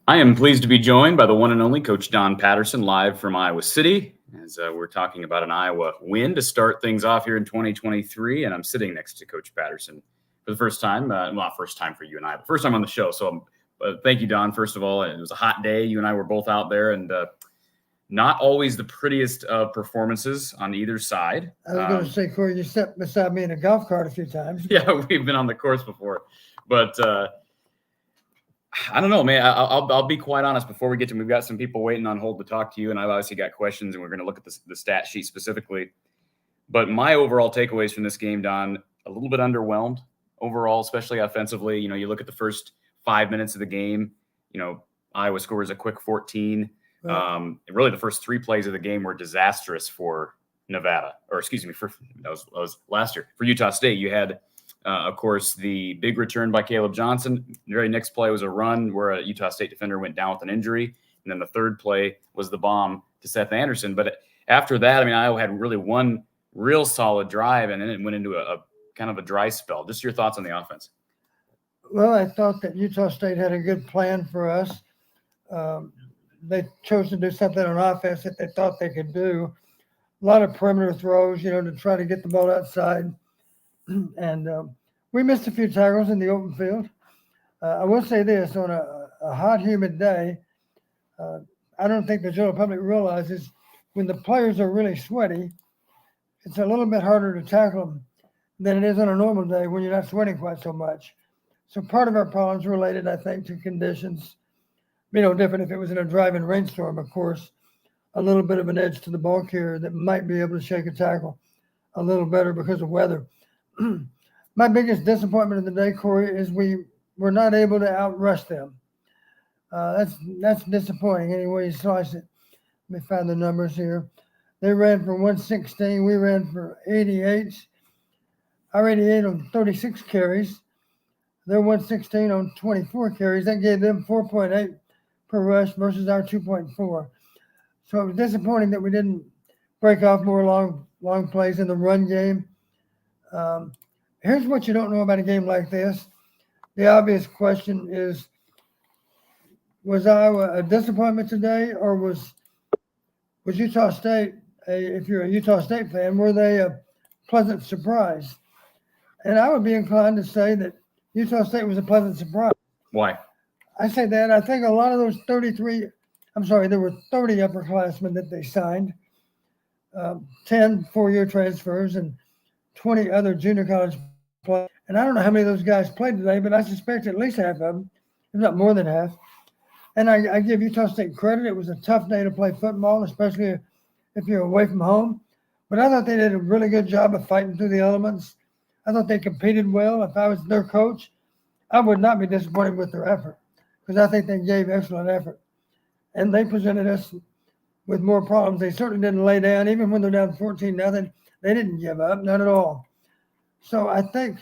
I am pleased to be joined by the one and only Coach Don Patterson, live from Iowa City, as we're talking about an Iowa win to start things off here in 2023. And I'm sitting next to Coach Patterson for the first time. Not first time for you and I, but first time on the show. So thank you, Don, first of all. It was a hot day. You and I were both out there, and not always the prettiest of performances on either side. I was going to say, Corey, you sat beside me in a golf cart a few times. Yeah, we've been on the course before. But I don't know, man. I'll be quite honest before we get to. We've got some people waiting on hold to talk to you, and I've obviously got questions, and we're going to look at the stat sheet specifically. But my overall takeaways from this game, Don, a little bit underwhelmed overall, especially offensively. You know, you look at the first 5 minutes of the game. You know, Iowa scores a quick 14. Right. Really, the first 3 plays of the game were disastrous for Nevada, or excuse me, that was last year for Utah State. You had. Of course, the big return by Caleb Johnson. The very next play was a run where a Utah State defender went down with an injury. And then the third play was the bomb to Seth Anderson. But after that, I mean, Iowa had really one real solid drive, and then it went into a kind of a dry spell. Just your thoughts on the offense. Well, I thought that Utah State had a good plan for us. They chose to do something on offense that they thought they could do. A lot of perimeter throws, you know, to try to get the ball outside. And we missed a few tackles in the open field. I will say this, on a hot, humid day, I don't think the general public realizes when the players are really sweaty, it's a little bit harder to tackle them than it is on a normal day when you're not sweating quite so much. So part of our problems related, I think, to conditions. Be no different if it was in a driving rainstorm, of course, a little bit of an edge to the ball carrier that might be able to shake a tackle a little better because of weather. My biggest disappointment of the day, Corey, is we were not able to outrush them. That's disappointing any way you slice it. Let me find the numbers here. They ran for 116. We ran for 88. Our 88 on 36 carries. They're 116 on 24 carries. That gave them 4.8 per rush versus our 2.4. So it was disappointing that we didn't break off more long plays in the run game. Here's what you don't know about a game like this. The obvious question is, Was Iowa a disappointment today, or was Utah State, if you're a Utah State fan, were they a pleasant surprise? And I would be inclined to say that Utah State was a pleasant surprise. Why? I say that. I think a lot of those there were 30 upperclassmen that they signed, 10 4-year transfers, and 20 other junior college players. And I don't know how many of those guys played today, but I suspect at least half of them, if not more than half. And I give Utah State credit. It was a tough day to play football, especially if you're away from home. But I thought they did a really good job of fighting through the elements. I thought they competed well. If I was their coach, I would not be disappointed with their effort, because I think they gave excellent effort. And they presented us with more problems. They certainly didn't lay down. Even when they're down 14-0, they didn't give up, not at all. So I think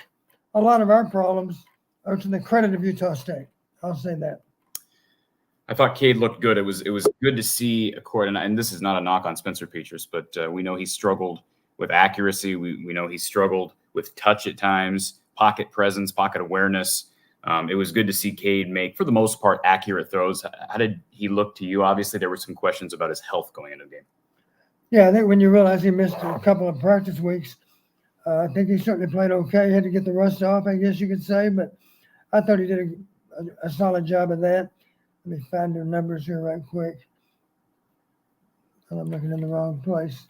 a lot of our problems are to the credit of Utah State. I'll say that. I thought Cade looked good. It was good to see a court, and this is not a knock on Spencer Petras, but we know he struggled with accuracy. We know he struggled with touch at times, pocket presence, pocket awareness. It was good to see Cade make, for the most part, accurate throws. How did he look to you? Obviously, there were some questions about his health going into the game. Yeah, I think when you realize he missed a couple of practice weeks, I think he certainly played okay. He had to get the rust off, I guess you could say, but I thought he did a solid job of that. Let me find their numbers here right quick. I'm looking in the wrong place.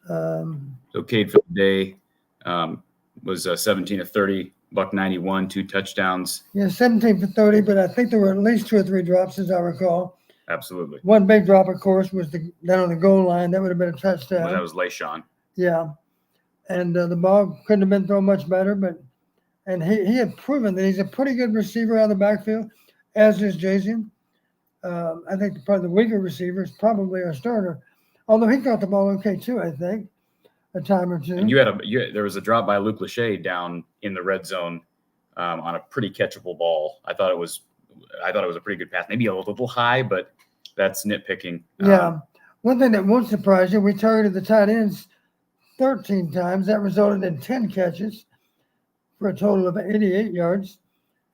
So Cade for the day was 17 of 30, $191, 2 touchdowns. Yeah, 17 for 30, but I think there were at least 2 or 3 drops, as I recall. Absolutely. One big drop, of course, was down on the goal line. That would have been a touchdown. Well, that was LaShawn. Yeah. And the ball couldn't have been thrown much better, and he had proven that he's a pretty good receiver out of the backfield, as is Jason. I think probably the weaker receiver is probably our starter, although he caught the ball okay too, I think, a time or two. And there was a drop by Luke Lachey down in the red zone on a pretty catchable ball. I thought it was a pretty good pass, maybe a little high, but that's nitpicking. Yeah. One thing that won't surprise you, we targeted the tight ends 13 times. That resulted in 10 catches for a total of 88 yards.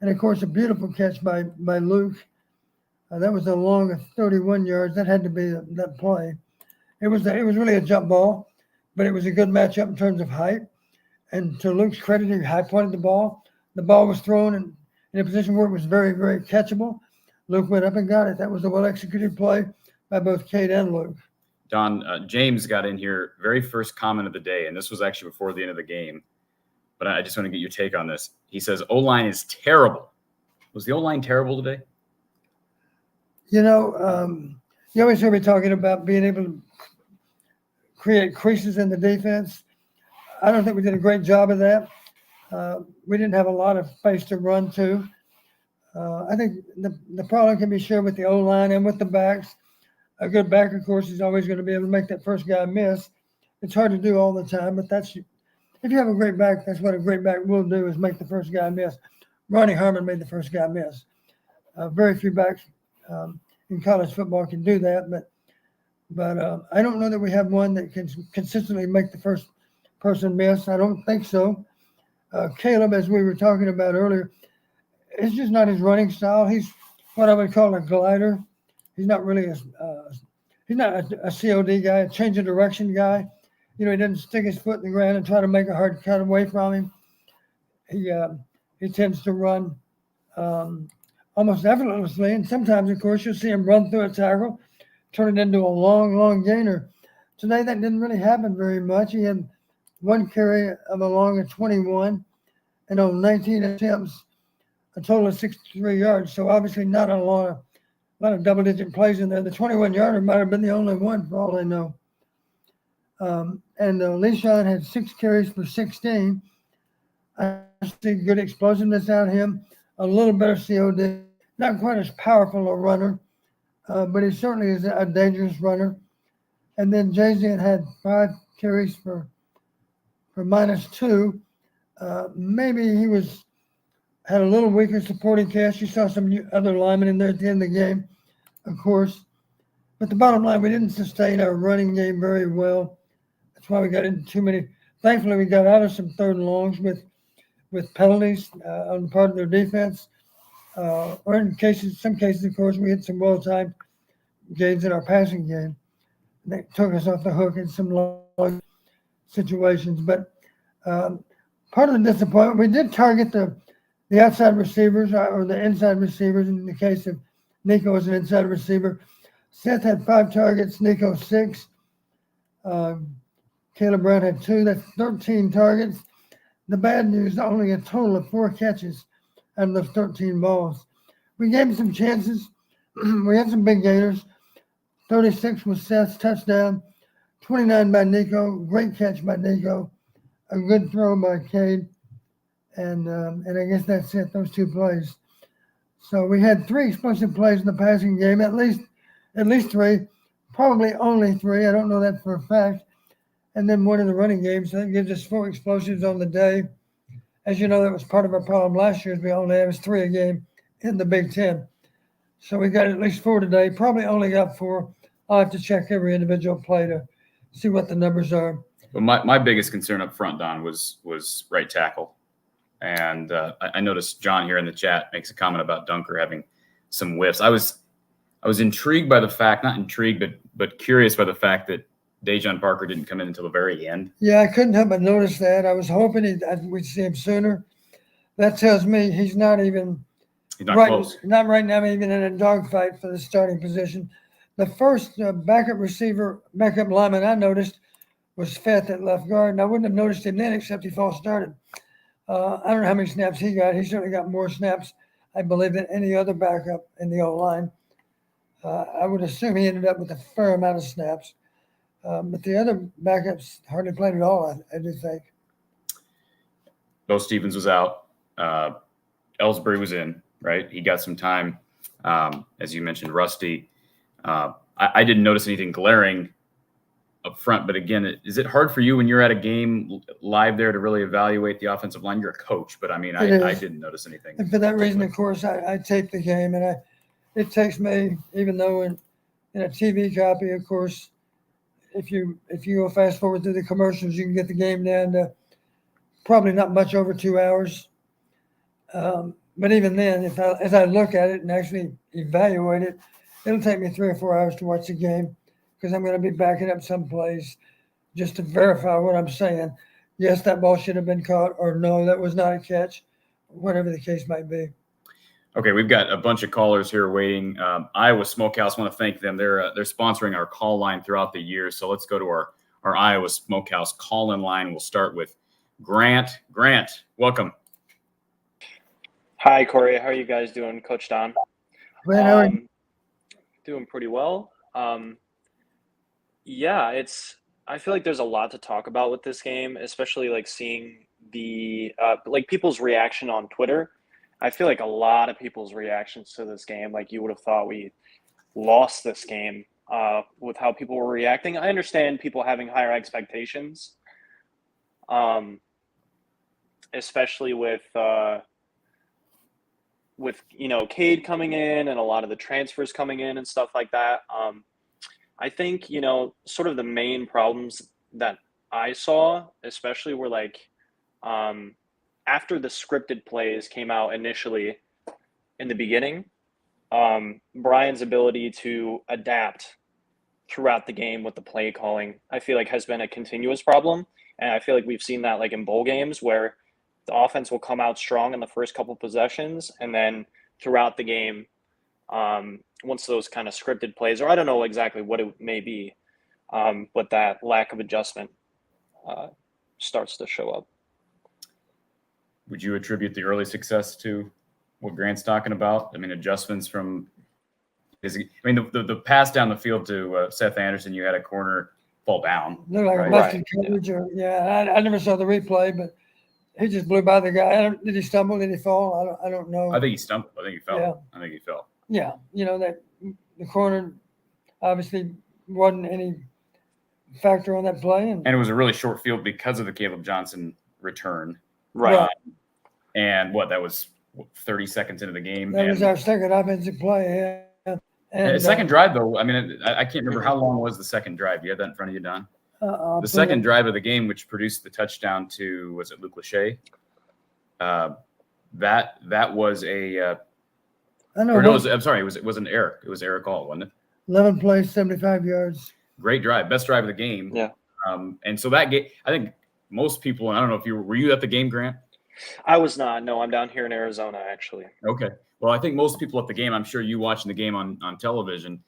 And, of course, a beautiful catch by Luke. That was a long of 31 yards. That had to be that play. It was really a jump ball, but it was a good matchup in terms of height. And to Luke's credit, he high-pointed the ball. The ball was thrown in a position where it was very, very catchable. Luke went up and got it. That was a well-executed play by both Cade and Luke. Don, James got in here, very first comment of the day, and this was actually before the end of the game. But I just want to get your take on this. He says, O-line is terrible. Was the O-line terrible today? You know, you always hear me talking about being able to create creases in the defense. I don't think we did a great job of that. We didn't have a lot of space to run to. I think the problem can be shared with the O-line and with the backs. A good back, of course, is always going to be able to make that first guy miss. It's hard to do all the time, but if you have a great back, that's what a great back will do, is make the first guy miss. Ronnie Harmon made the first guy miss. Very few backs in college football can do that, but I don't know that we have one that can consistently make the first person miss. I don't think so. Caleb, as we were talking about earlier, it's just not his running style. He's what I would call a glider. He's not really he's not a COD guy, a change of direction guy. You know, he doesn't stick his foot in the ground and try to make a hard cut away from him. He tends to run almost effortlessly, and sometimes, of course, you'll see him run through a tackle, turn it into a long, long gainer. Today, that didn't really happen very much. He had one carry of a long of 21, and on 19 attempts, a total of 63 yards. So obviously, not a lot of double-digit plays in there. The 21-yarder might have been the only one, for all I know. And LaShawn had 6 carries for 16. I see good explosiveness out of him, a little better COD, not quite as powerful a runner, but he certainly is a dangerous runner. And then Jason had 5 carries for -2. Maybe he had a little weaker supporting cast. You saw some other linemen in there at the end of the game, of course. But the bottom line, we didn't sustain our running game very well. That's why we got into too many. Thankfully, we got out of some 3rd and longs with penalties on the part of their defense. Or some cases, of course, we had some well-timed gains in our passing game that took us off the hook in some long situations. But part of the disappointment, we did target the outside receivers or the inside receivers. In the case of Nico was an inside receiver. Seth had 5 targets, Nico 6. Caleb Brown had 2. That's 13 targets. The bad news, only a total of 4 catches out of those 13 balls. We gave him some chances. We had some big gainers. 36 was Seth's touchdown. 29 by Nico. Great catch by Nico. A good throw by Cade. And I guess that's it, those 2 plays. So we had 3 explosive plays in the passing game, at least 3, probably only 3. I don't know that for a fact. And then 1 in the running game, so that gives us 4 explosives on the day. As you know, that was part of our problem last year. We only averaged 3 a game in the Big Ten. So we got at least 4 today. Probably only got 4. I'll have to check every individual play to see what the numbers are. But my biggest concern up front, Don, was right tackle. And I noticed John here in the chat makes a comment about Dunker having some whiffs. I was intrigued by the fact, not intrigued, but curious by the fact that Dejon Parker didn't come in until the very end. Yeah, I couldn't help but notice that. I was hoping we'd see him sooner. That tells me he's not close. Not right now, even in a dogfight for the starting position. The first backup lineman I noticed was Feth at left guard, and I wouldn't have noticed him then except he false started. I don't know how many snaps he got. He certainly got more snaps, I believe, than any other backup in the O-line. I would assume he ended up with a fair amount of snaps. But the other backups hardly played at all, I do think. Bo Stevens was out. Ellsbury was in, right? He got some time. As you mentioned, Rusty. I didn't notice anything glaring up front, but again, is it hard for you when you're at a game live there to really evaluate the offensive line? You're a coach, but I mean, I didn't notice anything. And for that reason, of course, I tape the game, and it takes me, even though in a TV copy, of course, if you go fast forward through the commercials, you can get the game down to probably not much over 2 hours. But even then, as I look at it and actually evaluate it, it'll take me 3 or 4 hours to watch the game because I'm going to be backing up some plays just to verify what I'm saying. Yes, that ball should have been caught, or no, that was not a catch, whatever the case might be. Okay, we've got a bunch of callers here waiting. Iowa Smokehouse, want to thank them. They're sponsoring our call line throughout the year. So let's go to our Iowa Smokehouse call-in line. We'll start with Grant. Grant, welcome. Hi, Corey. How are you guys doing, Coach Don? Doing pretty well. I feel like there's a lot to talk about with this game, especially like seeing the people's reaction on Twitter. I feel like a lot of people's reactions to this game, like you would have thought we lost this game with how people were reacting. I understand people having higher expectations, especially with Cade coming in and a lot of the transfers coming in and stuff like that. I think, sort of the main problems that I saw, especially were after the scripted plays came out initially in the beginning, Brian's ability to adapt throughout the game with the play calling, I feel like has been a continuous problem. And I feel like we've seen that in bowl games where the offense will come out strong in the first couple possessions. And then throughout the game, once those kind of scripted plays, or I don't know exactly what it may be, but that lack of adjustment starts to show up. Would you attribute the early success to what Grant's talking about? I mean, adjustments the pass down the field to Seth Anderson, you had a corner fall down. Looked like a busted coverage. I never saw the replay, but he just blew by the guy. Did he stumble? Did he fall? I don't know. I think he stumbled. I think he fell. Yeah. I think he fell. Yeah, that the corner obviously wasn't any factor on that play. And it was a really short field because of the Caleb Johnson return. Right. And that was 30 seconds into the game. That was our second offensive play. Yeah. And second drive, though, I mean, I can't remember how long was the second drive. You have that in front of you, Don? The second drive of the game, which produced the touchdown to, was it Luke Lachey? That was a I know. Or no, I'm sorry, it wasn't Eric. It was Eric Hall, wasn't it? 11 plays, 75 yards. Great drive, best drive of the game. Yeah. And so that game, I think most people, and I don't know if were you at the game, Grant? I was not. No, I'm down here in Arizona, actually. Okay. Well, I think most people at the game, I'm sure you watching the game on television,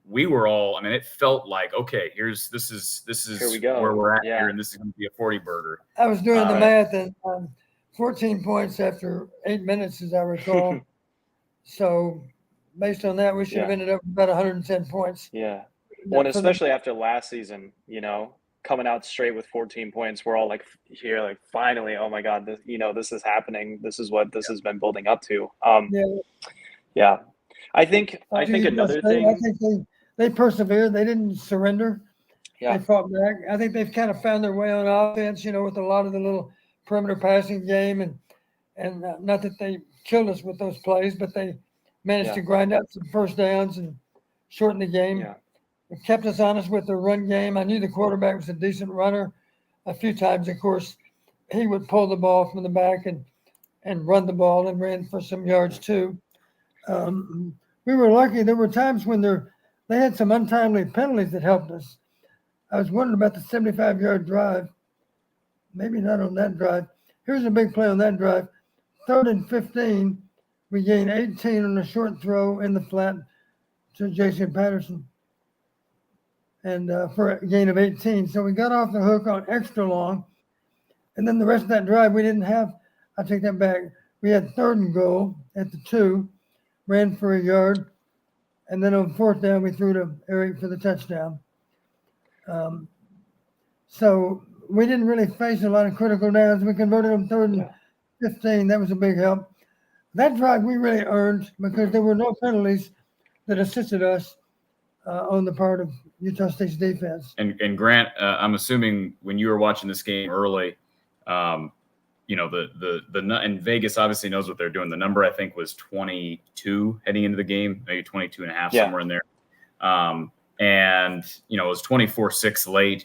we were all, I mean, it felt like, okay, this is Here we go. where we're at Yeah. here, and this is going to be a 40 burger. I was doing the math, and 14 points after 8 minutes, as I recall. So based on that, we should have ended up with about 110 points. Yeah. Well, and especially after last season, coming out straight with 14 points, we're all like here, like finally, oh my God, this is happening. This is what this has been building up to. Yeah. I think another thing. I think they persevered. They didn't surrender. Yeah. They fought back. I think they've kind of found their way on offense, with a lot of the little perimeter passing game, and not that they killed us with those plays, but they managed to grind out some first downs and shorten the game. Yeah. It kept us honest with the run game. I knew the quarterback was a decent runner. A few times, of course, he would pull the ball from the back and run the ball and ran for some yards too. We were lucky. There were times when they had some untimely penalties that helped us. I was wondering about the 75-yard drive. Maybe not on that drive. Here's a big play on that drive. 3rd and 15. We gained 18 on a short throw in the flat to Jason Patterson, and for a gain of 18. So we got off the hook on extra long. And then the rest of that drive, we didn't have, I take that back. We had 3rd and goal at the 2, ran for a yard. And then on 4th down, we threw to Eric for the touchdown. So we didn't really face a lot of critical downs. We converted them 3rd and 15. That was a big help. That drive we really earned because there were no penalties that assisted us on the part of Utah State's defense. And Grant, I'm assuming when you were watching this game early, and Vegas obviously knows what they're doing. The number I think was 22 heading into the game, maybe 22 and a half, somewhere in there. And it was 24-6 late.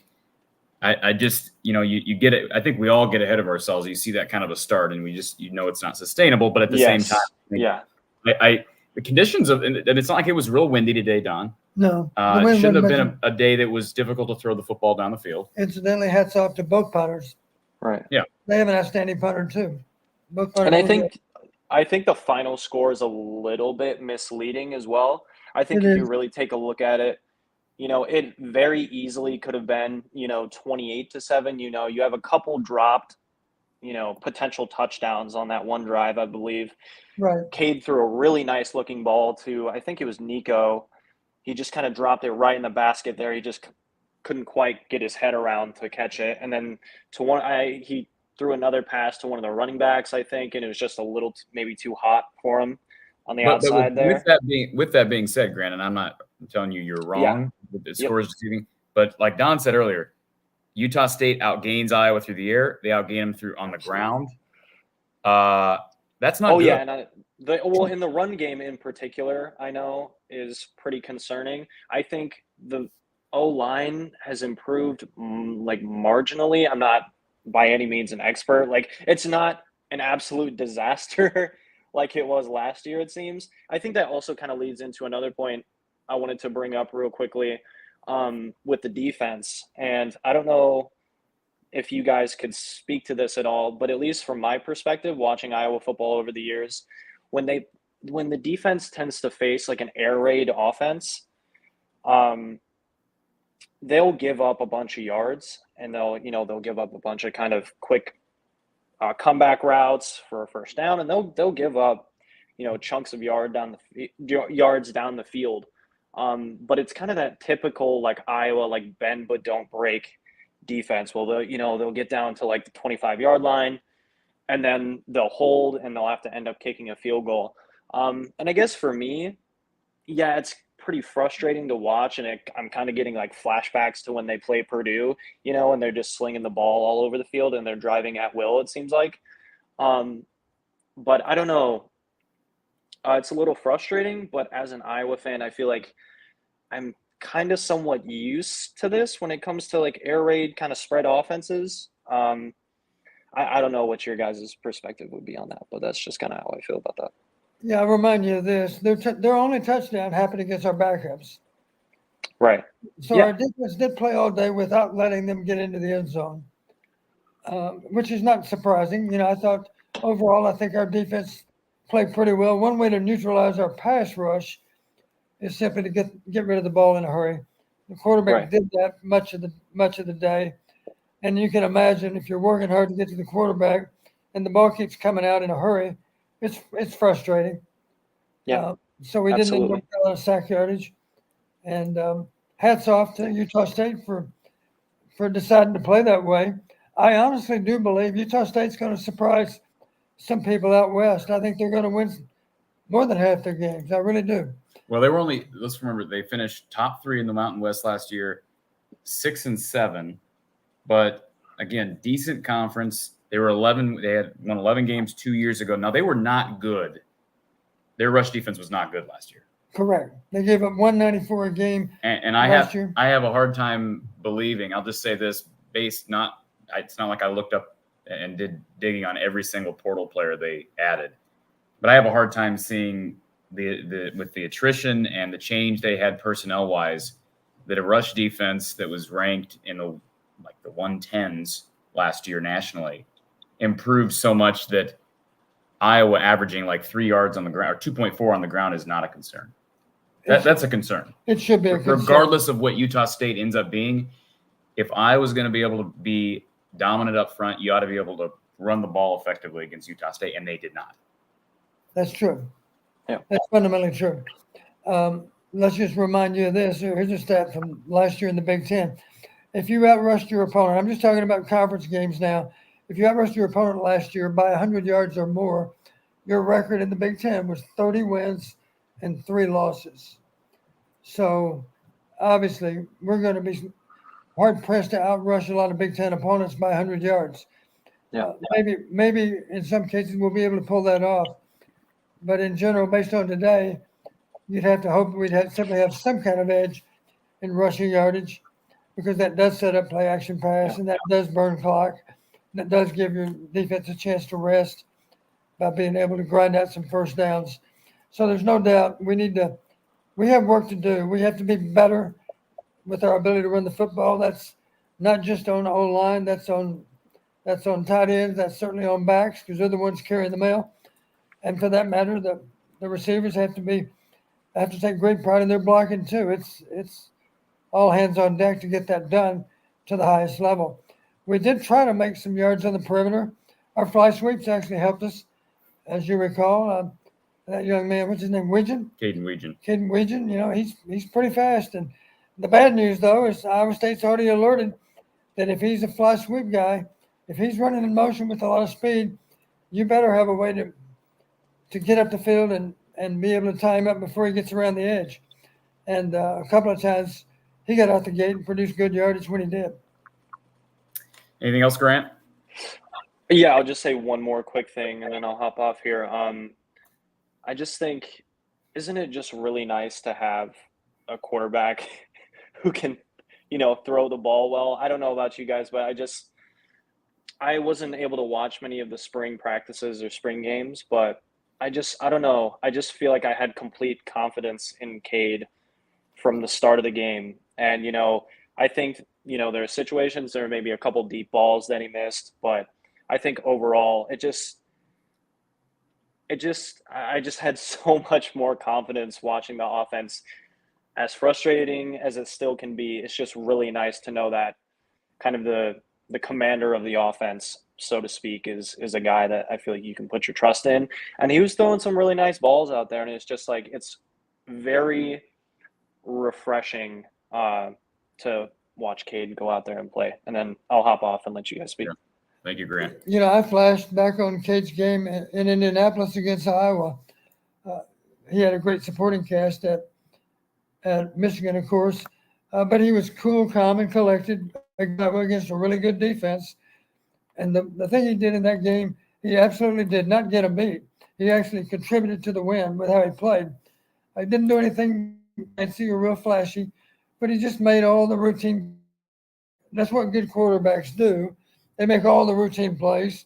I just, you get it. I think we all get ahead of ourselves. You see that kind of a start, and we just, it's not sustainable. But at the same time, the conditions and it's not like it was real windy today, Don. No, it shouldn't have been a day that was difficult to throw the football down the field. Incidentally, hats off to both punters. Right. Yeah. They have an outstanding punter too. Both punters. And I think the final score is a little bit misleading as well. I think if you really take a look at it, it very easily could have been, 28-7. You have a couple dropped, potential touchdowns on that one drive, I believe. Right. Cade threw a really nice looking ball to, I think it was Nico. He just kind of dropped it right in the basket there. He just couldn't quite get his head around to catch it. And then he threw another pass to one of the running backs, I think, and it was just a little maybe too hot for him on the outside there. With that being said, Grant, and I'm not telling you you're wrong with the scores deceiving, but like Don said earlier, Utah State outgains Iowa through the air. They outgain them on the ground. That's not good. Yeah, and in the run game in particular, I know is pretty concerning. I think the O-line has improved marginally. I'm not by any means an expert. It's not an absolute disaster like it was last year, it seems. I think that also kind of leads into another point I wanted to bring up real quickly with the defense. And I don't know if you guys could speak to this at all, but at least from my perspective, watching Iowa football over the years, when the defense tends to face an air raid offense, they'll give up a bunch of yards, and they'll give up a bunch of kind of quick comeback routes for a first down, and they'll give up chunks of yards down the field. But it's kind of that typical Iowa bend but don't break defense. Well, they'll get down to the 25-yard line, and then they'll hold, and they'll have to end up kicking a field goal. And I guess for me, it's pretty frustrating to watch, and I'm kind of getting flashbacks to when they play Purdue, and they're just slinging the ball all over the field and they're driving at will, it seems like. But I don't know. It's a little frustrating, but as an Iowa fan, I feel like I'm kind of somewhat used to this when it comes to air raid kind of spread offenses. I don't know what your guys' perspective would be on that, but that's just kind of how I feel about that. Yeah, I'll remind you of this. Their only touchdown happened against our backups. Right. So Yeah. our defense did play all day without letting them get into the end zone, which is not surprising. I thought overall, I think our defense played pretty well. One way to neutralize our pass rush is simply to get rid of the ball in a hurry. The quarterback Right. did that much of the day, and you can imagine if you're working hard to get to the quarterback and the ball keeps coming out in a hurry, it's frustrating. Yeah. So we didn't end up Absolutely. with a lot of sack yardage. And hats off to Utah State for deciding to play that way. I honestly do believe Utah State's going to surprise some people out west. I think they're going to win more than half their games. I really do. Well, they were only, let's remember, they finished top 3 in the Mountain West last year, 6-7. But again, decent conference. They were 11. They had won 11 games 2 years ago. Now, they were not good. Their rush defense was not good last year. Correct. They gave up 194 a game. And I have a hard time believing. I'll just say this: it's not like I looked up and did digging on every single portal player they added, but I have a hard time seeing with the attrition and the change they had personnel wise, that a rush defense that was ranked in the 110s last year nationally improved so much that Iowa averaging like 3 yards on the ground or 2.4 on the ground is not a concern. That's a concern. It should be a concern. Regardless of what Utah State ends up being, if I was going to be able to be dominant up front, you ought to be able to run the ball effectively against Utah State, and they did not. That's true. Yeah. That's fundamentally true. Let's just remind you of this. Here's a stat from last year in the Big Ten. If you outrushed your opponent, I'm just talking about conference games now. If you outrushed your opponent last year by 100 yards or more, your record in the Big Ten was 30 wins and 3 losses. So obviously we're going to be hard pressed to outrush a lot of Big Ten opponents by 100 yards. Yeah. Maybe in some cases we'll be able to pull that off. But in general, based on today, you'd have to hope we'd simply have some kind of edge in rushing yardage, because that does set up play action pass, and that does burn clock. That does give your defense a chance to rest by being able to grind out some first downs. So there's no doubt we have work to do. We have to be better with our ability to run the football. That's not just on O-line. That's on tight ends. That's certainly on backs, because they're the ones carrying the mail. And for that matter, the receivers have to take great pride in their blocking too. It's all hands on deck to get that done to the highest level. We did try to make some yards on the perimeter. Our fly sweeps actually helped us, as you recall. That young man, what's his name, Widgeon? Caden Weegan. Caden Widgeon, he's pretty fast. And the bad news, though, is Iowa State's already alerted that if he's a fly sweep guy, if he's running in motion with a lot of speed, you better have a way to get up the field and be able to tie him up before he gets around the edge. And a couple of times he got out the gate and produced good yardage when he did. Anything else, Grant? Yeah, I'll just say one more quick thing, and then I'll hop off here. I just think, isn't it just really nice to have a quarterback who can, throw the ball well? I don't know about you guys, but I wasn't able to watch many of the spring practices or spring games, but I don't know. I just feel like I had complete confidence in Cade from the start of the game. And, I think, there are situations, there may be a couple deep balls that he missed, but I think overall I just had so much more confidence watching the offense. As frustrating as it still can be, it's just really nice to know that kind of the commander of the offense, so to speak, is a guy that I feel like you can put your trust in. And he was throwing some really nice balls out there, and it's just like, it's very refreshing to watch Cade go out there and play. And then I'll hop off and let you guys speak. Yeah. Thank you, Grant. I flashed back on Cade's game in Indianapolis against Iowa. He had a great supporting cast at Michigan, of course, but he was cool, calm, and collected against a really good defense. And the thing he did in that game, he absolutely did not get a beat. He actually contributed to the win with how he played. I didn't do anything fancy or real flashy, but he just made all the routine. That's what good quarterbacks do. They make all the routine plays.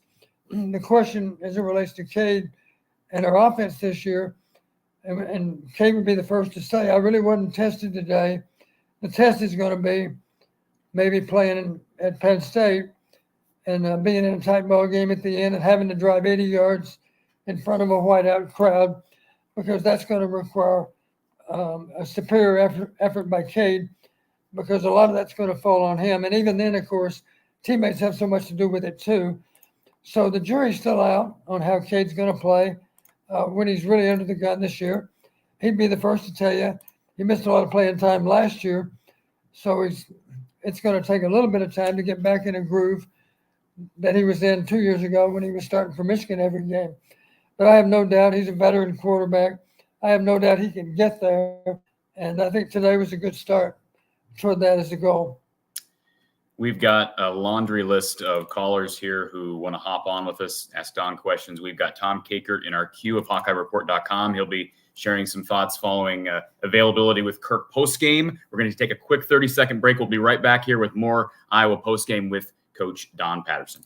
The question as it relates to Cade, And our offense this year, and Kay would be the first to say, I really wasn't tested today. The test is going to be maybe playing at Penn State and being in a tight ball game at the end and having to drive 80 yards in front of a whiteout crowd, because that's going to require a superior effort by Cade, because a lot of that's going to fall on him. And even then, of course, teammates have so much to do with it too. So the jury's still out on how Cade's going to play when he's really under the gun this year. He'd be the first to tell you he missed a lot of playing time last year. So it's going to take a little bit of time to get back in a groove that he was in 2 years ago when he was starting for Michigan every game. But I have no doubt he's a veteran quarterback. I have no doubt he can get there. And I think today was a good start toward that as a goal. We've got a laundry list of callers here who want to hop on with us, ask Don questions. We've got Tom Kakert in our queue of HawkeyeReport.com. He'll be sharing some thoughts following availability with Kirk postgame. We're going to take a quick 30-second break. We'll be right back here with more Iowa postgame with Coach Don Patterson.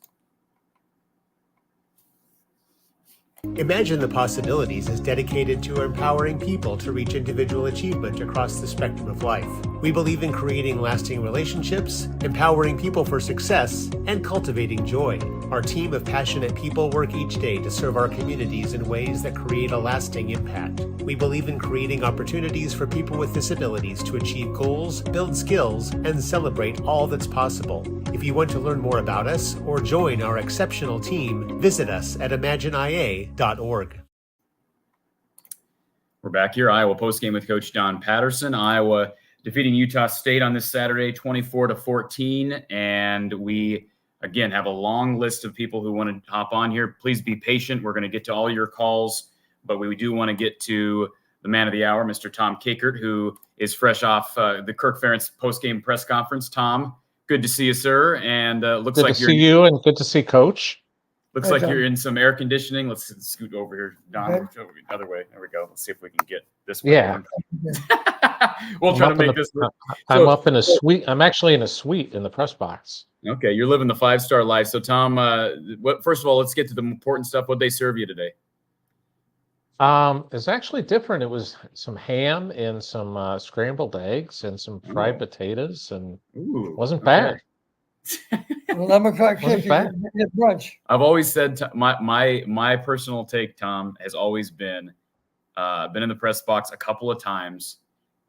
Imagine the Possibilities is dedicated to empowering people to reach individual achievement across the spectrum of life. We believe in creating lasting relationships, empowering people for success, and cultivating joy. Our team of passionate people work each day to serve our communities in ways that create a lasting impact. We believe in creating opportunities for people with disabilities to achieve goals, build skills, and celebrate all that's possible. If you want to learn more about us or join our exceptional team, visit us at imagineia.org. We're back here, Iowa postgame with Coach Don Patterson. Iowa defeating Utah State on this Saturday, 24-14. And we, again, have a long list of people who want to hop on here. Please be patient. We're going to get to all your calls, but we do want to get to the man of the hour, Mr. Tom Kakert, who is fresh off the Kirk Ferentz postgame press conference. Tom, good to see you, sir. And looks good like to see you, and good to see Coach. Looks like you're in some air conditioning. Let's scoot over here, Don. Okay. Other way. There we go. Let's see if we can get this one. Yeah. We'll try to make this work. I'm up in a suite. I'm actually in a suite in the press box. Okay, you're living the 5-star life. So, Tom, first of all, let's get to the important stuff. What'd they serve you today? It's actually different. It was some ham and some scrambled eggs and some fried potatoes, and wasn't bad. 11 o'clock shift, you bad. get brunch. I've always said my personal take, Tom, has always been in the press box a couple of times,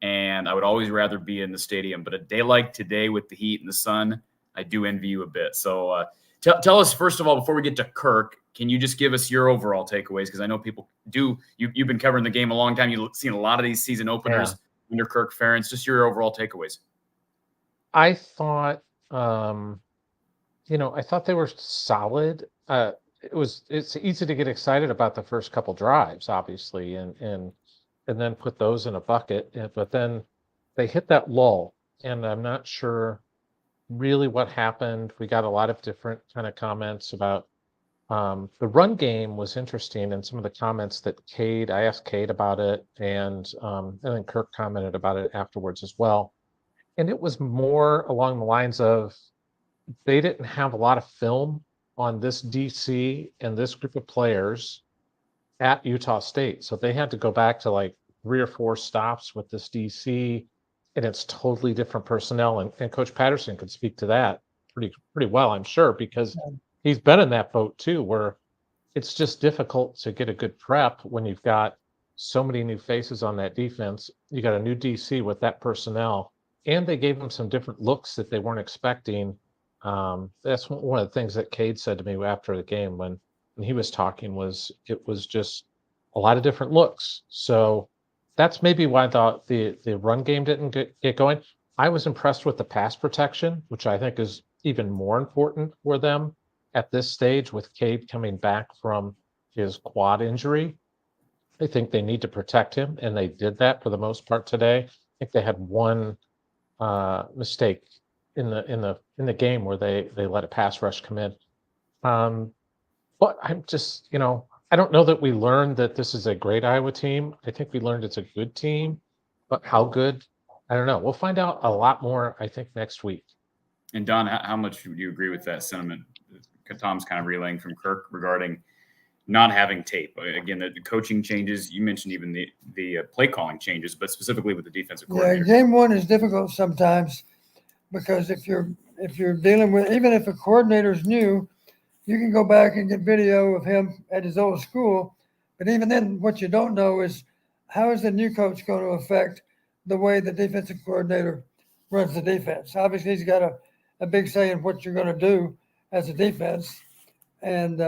and I would always rather be in the stadium. But a day like today with the heat and the sun, I do envy you a bit. So tell us, first of all, before we get to Kirk, can you just give us your overall takeaways? Because I know people do. You've been covering the game a long time. You've seen a lot of these season openers under Kirk Ferentz. Just your overall takeaways. I thought, I thought they were solid. It's easy to get excited about the first couple drives, obviously, and then put those in a bucket. But then they hit that lull, and I'm not sure really what happened. We got a lot of different kind of comments about the run game was interesting, and some of the comments that I asked Cade about it, and then Kirk commented about it afterwards as well. And it was more along the lines of they didn't have a lot of film on this DC and this group of players at Utah State. So they had to go back to like 3 or 4 stops with this DC, and it's totally different personnel. And Coach Patterson could speak to that pretty well, I'm sure, because he's been in that boat too, where it's just difficult to get a good prep when you've got so many new faces on that defense. You got a new DC with that personnel, and they gave them some different looks that they weren't expecting. That's one of the things that Cade said to me after the game when he was talking, was it was just a lot of different looks. So that's maybe why the run game didn't get going. I was impressed with the pass protection, which I think is even more important for them at this stage, with Cade coming back from his quad injury. I think they need to protect him, and they did that for the most part today. I think they had one mistake in the game where they let a pass rush come in. But I'm just, I don't know that we learned that this is a great Iowa team. I think we learned it's a good team, but how good, I don't know. We'll find out a lot more, I think, next week. And Don, how much do you agree with that sentiment Tom's kind of relaying from Kirk regarding not having tape. Again, the coaching changes. You mentioned even the play calling changes, but specifically with the defensive Yeah, coordinator. game one is difficult sometimes because if you're dealing with, even if a coordinator's new, you can go back and get video of him at his old school. But even then, what you don't know is how is the new coach going to affect the way the defensive coordinator runs the defense. Obviously, he's got a big say in what you're going to do as a defense. And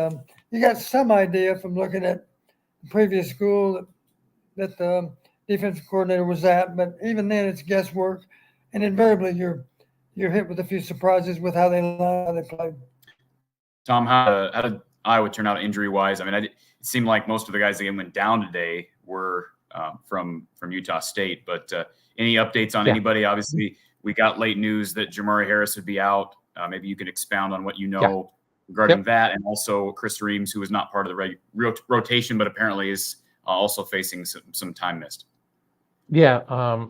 you got some idea from looking at the previous school that the defensive coordinator was at, but even then, it's guesswork. And invariably, you're hit with a few surprises with how they played. Tom, how did Iowa turn out injury-wise? I mean, it seemed like most of the guys that went down today were from Utah State, but any updates on anybody? Obviously, we got late news that Jamari Harris would be out. Maybe you can expound on what you know regarding that, and also Chris Reams, who was not part of the rotation, but apparently is also facing some time missed. Yeah,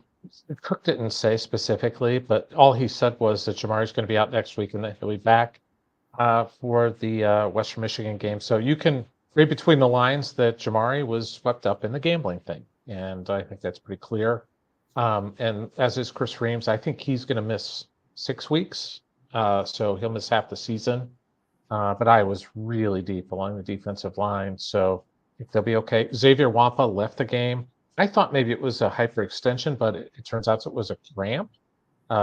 Cook didn't say specifically, but all he said was that Jamari's going to be out next week and that he'll be back for the Western Michigan game. So you can read between the lines that Jamari was swept up in the gambling thing. And I think that's pretty clear. And as is Chris Reams, I think he's going to miss 6 weeks. So he'll miss half the season. But Iowa's really deep along the defensive line. So I think they'll be okay. Xavier Wampa left the game. I thought maybe it was a hyperextension, but it turns out it was a cramp,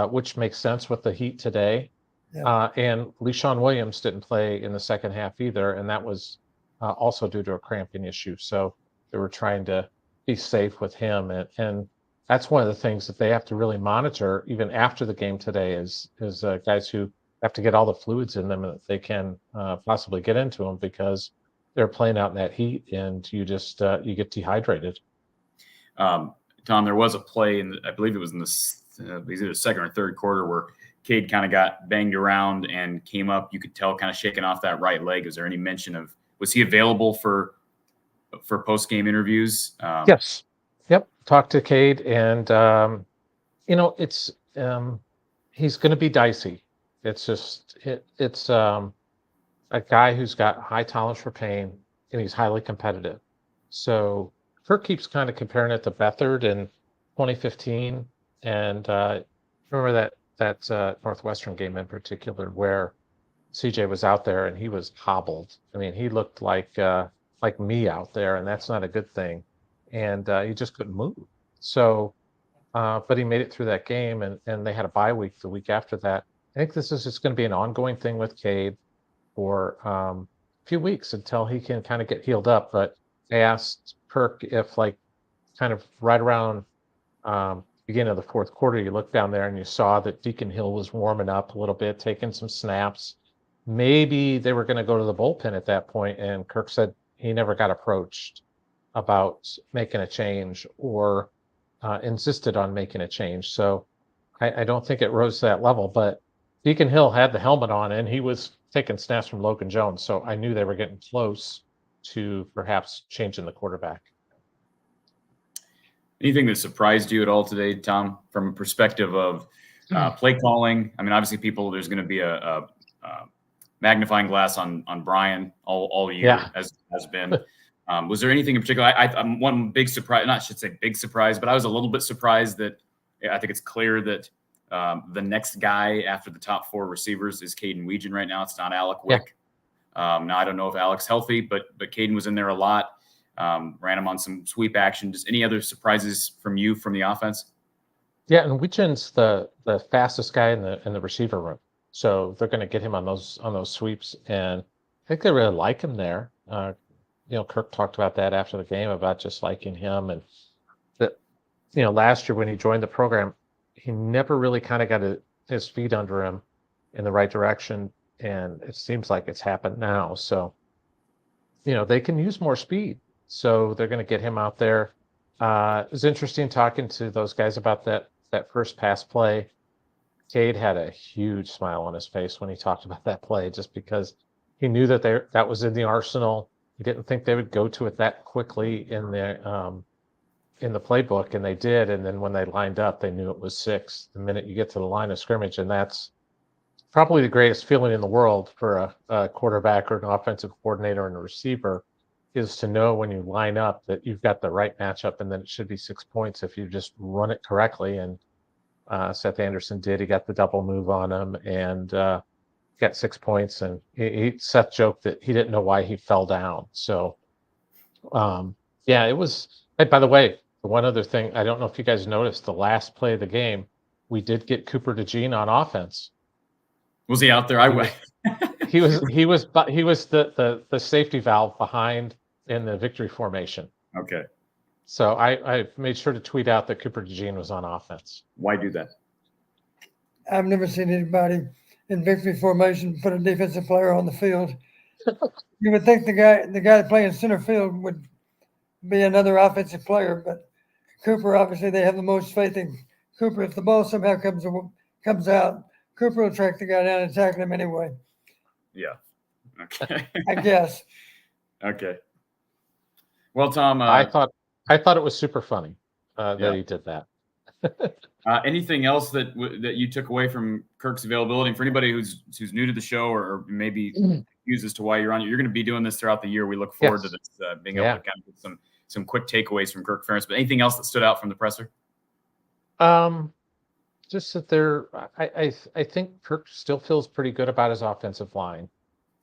which makes sense with the heat today. And LeSean Williams didn't play in the second half either, and that was also due to a cramping issue. So they were trying to be safe with him, and that's one of the things that they have to really monitor even after the game today is guys who have to get all the fluids in them that they can possibly get into them because they're playing out in that heat, and you just you get dehydrated. Tom, there was a play, I believe it was in either the second or third quarter, where Cade kind of got banged around and came up. You could tell kind of shaking off that right leg. Is there any mention of, was he available for post-game interviews? Yes. Yep. Talked to Cade, and it's he's going to be dicey. It's just it's a guy who's got high tolerance for pain, and he's highly competitive. So Kirk keeps kind of comparing it to Beathard in 2015, and remember that Northwestern game in particular where CJ was out there and he was hobbled. I mean, he looked like me out there, and that's not a good thing. And he just couldn't move. So, but he made it through that game, and they had a bye week the week after that. I think this is just going to be an ongoing thing with Cade for a few weeks until he can kind of get healed up. But I asked Kirk if, like, kind of right around beginning of the fourth quarter, you looked down there and you saw that Deacon Hill was warming up a little bit, taking some snaps. Maybe they were going to go to the bullpen at that point, and Kirk said he never got approached about making a change or insisted on making a change. So I don't think it rose to that level, but Deacon Hill had the helmet on and he was taking snaps from Logan Jones. So I knew they were getting close to perhaps changing the quarterback. Anything that surprised you at all today, Tom, from a perspective of play calling? I mean, obviously there's going to be a magnifying glass on Brian all year, as has been. Was there anything in particular? I'm one big surprise, I should say big surprise, but I was a little bit surprised that I think it's clear that the next guy after the top four receivers is Caden Weegan right now. It's not Alec Wick. Now, I don't know if Alec's healthy, but Caden was in there a lot. Ran him on some sweep action. Just any other surprises from you from the offense? Yeah, and Weegan's the fastest guy in the receiver room. So they're going to get him on those sweeps, and I think they really like him there. Kirk talked about that after the game about just liking him, and that last year when he joined the program, he never really kind of got his feet under him in the right direction, and it seems like it's happened now. So they can use more speed, so they're going to get him out there. It was interesting talking to those guys about that first pass play. Cade had a huge smile on his face when he talked about that play, just because he knew that was in the arsenal. He didn't think they would go to it that quickly in the playbook, and they did. And then when they lined up, they knew it was 6 the minute you get to the line of scrimmage, and that's probably the greatest feeling in the world for a quarterback or an offensive coordinator and a receiver, is to know when you line up that you've got the right matchup, and then it should be 6 points if you just run it correctly. And Seth Anderson did. He got the double move on him and got 6 points. And Seth joked that he didn't know why he fell down. So, yeah, it was. Hey, by the way, one other thing, I don't know if you guys noticed, the last play of the game, we did get Cooper DeJean on offense. Was he out there? He was the safety valve behind in the victory formation. Okay. So I made sure to tweet out that Cooper DeJean was on offense. Why do that? I've never seen anybody in victory formation put a defensive player on the field. You would think the guy playing center field would be another offensive player, but Cooper, obviously, they have the most faith in Cooper. If the ball somehow comes out, Cooper will track the guy down and tackle him anyway. Yeah. Okay. I guess. Okay. Well, Tom, I thought it was super funny that he did that. Anything else that you took away from Kirk's availability? And for anybody who's new to the show or maybe confused as to why you're on, you're going to be doing this throughout the year. We look forward to this, being able to kind of get some quick takeaways from Kirk Ferentz. But anything else that stood out from the presser? Just that I think Kirk still feels pretty good about his offensive line.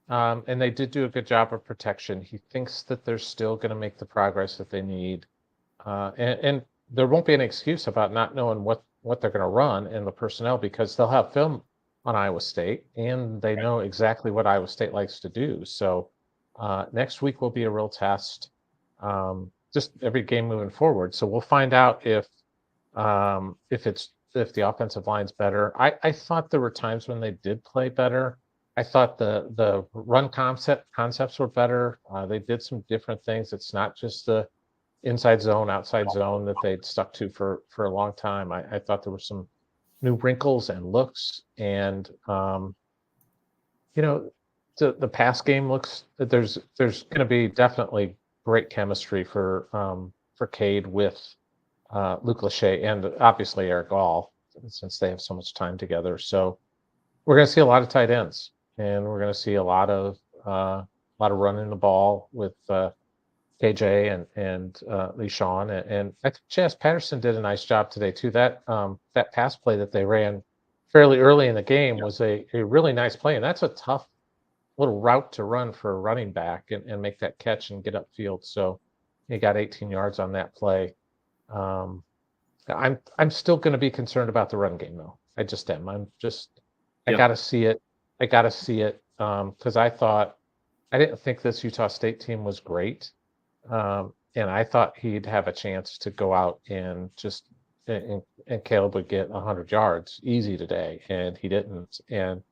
And they did do a good job of protection. He thinks that they're still going to make the progress that they need. And there won't be an excuse about not knowing what they're going to run in the personnel, because they'll have film on Iowa State and they know exactly what Iowa State likes to do. So next week will be a real test, just every game moving forward. So we'll find out if the offensive line's better. I thought there were times when they did play better. I thought the run concepts were better. They did some different things. It's not just the inside zone, outside zone that they'd stuck to for a long time. I thought there were some new wrinkles and looks, and the pass game looks. There's going to be definitely great chemistry for Cade with Luke Lachey and obviously Eric Gall, since they have so much time together. So we're going to see a lot of tight ends, and we're going to see a lot of running the ball with KJ and Lee Sean, and I think Chas Patterson did a nice job today too. That pass play that they ran fairly early in the game was a really nice play, and that's a tough little route to run for a running back and make that catch and get upfield. So he got 18 yards on that play. I'm still going to be concerned about the run game though. I just am. I got to see it. Because I didn't think this Utah State team was great. And I thought he'd have a chance to go out and and Caleb would get 100 yards easy today, and he didn't. And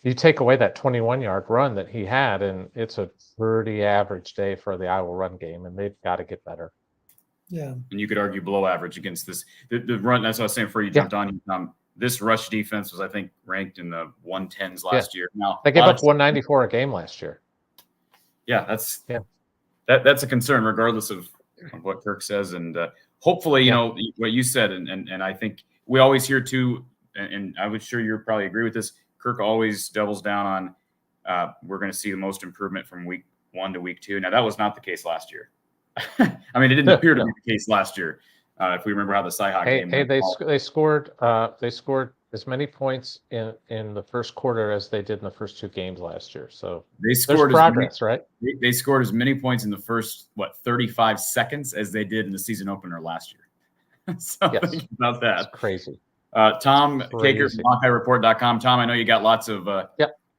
you take away that 21-yard run that he had, and it's a pretty average day for the Iowa run game, and they've got to get better. Yeah. And you could argue below average against this. The run, that's what I was saying before you jumped on. This rush defense was, I think, ranked in the 110s last year. Now they gave up 194 a game last year. Yeah, that's a concern, regardless of what Kirk says. And hopefully, you know, what you said, and I think we always hear too, and I would sure you probably agree with this, Kirk always doubles down on we're going to see the most improvement from week 1 to week 2. Now, that was not the case last year. I mean, it didn't appear to be the case last year. If we remember how the Cyhawk game went. They scored as many points in the first quarter as they did in the first 2 games last year. So they scored progress, right? They scored as many points in the first 35 seconds as they did in the season opener last year. So think about that. It's crazy. Tom Kaker from HawkeyeReport.com. Tom, I know you got lots of got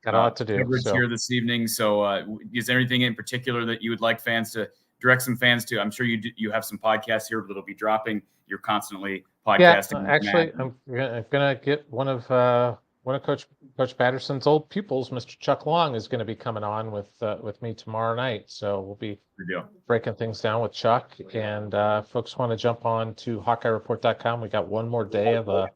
a lot to do here this evening. So is there anything in particular that you would like fans to direct some fans to? I'm sure you have some podcasts here that'll be dropping. You're constantly podcasting. Yeah, actually, I'm gonna get one of Coach Patterson's old pupils, Mr. Chuck Long, is going to be coming on with me tomorrow night. So we'll be breaking things down with Chuck. And folks want to jump on to HawkeyeReport.com. We got one more day of a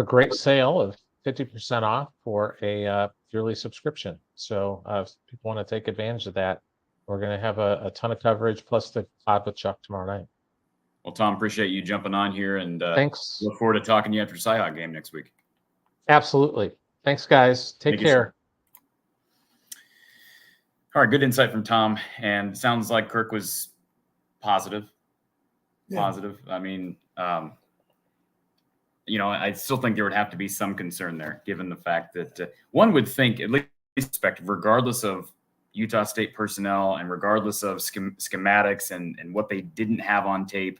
great sale of 50% off for a yearly subscription. So if people want to take advantage of that, we're going to have a ton of coverage plus the pod with Chuck tomorrow night. Well, Tom, appreciate you jumping on here, and thanks. Look forward to talking to you after Cyhawk game next week. Absolutely. Thanks, guys. Take care. All right, good insight from Tom, and sounds like Kirk was positive. Yeah. Positive. I mean, I still think there would have to be some concern there, given the fact that one would think, at least perspective, regardless of Utah State personnel and regardless of schematics and what they didn't have on tape.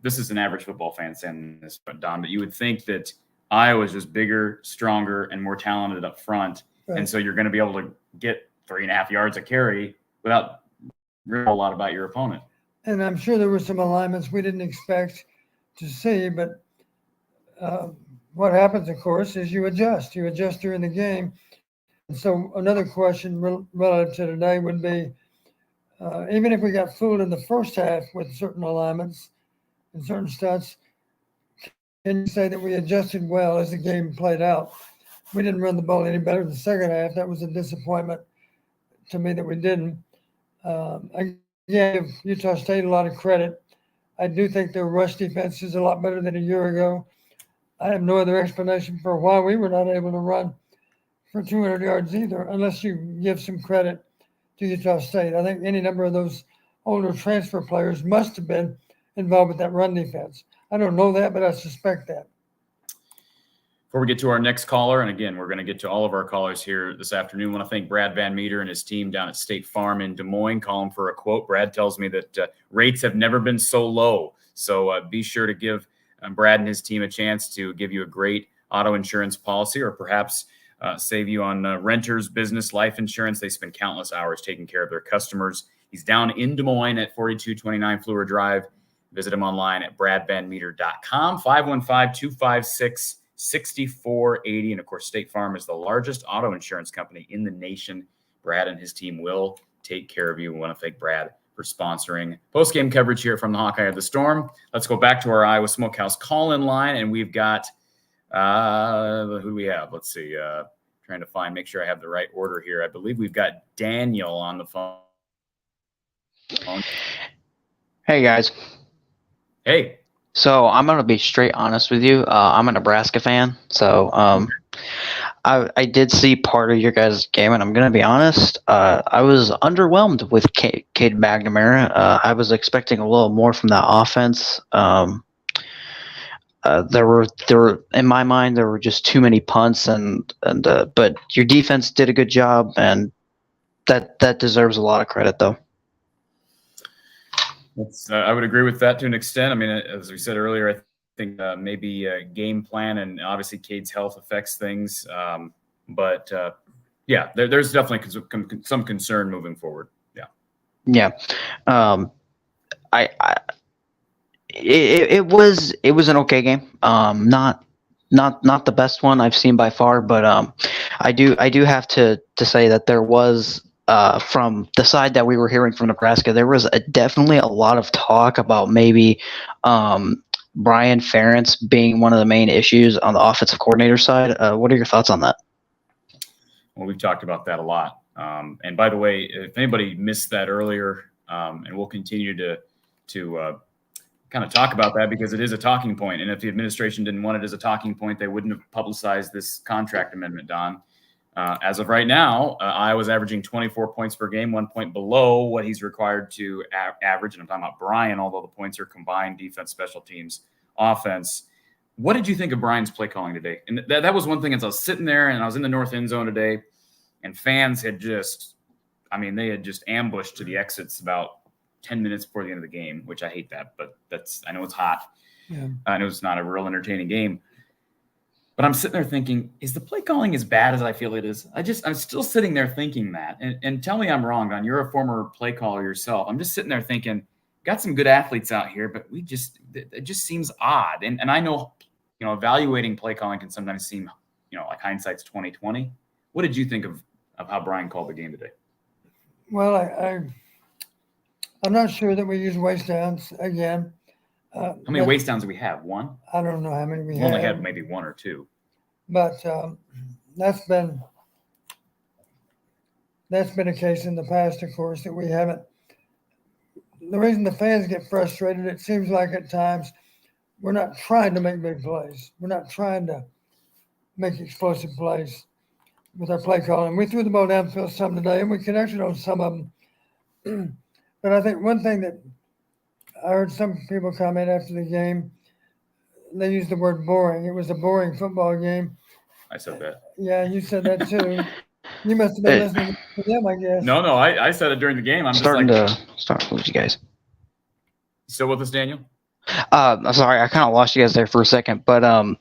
This is an average football fan saying this, Don, but you would think that Iowa's just bigger, stronger, and more talented up front. Right. And so you're going to be able to get 3.5 yards a carry without really a lot about your opponent. And I'm sure there were some alignments we didn't expect to see, but what happens, of course, is you adjust. You adjust during the game. And so another question relative to today would be, even if we got fooled in the first half with certain alignments and certain stats, can you say that we adjusted well as the game played out? We didn't run the ball any better in the second half. That was a disappointment to me that we didn't. I give Utah State a lot of credit. I do think their rush defense is a lot better than a year ago. I have no other explanation for why we were not able to run for 200 yards either, unless you give some credit to Utah State. I think any number of those older transfer players must have been involved with that run defense. I don't know that, but I suspect that. Before we get to our next caller, and again, we're going to get to all of our callers here this afternoon, I want to thank Brad Van Meter and his team down at State Farm in Des Moines. Call him for a quote. Brad tells me that rates have never been so low. So be sure to give Brad and his team a chance to give you a great auto insurance policy, or perhaps save you on renters, business, life insurance. They spend countless hours taking care of their customers. He's down in Des Moines at 4229 Fleur Drive. Visit him online at bradvanmeter.com, 515-256-6480. And of course, State Farm is the largest auto insurance company in the nation. Brad and his team will take care of you. We want to thank Brad for sponsoring postgame coverage here from the Hawkeye of the Storm. Let's go back to our Iowa Smokehouse call-in line, and we've got who do we have? Let's see. Trying to make sure I have the right order here. I believe we've got Daniel on the phone. Hey guys. Hey. So I'm gonna be straight honest with you. I'm a Nebraska fan, so I did see part of your guys' game, and I'm gonna be honest. I was underwhelmed with Cade McNamara. I was expecting a little more from that offense. There were in my mind there were just too many punts, but your defense did a good job, and that deserves a lot of credit though. I would agree with that to an extent. I mean, as we said earlier, I think maybe game plan and obviously Cade's health affects things. But there's definitely some concern moving forward. Yeah. Yeah. It was an okay game. Not the best one I've seen by far, but I do have to say that there was. From the side that we were hearing from Nebraska, there was definitely a lot of talk about maybe Brian Ferentz being one of the main issues on the offensive coordinator side. What are your thoughts on that? Well, we've talked about that a lot. And by the way, if anybody missed that earlier, and we'll continue to kind of talk about that because it is a talking point. And if the administration didn't want it as a talking point, they wouldn't have publicized this contract amendment, Don. As of right now, Iowa's averaging 24 points per game, 1 point below what he's required to average. And I'm talking about Brian, although the points are combined defense, special teams, offense. What did you think of Brian's play calling today? And that was one thing as I was sitting there and I was in the north end zone today, and fans had just ambushed to the exits about 10 minutes before the end of the game, which I hate that, but I know it's hot. Yeah. I know it's not a real entertaining game. But I'm sitting there thinking, is the play calling as bad as I feel it is? I'm still sitting there thinking that. And tell me I'm wrong, Don. You're a former play caller yourself. I'm just sitting there thinking, got some good athletes out here, but it just seems odd. And I know, evaluating play calling can sometimes seem, like hindsight's 20/20. What did you think of how Brian called the game today? Well, I'm not sure that we use waste downs again. How many waste downs do we have? One? I don't know how many we have. Only had maybe one or two. But that's been a case in the past, of course, that we haven't. The reason the fans get frustrated, it seems like at times we're not trying to make big plays. We're not trying to make explosive plays. with our play calling. We threw the ball downfield some today, and we connected on some of them. But I think one thing that I heard some people comment after the game, they used the word boring. It was a boring football game. I said that. Yeah, you said that too. You must have been listening to them, I guess. No, I said it during the game. I'm starting just to start to lose you guys. Still with us, Daniel? I'm sorry, I kind of lost you guys there for a second, but I'm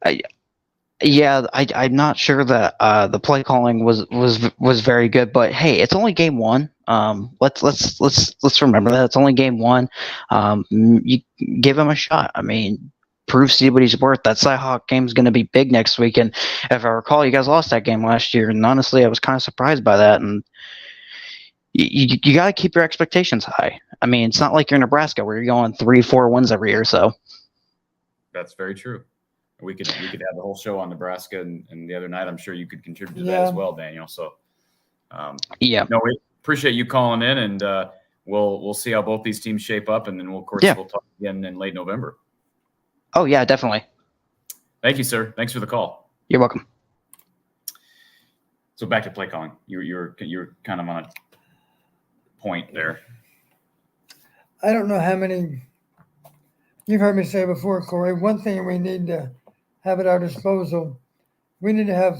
not sure that the play calling was very good. But hey, it's only game one. Let's remember that it's only game one. You give him a shot. I mean, see what he's worth. That Cyhawk game is going to be big next week, and if I recall, you guys lost that game last year, and honestly, I was kind of surprised by that. And you got to keep your expectations high. I mean, it's not like you're Nebraska where you're going 3-4 wins every year. So that's very true. We could have the whole show on Nebraska, and the other night I'm sure you could contribute to that as well, Daniel. So we appreciate you calling in, and we'll see how both these teams shape up, and then we'll talk again in late November. Oh yeah, definitely. Thank you, sir. Thanks for the call. You're welcome. So back to play calling. You're kind of on a point there. I don't know how many you've heard me say before, Corey. One thing we need to have at our disposal, we need to have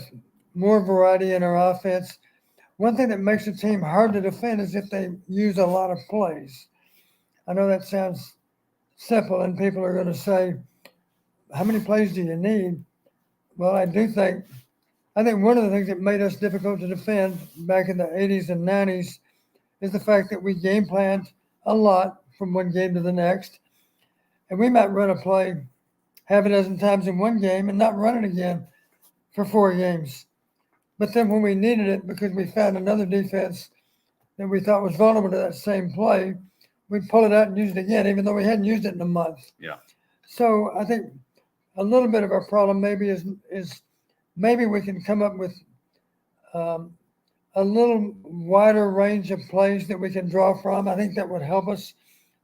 more variety in our offense. One thing that makes a team hard to defend is if they use a lot of plays. I know that sounds simple, and people are going to say, how many plays do you need? Well, I think one of the things that made us difficult to defend back in the 80s and 90s is the fact that we game planned a lot from one game to the next. And we might run a play half a dozen times in one game and not run it again for 4 games. But then when we needed it, because we found another defense that we thought was vulnerable to that same play, we'd pull it out and use it again, even though we hadn't used it in a month. Yeah. So I think a little bit of our problem maybe is maybe we can come up with a little wider range of plays that we can draw from. I think that would help us.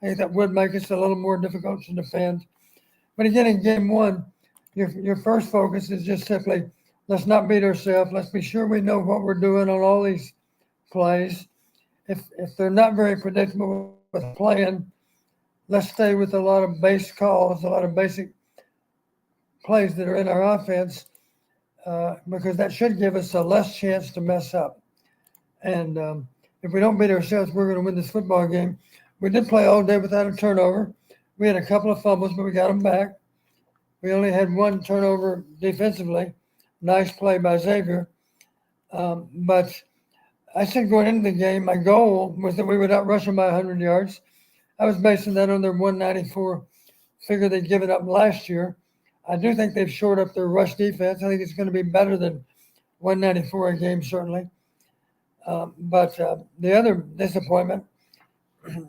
I think that would make us a little more difficult to defend. But again, in game one, your first focus is just simply, let's not beat ourselves. Let's be sure we know what we're doing on all these plays. If they're not very predictable with playing, let's stay with a lot of base calls, a lot of basic plays that are in our offense, because that should give us a less chance to mess up. And if we don't beat ourselves, we're going to win this football game. We did play all day without a turnover. We had a couple of fumbles, but we got them back. We only had 1 turnover defensively. Nice play by Xavier. But I said going into the game, my goal was that we would outrush them by 100 yards. I was basing that on their 194 figure they'd given up last year. I do think they've shored up their rush defense. I think it's going to be better than 194 a game, certainly. But the other disappointment,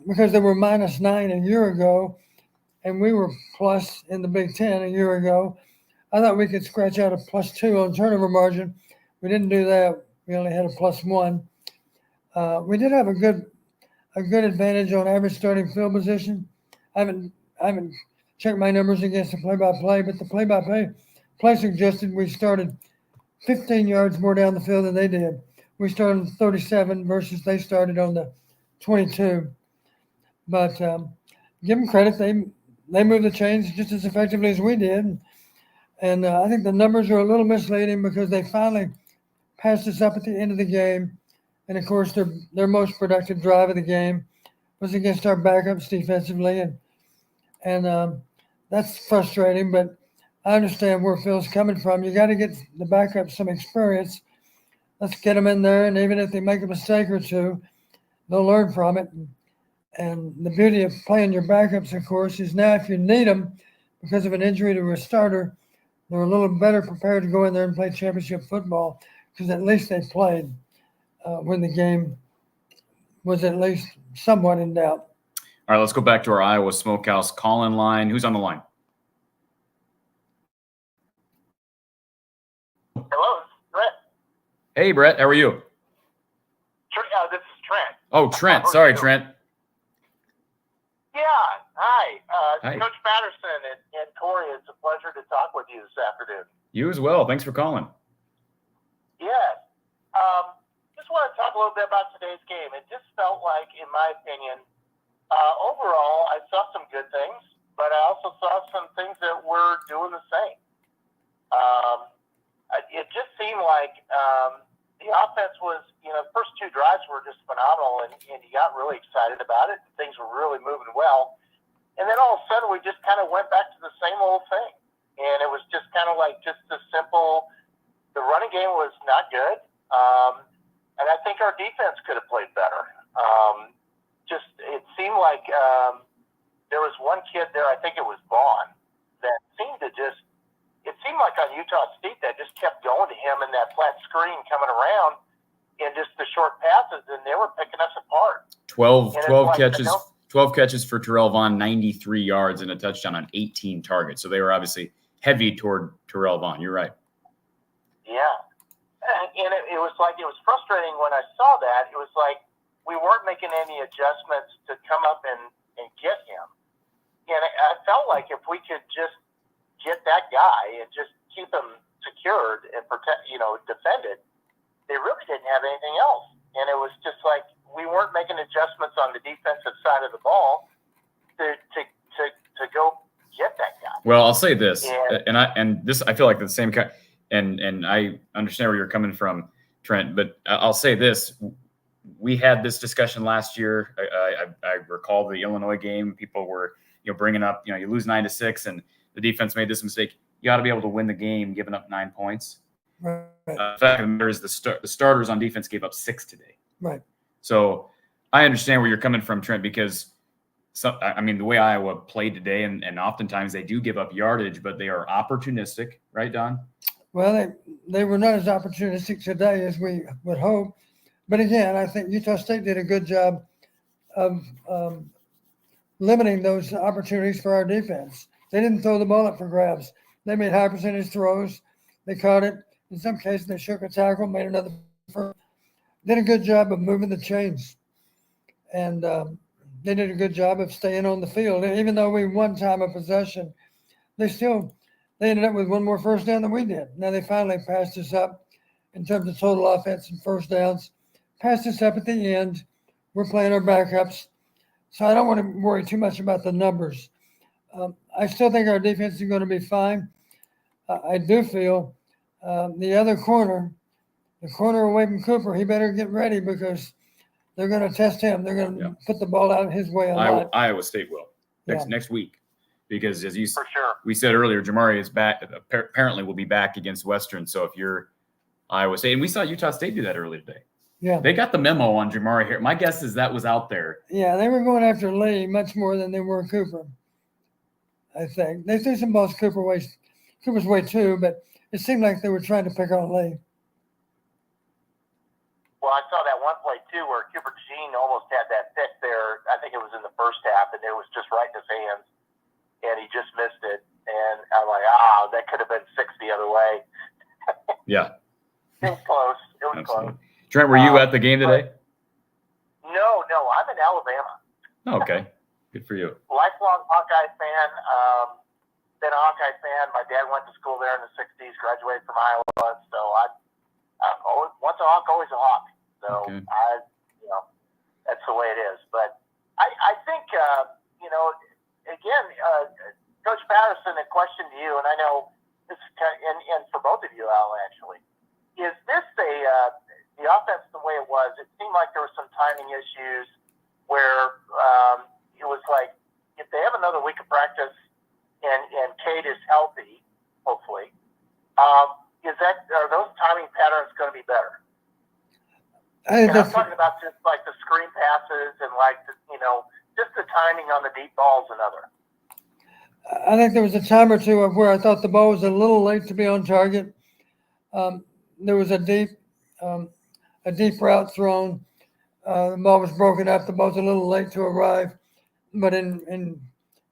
because they were -9 a year ago, and we were plus in the Big Ten a year ago, I thought we could scratch out a +2 on turnover margin. We didn't do that. We only had a +1. We did have a good advantage on average starting field position. I haven't checked my numbers against the play-by-play, but the play-by-play suggested we started 15 yards more down the field than they did. We started on 37 versus they started on the 22. But give them credit, they moved the chains just as effectively as we did. And I think the numbers are a little misleading because they finally passed us up at the end of the game. And of course, their most productive drive of the game was against our backups defensively. And that's frustrating, but I understand where Phil's coming from. You got to get the backups some experience. Let's get them in there. And even if they make a mistake or two, they'll learn from it. And the beauty of playing your backups, of course, is now if you need them because of an injury to a starter, they're a little better prepared to go in there and play championship football because at least they played when the game was at least somewhat in doubt. All right, let's go back to our Iowa Smokehouse call-in line. Who's on the line? Hello, this is Brett. Hey, Brett. How are you? This is Trent. Oh, Trent. Sorry, Trent. Yeah, hi. Hi. Coach Patterson and Corey, it's a pleasure to talk with you this afternoon. You as well. Thanks for calling. Yeah, Just want to talk a little bit about today's game. It just felt like, in my opinion, overall, I saw some good things, but I also saw some things that were doing the same. It just seemed like the offense was, the first two drives were just phenomenal, and you got really excited about it. Things were really moving well. And then all of a sudden, we just kind of went back to the same old thing. And it was just kind of like just the simple, the running game was not good. And I think our defense could have played better. It seemed like there was one kid there, I think it was Vaughn, that seemed to just, it seemed like on Utah State that just kept going to him in that flat screen coming around and just the short passes, and they were picking us apart. 12 like, catches. 12 catches for Terrell Vaughn, 93 yards and a touchdown on 18 targets. So they were obviously heavy toward Terrell Vaughn. You're right. Yeah. And it was like, it was frustrating when I saw that. It was like we weren't making any adjustments to come up and get him. And I felt like if we could just get that guy and just keep him secured and defended, they really didn't have anything else. And it was just like we weren't making adjustments on the defensive side of the ball to go get that guy. Well, I'll say this, I feel like the same kind. And I understand where you're coming from, Trent, but I'll say this. We had this discussion last year. I recall the Illinois game. People were, bringing up, you lose 9-6 and the defense made this mistake. You ought to be able to win the game giving up 9 points. Right. The fact of the matter is the starters on defense gave up 6 today. Right. So I understand where you're coming from, Trent, because the way Iowa played today, and oftentimes they do give up yardage, but they are opportunistic, right, Don? Well, they were not as opportunistic today as we would hope. But again, I think Utah State did a good job of limiting those opportunities for our defense. They didn't throw the ball up for grabs. They made high percentage throws. They caught it. In some cases, they shook a tackle, made another first. Did a good job of moving the chains. And they did a good job of staying on the field. And even though we won time of possession, they ended up with one more first down than we did. Now they finally passed us up in terms of total offense and first downs. Passed us up at the end. We're playing our backups. So I don't want to worry too much about the numbers. I still think our defense is going to be fine. I do feel the other corner, the corner away from Cooper, he better get ready because they're going to test him. They're going to put the ball out his way a lot. Iowa State will next week. Because as For sure. we said earlier, Jamari is back. Apparently, will be back against Western. So if you're Iowa State, and we saw Utah State do that earlier today. Yeah, they got the memo on Jamari here. My guess is that was out there. Yeah, they were going after Lee much more than they were Cooper. I think they threw some balls Cooper's way too, but it seemed like they were trying to pick on Lee. Well, I saw that one play too where Cooper Jean almost had that pick there. I think it was in the first half, and it was just right in his hands. And he just missed it. And I'm like, that could have been 6 the other way. Yeah. It was close. It was Absolutely. close. Trent, were you at the game today? No, I'm in Alabama. Oh, okay. Good for you. Lifelong Hawkeye fan. Been a Hawkeye fan. My dad went to school there in the 60s, graduated from Iowa. So once a Hawk, always a Hawk. So okay. That's the way it is. But I think, again, Coach Patterson, a question to you, and I know this is and for both of you, Al, actually, is this the offense the way it was? It seemed like there were some timing issues where it was like if they have another week of practice and Cade is healthy, hopefully, are those timing patterns going to be better? I'm talking about just like the screen passes and like just the timing on the deep balls and other. I think there was a time or two of where I thought the ball was a little late to be on target. There was a deep route thrown. The ball was broken up. The ball was a little late to arrive. But in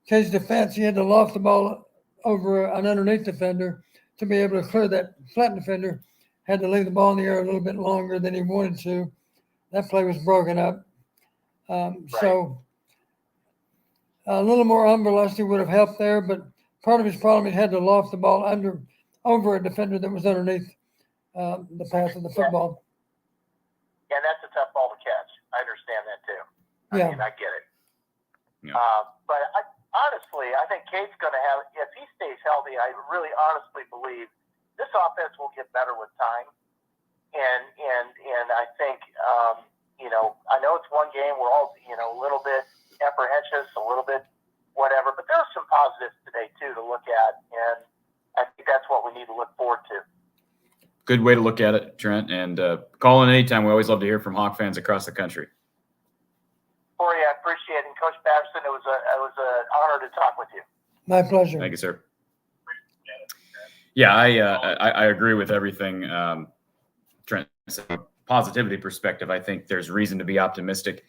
Cade's defense, he had to loft the ball over an underneath defender to be able to clear that flat defender. Had to leave the ball in the air a little bit longer than he wanted to. That play was broken up. So a little more velocity would have helped there, but part of his problem, he had to loft the ball over a defender that was underneath the path of the football. Yeah, that's a tough ball to catch. I understand that too. Yeah. I mean, I get it. Yeah. But honestly, I think Cade's going to have, if he stays healthy, I really honestly believe this offense will get better with time. And I think, I know it's one game. We're all, a little bit apprehensive, a little bit whatever, but there are some positives today too to look at. And I think that's what we need to look forward to. Good way to look at it, Trent. And call in anytime. We always love to hear from Hawk fans across the country. Corey, I appreciate it. And Coach Patterson, it was an honor to talk with you. My pleasure. Thank you, sir. Yeah, I agree with everything Trent said. From a positivity perspective, I think there's reason to be optimistic.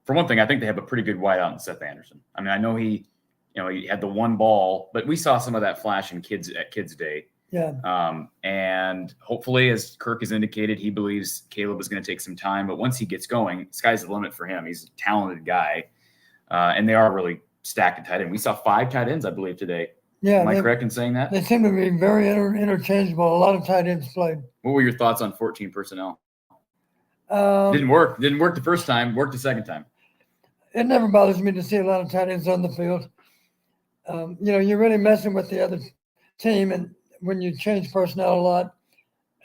For one thing, I think they have a pretty good wideout in Seth Anderson. I mean, I know he had the one ball, but we saw some of that flash at Kids Day. Yeah. And hopefully, as Kirk has indicated, he believes Caleb is going to take some time. But once he gets going, sky's the limit for him. He's a talented guy. And they are really stacked at tight end. We saw 5 tight ends, I believe, today. Yeah. Am I correct in saying that? They seem to be very interchangeable. A lot of tight ends played. What were your thoughts on 14 personnel? Didn't work the first time, worked the second time. It never bothers me to see a lot of tight ends on the field. You're really messing with the other team, and when you change personnel a lot.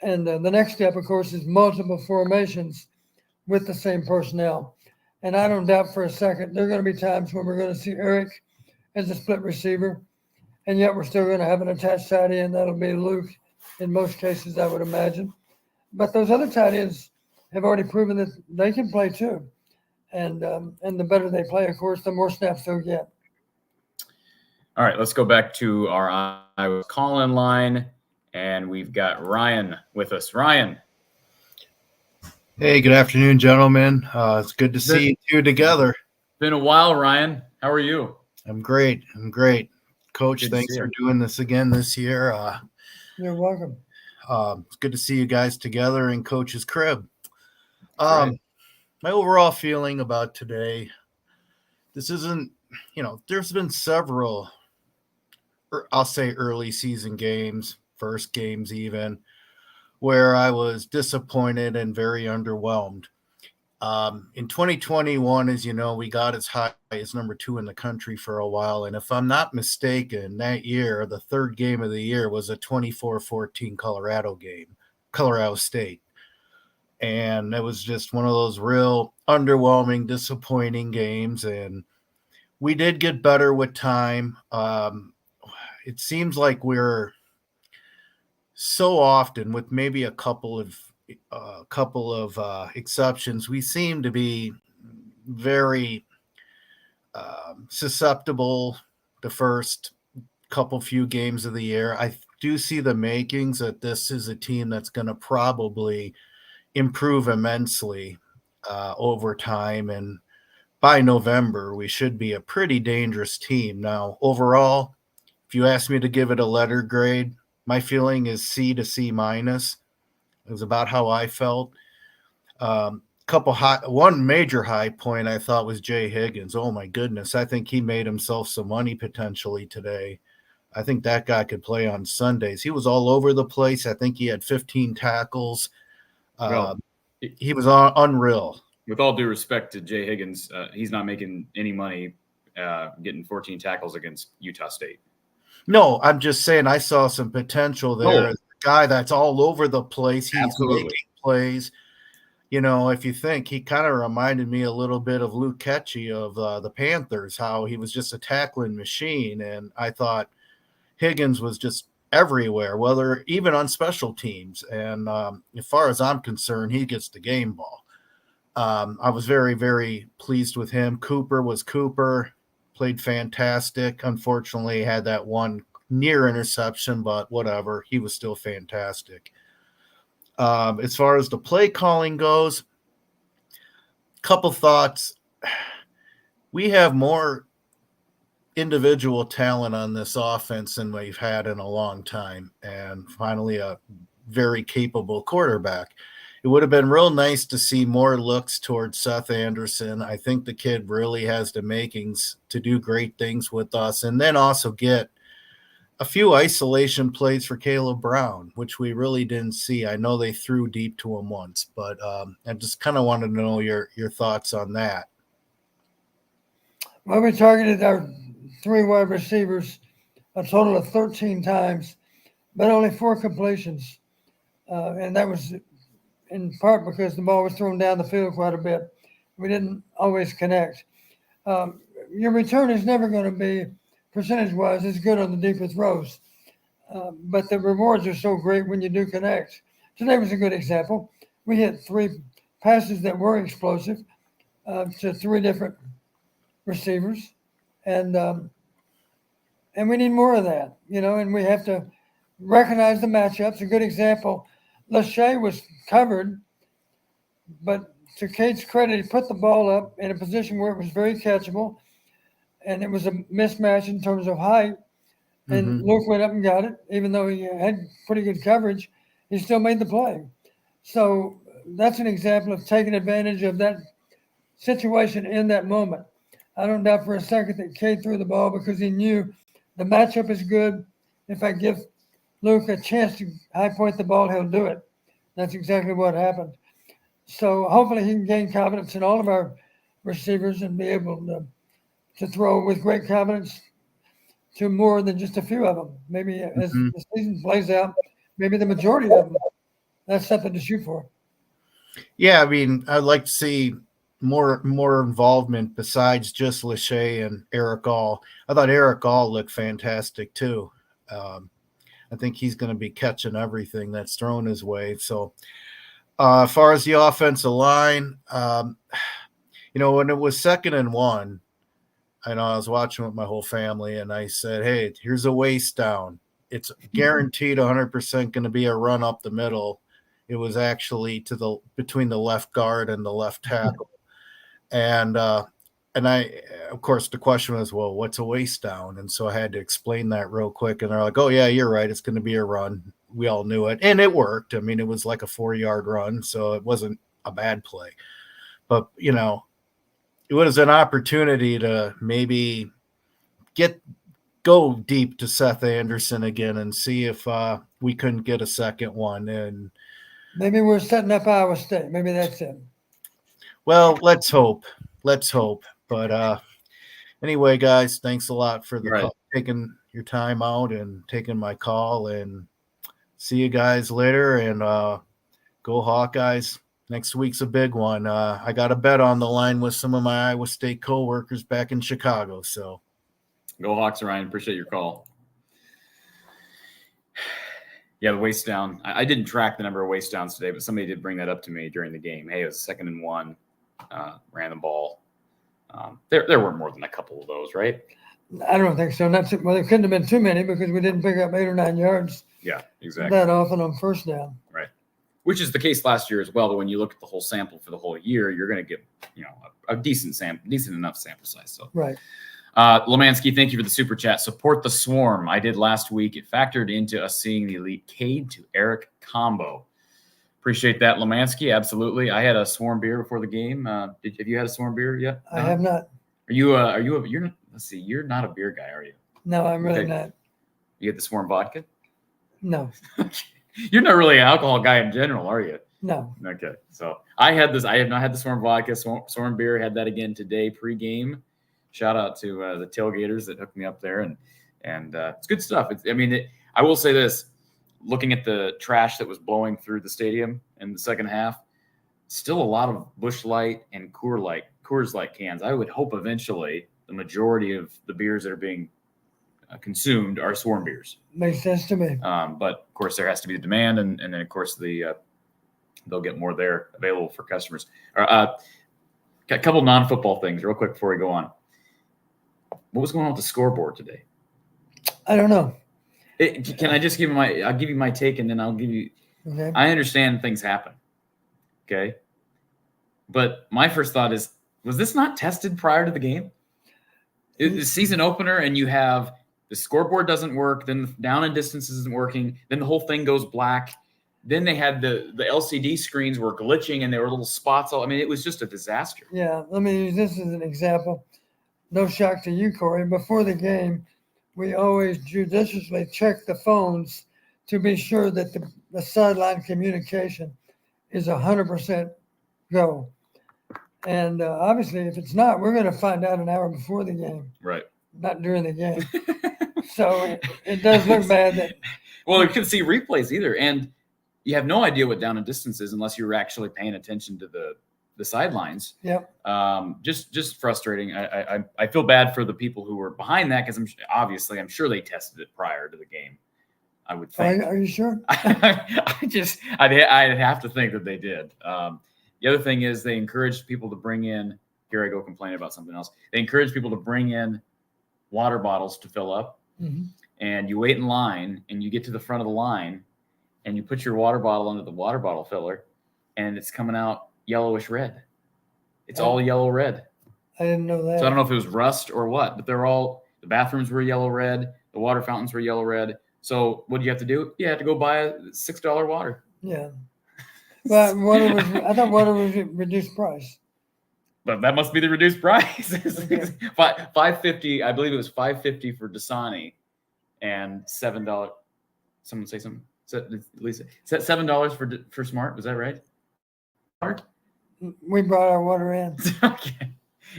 And the next step, of course, is multiple formations with the same personnel. And I don't doubt for a second there are going to be times when we're going to see Eric as a split receiver, and yet we're still going to have an attached tight end. That'll be Luke in most cases, I would imagine. But those other tight ends have already proven that they can play too. And the better they play, of course, the more snaps they'll get. All right, let's go back to our Iowa call-in line, and we've got Ryan with us. Ryan. Hey, good afternoon, gentlemen. It's good to see you two together. Been a while, Ryan. How are you? I'm great. Coach, Good to thanks see for you. doing this again this year. You're welcome. It's good to see you guys together in Coach's crib. Right. My overall feeling about today, this isn't, there's been several, I'll say early season games, first games even, where I was disappointed and very underwhelmed. In 2021, as you know, we got as high as number 2 in the country for a while. And if I'm not mistaken, that year, the third game of the year was a 24-14 Colorado State. And it was just one of those real underwhelming, disappointing games. And we did get better with time. It seems like we're so often, with maybe a couple of exceptions, we seem to be very susceptible the first few games of the year. I do see the makings that this is a team that's going to probably improve immensely over time, and by November we should be a pretty dangerous team. Now, overall, if you ask me to give it a letter grade, my feeling is C to C minus. It was about how I felt. One major high point I thought was Jay Higgins. Oh my goodness, I think he made himself some money potentially today. I think that guy could play on Sundays. He was all over the place. I think he had 15 tackles. He was unreal. With all due respect to Jay Higgins, he's not making any money getting 14 tackles against Utah State. No, I'm just saying I saw some potential there. Oh. A guy that's all over the place. He's Absolutely. making plays. If you think, he kind of reminded me a little bit of Luke Ketchie of the Panthers, how he was just a tackling machine. And I thought Higgins was just everywhere, whether even on special teams. And as far as I'm concerned, he gets the game ball. I was very, very pleased with him. Cooper played fantastic. Unfortunately, had that one near interception, but whatever. He was still fantastic. As far as the play calling goes, couple thoughts. We have more individual talent on this offense than we've had in a long time, and finally a very capable quarterback. It would have been real nice to see more looks towards Seth Anderson. I think the kid really has the makings to do great things with us, and then also get a few isolation plays for Caleb Brown, which we really didn't see. I know they threw deep to him once, but I just kind of wanted to know your thoughts on that. Well, we targeted our 3 wide receivers a total of 13 times, but only 4 completions. And that was in part because the ball was thrown down the field quite a bit. We didn't always connect. Your return is never going to be, percentage-wise, as good on the deeper throws. But the rewards are so great when you do connect. Today was a good example. We hit 3 passes that were explosive to 3 different receivers. And we need more of that, and we have to recognize the matchups. A good example, Lachey was covered, but to Kate's credit, he put the ball up in a position where it was very catchable, and it was a mismatch in terms of height. And Luke went up and got it, even though he had pretty good coverage. He still made the play. So that's an example of taking advantage of that situation in that moment. I don't doubt for a second that Kate threw the ball because he knew the matchup is good. If I give Luke a chance to high point the ball, he'll do it. That's exactly what happened. So hopefully he can gain confidence in all of our receivers and be able to throw with great confidence to more than just a few of them. Maybe as the season plays out, maybe the majority of them. That's something to shoot for. Yeah, I mean, I'd like to see more involvement besides just Lachey and Eric All. I thought Eric All looked fantastic too. I think he's going to be catching everything that's thrown his way. So as far as the offensive line, when it was 2nd and 1, I know I was watching with my whole family and I said, hey, here's a waist down. It's guaranteed 100% going to be a run up the middle. It was actually between the left guard and the left tackle. And I, of course, the question was, well, what's a waist down? And so I had to explain that real quick. And they're like, oh, yeah, you're right. It's going to be a run. We all knew it. And it worked. I mean, it was like a 4-yard run, so it wasn't a bad play. But, it was an opportunity to maybe go deep to Seth Anderson again and see if we couldn't get a second one. And maybe we're setting up Iowa State. Maybe that's it. Well, let's hope. But anyway, guys, thanks a lot for taking your time out and taking my call. And see you guys later. And go Hawkeyes. Next week's a big one. I got a bet on the line with some of my Iowa State coworkers back in Chicago. So go Hawks, Ryan. Appreciate your call. Yeah, the waist down. I didn't track the number of waist downs today, but somebody did bring that up to me during the game. Hey, it was 2nd and 1. Ran the ball. There were more than a couple of those, right? I don't think so. Well, there couldn't have been too many because we didn't pick up 8 or 9 yards. Yeah, exactly. That often on first down. Right. Which is the case last year as well. But when you look at the whole sample for the whole year, you're going to get a decent enough sample size. So right. Lemansky, thank you for the super chat. Support the swarm. I did last week. It factored into us seeing the elite Cade to Eric combo. Appreciate that, Lemansky. Absolutely. I had a swarm beer before the game. Have you had a swarm beer yet? I have not. You're not a beer guy, are you? No, I'm really not. You get the swarm vodka? No. You're not really an alcohol guy in general, are you? No. Okay. So I had this. I have not had the swarm vodka, swarm beer. Had that again today pregame. Shout out to the tailgaters that hooked me up there, and it's good stuff. I will say this: looking at the trash that was blowing through the stadium in the second half, still a lot of Busch Light and Coors Light cans. I would hope eventually the majority of the beers that are being consumed are swarm beers. Makes sense to me. But of course, there has to be the demand, and then of course they'll get more there available for customers. Got a couple non-football things real quick before we go on. What was going on with the scoreboard today? I don't know. Can I just I'll give you my take, and then I'll give you. Okay. I understand things happen. Okay. But my first thought is, was this not tested prior to the game? The season opener, and you have the scoreboard doesn't work, then the down and distance isn't working, then the whole thing goes black. Then they had the LCD screens were glitching and there were little spots. It was just a disaster. Yeah, let me use this as an example. No shock to you, Corey. Before the game, we always judiciously check the phones to be sure that the sideline communication is 100% go. And obviously, if it's not, we're going to find out an hour before the game, Right. not during the game. So it does look bad that. Well, you can see replays either, and you have no idea what down and distance is unless you're actually paying attention to the sidelines. Yep. Just frustrating. I feel bad for the people who were behind that because I'm sure they tested it prior to the game. I would think. Are you sure? I'd have to think that they did. The other thing is they encouraged people to bring in. Here I go complaining about something else. They encouraged people to bring in water bottles to fill up, and you wait in line, and you get to the front of the line, and you put your water bottle under the water bottle filler, and it's coming out yellowish red. It's all yellow red. I didn't know that. So I don't know if it was rust or what, but the bathrooms were yellow red, the water fountains were yellow red. So what do you have to do? You have to go buy a $6 water. Yeah. But I thought water was reduced price. But that must be the reduced price. $5.50. I believe it was $5.50 for Dasani, and $7. Someone say something. Lisa, is that $7 for Smart? Was that right? We brought our water in. Okay.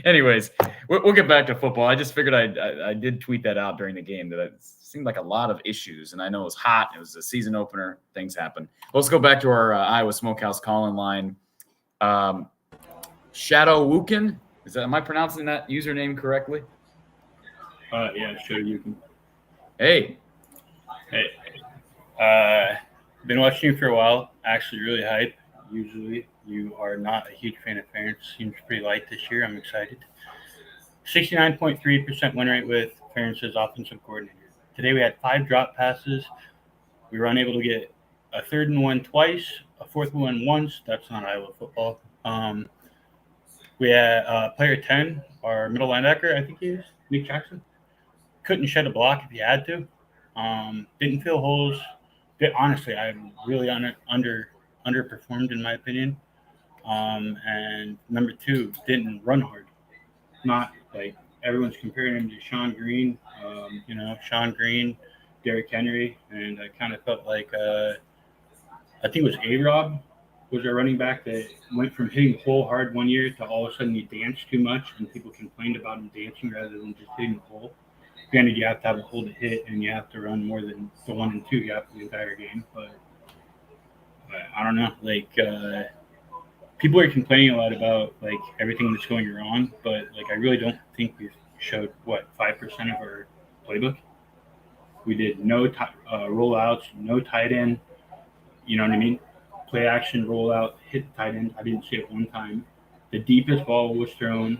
Anyways, we'll get back to football. I just figured I did tweet that out during the game that it seemed like a lot of issues, and I know it was hot. It was a season opener. Things happen. Let's go back to our Iowa Smokehouse call-in line. Shadow Wukin. Am I pronouncing that username correctly? Yeah, Shadow Wukin. Hey. Been watching you for a while. Actually, really hype. Usually, you are not a huge fan of Ferentz. Seems pretty light this year. I'm excited. 69.3% win rate with Ferentz as offensive coordinator. Today, we had 5 drop passes. We were unable to get a 3rd and 1 twice, a 4th and 1 once. That's not Iowa football. We had player 10, our middle linebacker, I think he is, Nick Jackson. Couldn't shed a block if he had to. Didn't fill holes. Honestly, I'm really underperformed in my opinion. And number 2, didn't run hard. Not like everyone's comparing him to Sean Green. Sean Green, Derrick Henry, and I kind of felt like I think it was A-Rob was our running back that went from hitting the hole hard one year to all of a sudden he danced too much, and people complained about him dancing rather than just hitting the hole. Granted, you have to have a hole to hit, and you have to run more than the 1 and 2 gap the entire game. But I don't know. Like, people are complaining a lot about like everything that's going wrong, but like I really don't think we've showed 5% of our playbook. We did no rollouts, no tight end. You know what I mean? Play action rollout, hit the tight end. I didn't see it one time. The deepest ball was thrown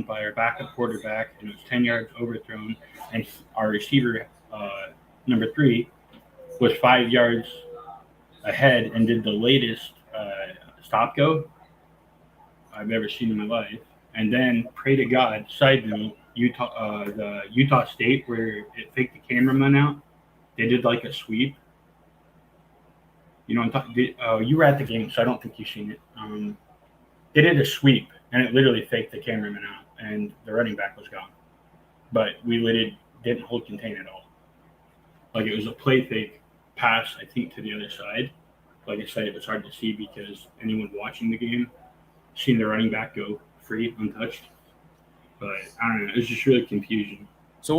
by our backup quarterback, and it was 10 yards overthrown. And our receiver, number 3, was 5 yards ahead and did the latest stop go I've ever seen in my life. And then, pray to God, side note, the Utah State, where it faked the cameraman out, they did like a sweep. You know, you were at the game, so I don't think you've seen it. They did a sweep, and it literally faked the cameraman out, and the running back was gone. But we literally didn't hold contain at all. Like, it was a play fake pass, I think, to the other side. Like I said, it was hard to see because anyone watching the game seen the running back go free, untouched. But I don't know. It was just really confusing. So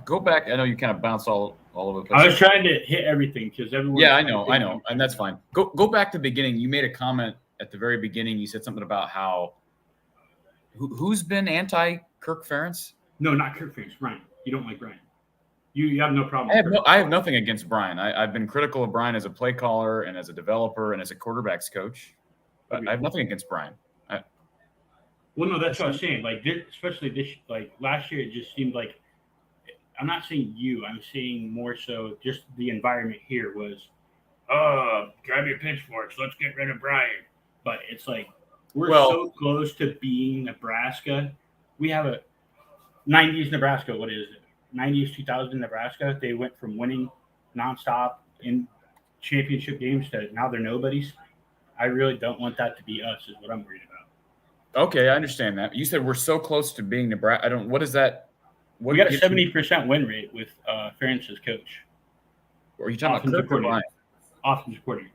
go back. I know you kind of bounced all over the place. I was trying to hit everything because everyone. Yeah, I know, and that's fine. Go back to the beginning. You made a comment at the very beginning. You said something about how who's been anti Kirk Ferentz? No, not Kirk Ferentz. Brian. You don't like Brian. You have no problem. I have nothing against Brian. I've been critical of Brian as a play caller and as a developer and as a quarterbacks coach. But I have nothing against Brian. Well, no, that's what I was saying. Like, especially this, like last year, it just seemed like. I'm not saying you. I'm saying more so just the environment here was, grab your pitchforks. Let's get rid of Brian. But it's like we're so close to being Nebraska. We have a 90s Nebraska. What is it? 90s, 2000 Nebraska. They went from winning nonstop in championship games to now they're nobodies. I really don't want that to be us is what I'm worried about. Okay, I understand that. You said we're so close to being Nebraska. What does that What We got a gives you- 70% win rate with Ferentz as coach. Are you talking about Offensive Kirk or Brian? Offensive coordinator.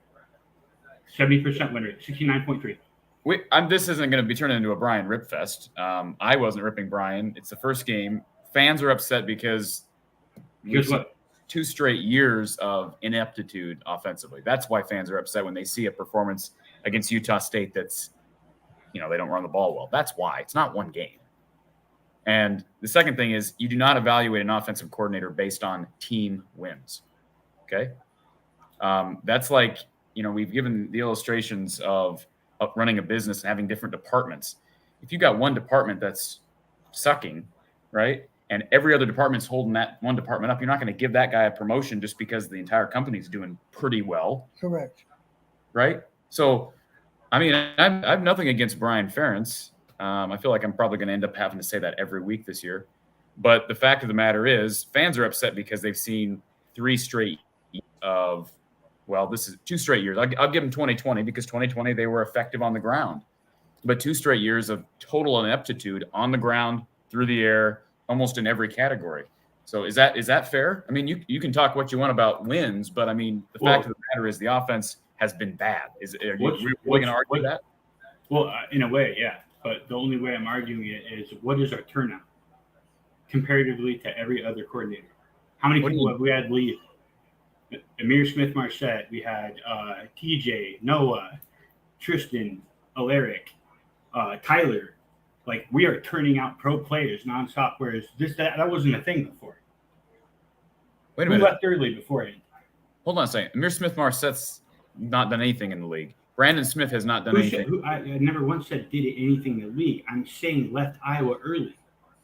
70% win rate, 69.3. This isn't going to be turning into a Brian rip fest. I wasn't ripping Brian. It's the first game. Fans are upset because Here's what? 2 straight years of ineptitude offensively. That's why fans are upset when they see a performance against Utah State that's, they don't run the ball well. That's why. It's not one game. And the second thing is you do not evaluate an offensive coordinator based on team wins. Okay? That's like, we've given the illustrations of running a business and having different departments. If you got one department that's sucking, right, and every other department's holding that one department up, you're not going to give that guy a promotion just because the entire company's doing pretty well. Correct. Right? So, I mean, I have nothing against Brian Ferentz. I feel like I'm probably going to end up having to say that every week this year. But the fact of the matter is, fans are upset because they've seen 3 straight of, this is 2 straight years. I'll give them 2020 because 2020 they were effective on the ground. But 2 straight years of total ineptitude on the ground, through the air, almost in every category. So is that fair? I mean, you can talk what you want about wins, but I mean, the fact of the matter is the offense has been bad. Are you really going to argue that? Well, in a way, yeah. But the only way I'm arguing it is what is our turnout comparatively to every other coordinator? How many people have we had leave? Amir Smith-Marset, we had TJ, Noah, Tristan, Alaric, Tyler. Like, we are turning out pro players nonstop, whereas that wasn't a thing before. Wait a minute. We left early beforehand. Hold on a second. Amir Smith-Marset's not done anything in the league. Brandon Smith has not done anything. I never once said did anything in the league. I'm saying left Iowa early.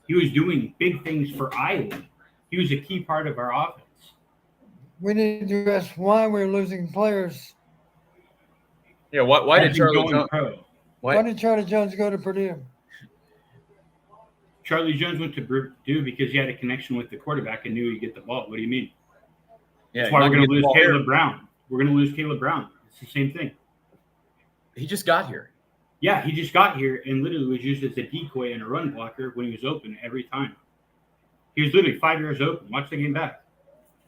He was doing big things for Iowa. He was a key part of our offense. We need to address why we're losing players. Yeah, why did Charlie Jones? Why did Charlie Jones go to Purdue? Charlie Jones went to Purdue because he had a connection with the quarterback and knew he'd get the ball. What do you mean? Yeah, that's why we're going to lose Caleb Brown. We're going to lose Caleb Brown. It's the same thing. He just got here. Yeah, he just got here and literally was used as a decoy and a run blocker when he was open every time. He was literally 5 yards open. Watch the game back.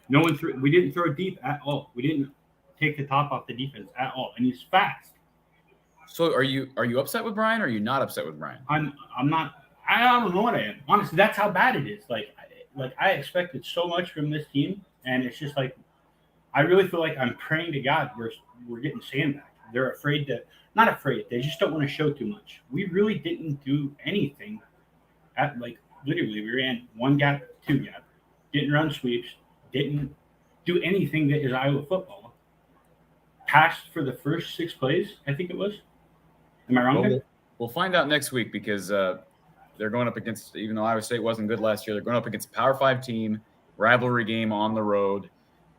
No one threw. We didn't throw deep at all. We didn't take the top off the defense at all, and he's fast. So are you upset with Brian or are you not upset with Brian? I'm not. I don't know what I am. Honestly, that's how bad it is. Like I expected so much from this team, and it's just like I really feel like I'm praying to God we're getting sandbagged. They're afraid to. Not afraid. They just don't want to show too much. We really didn't do anything. Literally, we ran 1 gap, 2 gap, didn't run sweeps, didn't do anything that is Iowa football. Passed for the first 6 plays, I think it was. Am I wrong? We'll find out next week because they're going up against, even though Iowa State wasn't good last year, they're going up against a Power 5 team, rivalry game on the road.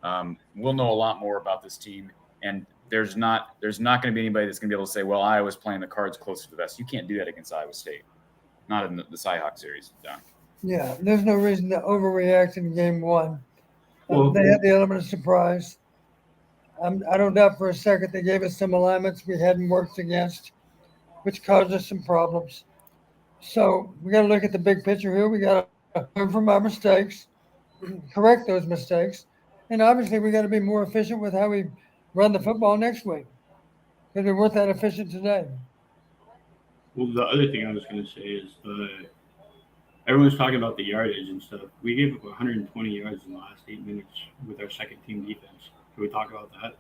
We'll know a lot more about this team, and there's not going to be anybody that's going to be able to say, well, Iowa's playing the cards close to the vest. You can't do that against Iowa State. Not in the Cy-Hawk series, Don. Yeah, there's no reason to overreact in game 1. Well, they had the element of surprise. I don't doubt for a second they gave us some alignments we hadn't worked against, which caused us some problems. So we got to look at the big picture here. We got to learn from our mistakes, correct those mistakes, and obviously we got to be more efficient with how we run the football next week because we weren't that efficient today. Well, the other thing I was going to say is everyone's talking about the yardage and stuff. We gave up 120 yards in the last 8 minutes with our second team defense. Can we talk about that?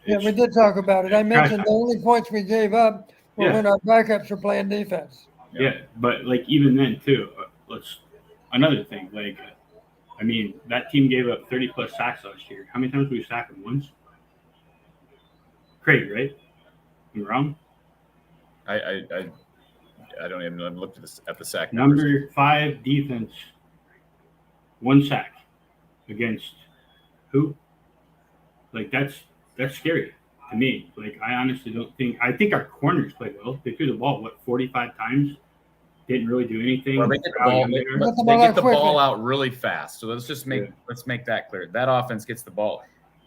Yeah, we did talk about it. I mentioned the only points we gave up were when our backups were playing defense. Yeah, but even then too. Another thing. That team gave up 30 plus sacks last year. How many times did we sack them? Once. Crazy, right? Am I wrong? I don't even know. I've looked at the sack numbers. Number 5 defense, 1 sack against who? That's scary to me. I honestly don't think. I think our corners played well. They threw the ball 45 times. Didn't really do anything. Well, they get the ball out really fast. So let's make that clear. That offense gets the ball.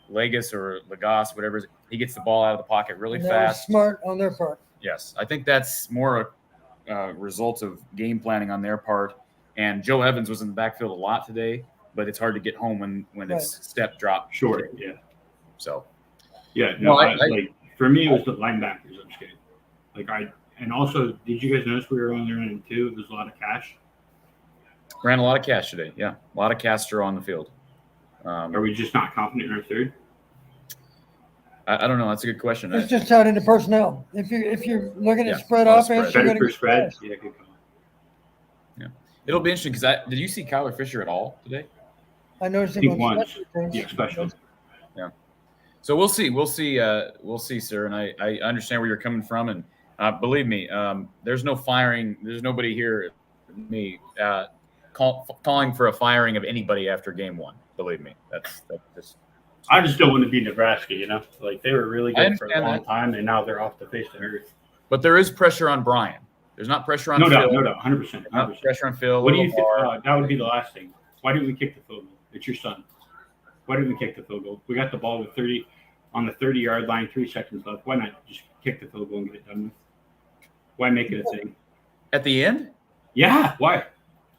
Legis or Lagos, whatever, he gets the ball out of the pocket really fast. Smart on their part. Yes, I think that's more a result of game planning on their part. And Joe Evans was in the backfield a lot today, but it's hard to get home when it's step drop. Short, yeah. So, yeah, no, well, like for me, it was the linebackers. I'm scared. And also, did you guys notice we were only running 2? It was a lot of cash. Ran a lot of cash today. Yeah, a lot of Castro on the field. Are we just not confident in our third? I don't know. That's a good question. It's just out into personnel. If you're looking at spread well, offense, spread. you're going to Better for spread. Yeah, good call. Yeah, it'll be interesting because did you see Kyler Fisher at all today? I noticed I him think on once. special things. Yeah, special. Yeah. So we'll see. We'll see, sir. And I understand where you're coming from. And believe me, there's no firing. There's nobody here, me, calling for a firing of anybody after game 1. Believe me, that's just. I just don't want to be Nebraska, Like they were really good for a long that. time, and now they're off the face of the earth. But there is pressure on Brian. There's not pressure on No Phil. doubt, 100%. Not pressure on Phil. What do you think? That would be the last thing. Why didn't we kick the field goal? It's your son. Why didn't we kick the field goal? We got the ball with 30 on the 30-yard line, 3 seconds left. Why not just kick the field goal and get it done with? Why make it a thing? At the end? Yeah, why?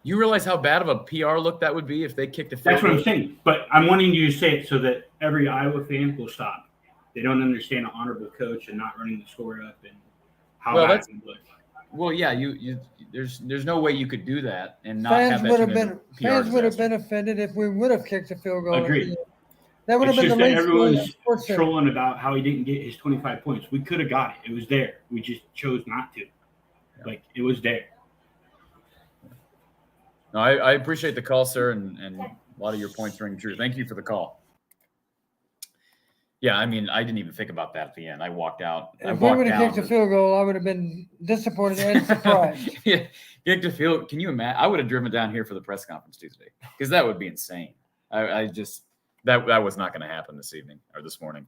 You realize how bad of a PR look that would be if they kicked a field goal? That's what I'm saying. But I'm wanting you to say it so that every Iowa fan will stop. They don't understand an honorable coach and not running the score up and how bad it look. Well, yeah, you there's no way you could do that and not Fans have that would have kind of been PR fans would have disaster. been offended if we would have kicked a field goal. Agreed. That would have It's been just the that least everyone's sports center. trolling about how he didn't get his 25 points. We could have got it. It was there. We just chose not to. Like, it was there. No, I appreciate the call, sir, and a lot of your points ring true. Thank you for the call. Yeah, I mean, I didn't even think about that at the end. I walked out. If we would have kicked a field goal, I would have been disappointed and surprised. Yeah, kicked a field. Can you imagine? I would have driven down here for the press conference Tuesday because that would be insane. I just that was not going to happen this evening or this morning.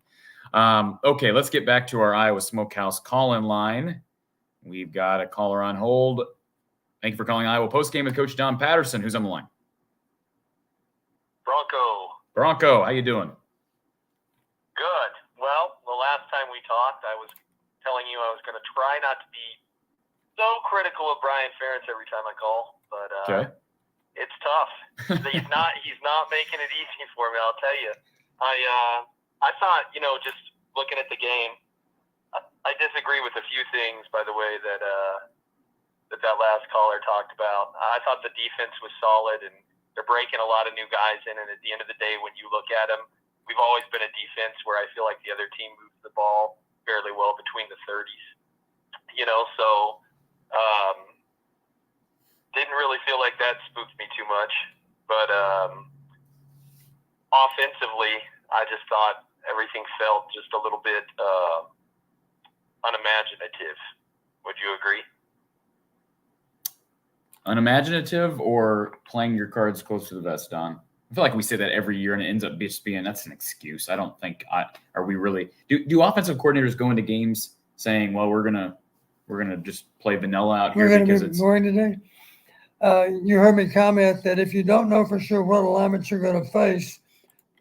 Okay, let's get back to our Iowa Smokehouse call-in line. We've got a caller on hold. Thank you for calling Iowa Postgame with Coach Don Patterson. Who's on the line? Bronco, how you doing? Good. Well, the last time we talked, I was telling you I was going to try not to be so critical of Brian Ferentz every time I call, but it's tough. He's not making it easy for me, I'll tell you. I thought, just looking at the game, I disagree with a few things, by the way, that last caller talked about. I thought the defense was solid, and they're breaking a lot of new guys in, and at the end of the day, when you look at them, we've always been a defense where I feel like the other team moves the ball fairly well between the 30s. So didn't really feel like that spooked me too much. But offensively, I just thought everything felt just a little bit unimaginative. Would you agree? Unimaginative or playing your cards close to the vest, Don? I feel like we say that every year, and it ends up just being that's an excuse. I don't think are we really do offensive coordinators go into games saying, "Well, we're gonna just play vanilla out here because it's boring today." You heard me comment that if you don't know for sure what alignments you're going to face,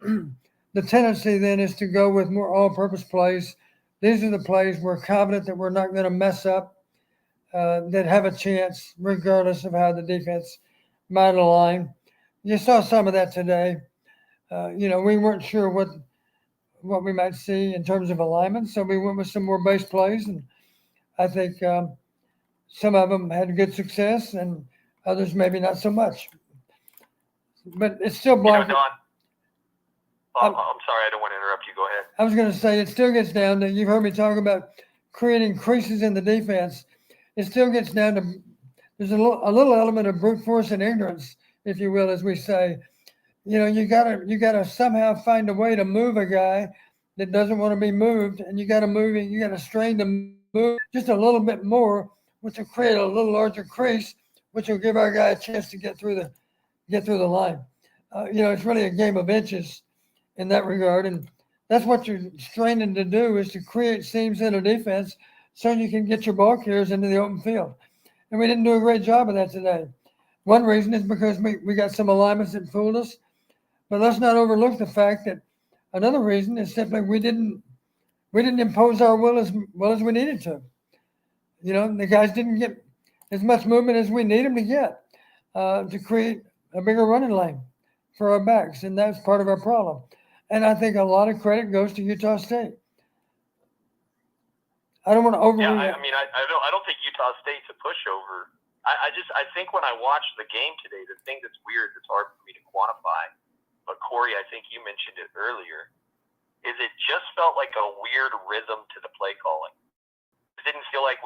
the tendency then is to go with more all-purpose plays. These are the plays we're confident that we're not going to mess up, that have a chance regardless of how the defense might align. You saw some of that today. We weren't sure what we might see in terms of alignment, so we went with some more base plays, and I think some of them had good success, and others maybe not so much. But it's still blind. Don, I'm sorry, I don't want to interrupt you. Go ahead. I was going to say it still gets down to, you've heard me talk about creating creases in the defense. It still gets down to there's a little element of brute force and ignorance, if you will, as we say. You gotta somehow find a way to move a guy that doesn't want to be moved, and you got to strain to move just a little bit more, which will create a little larger crease, which will give our guy a chance to get through the line. It's really a game of inches in that regard, and that's what you're straining to do, is to create seams in a defense so you can get your ball carriers into the open field. And we didn't do a great job of that today. One reason is because we got some alignments that fooled us, but let's not overlook the fact that another reason is simply we didn't impose our will as well as we needed to. The guys didn't get as much movement as we need them to get. to create a bigger running lane for our backs, and that's part of our problem. And I think a lot of credit goes to Utah State. I don't want to overly. Yeah, I don't think Utah State's a pushover. I think when I watched the game today, the thing that's weird, that's hard for me to quantify, but Corey, I think you mentioned it earlier, is it just felt like a weird rhythm to the play calling. It didn't feel like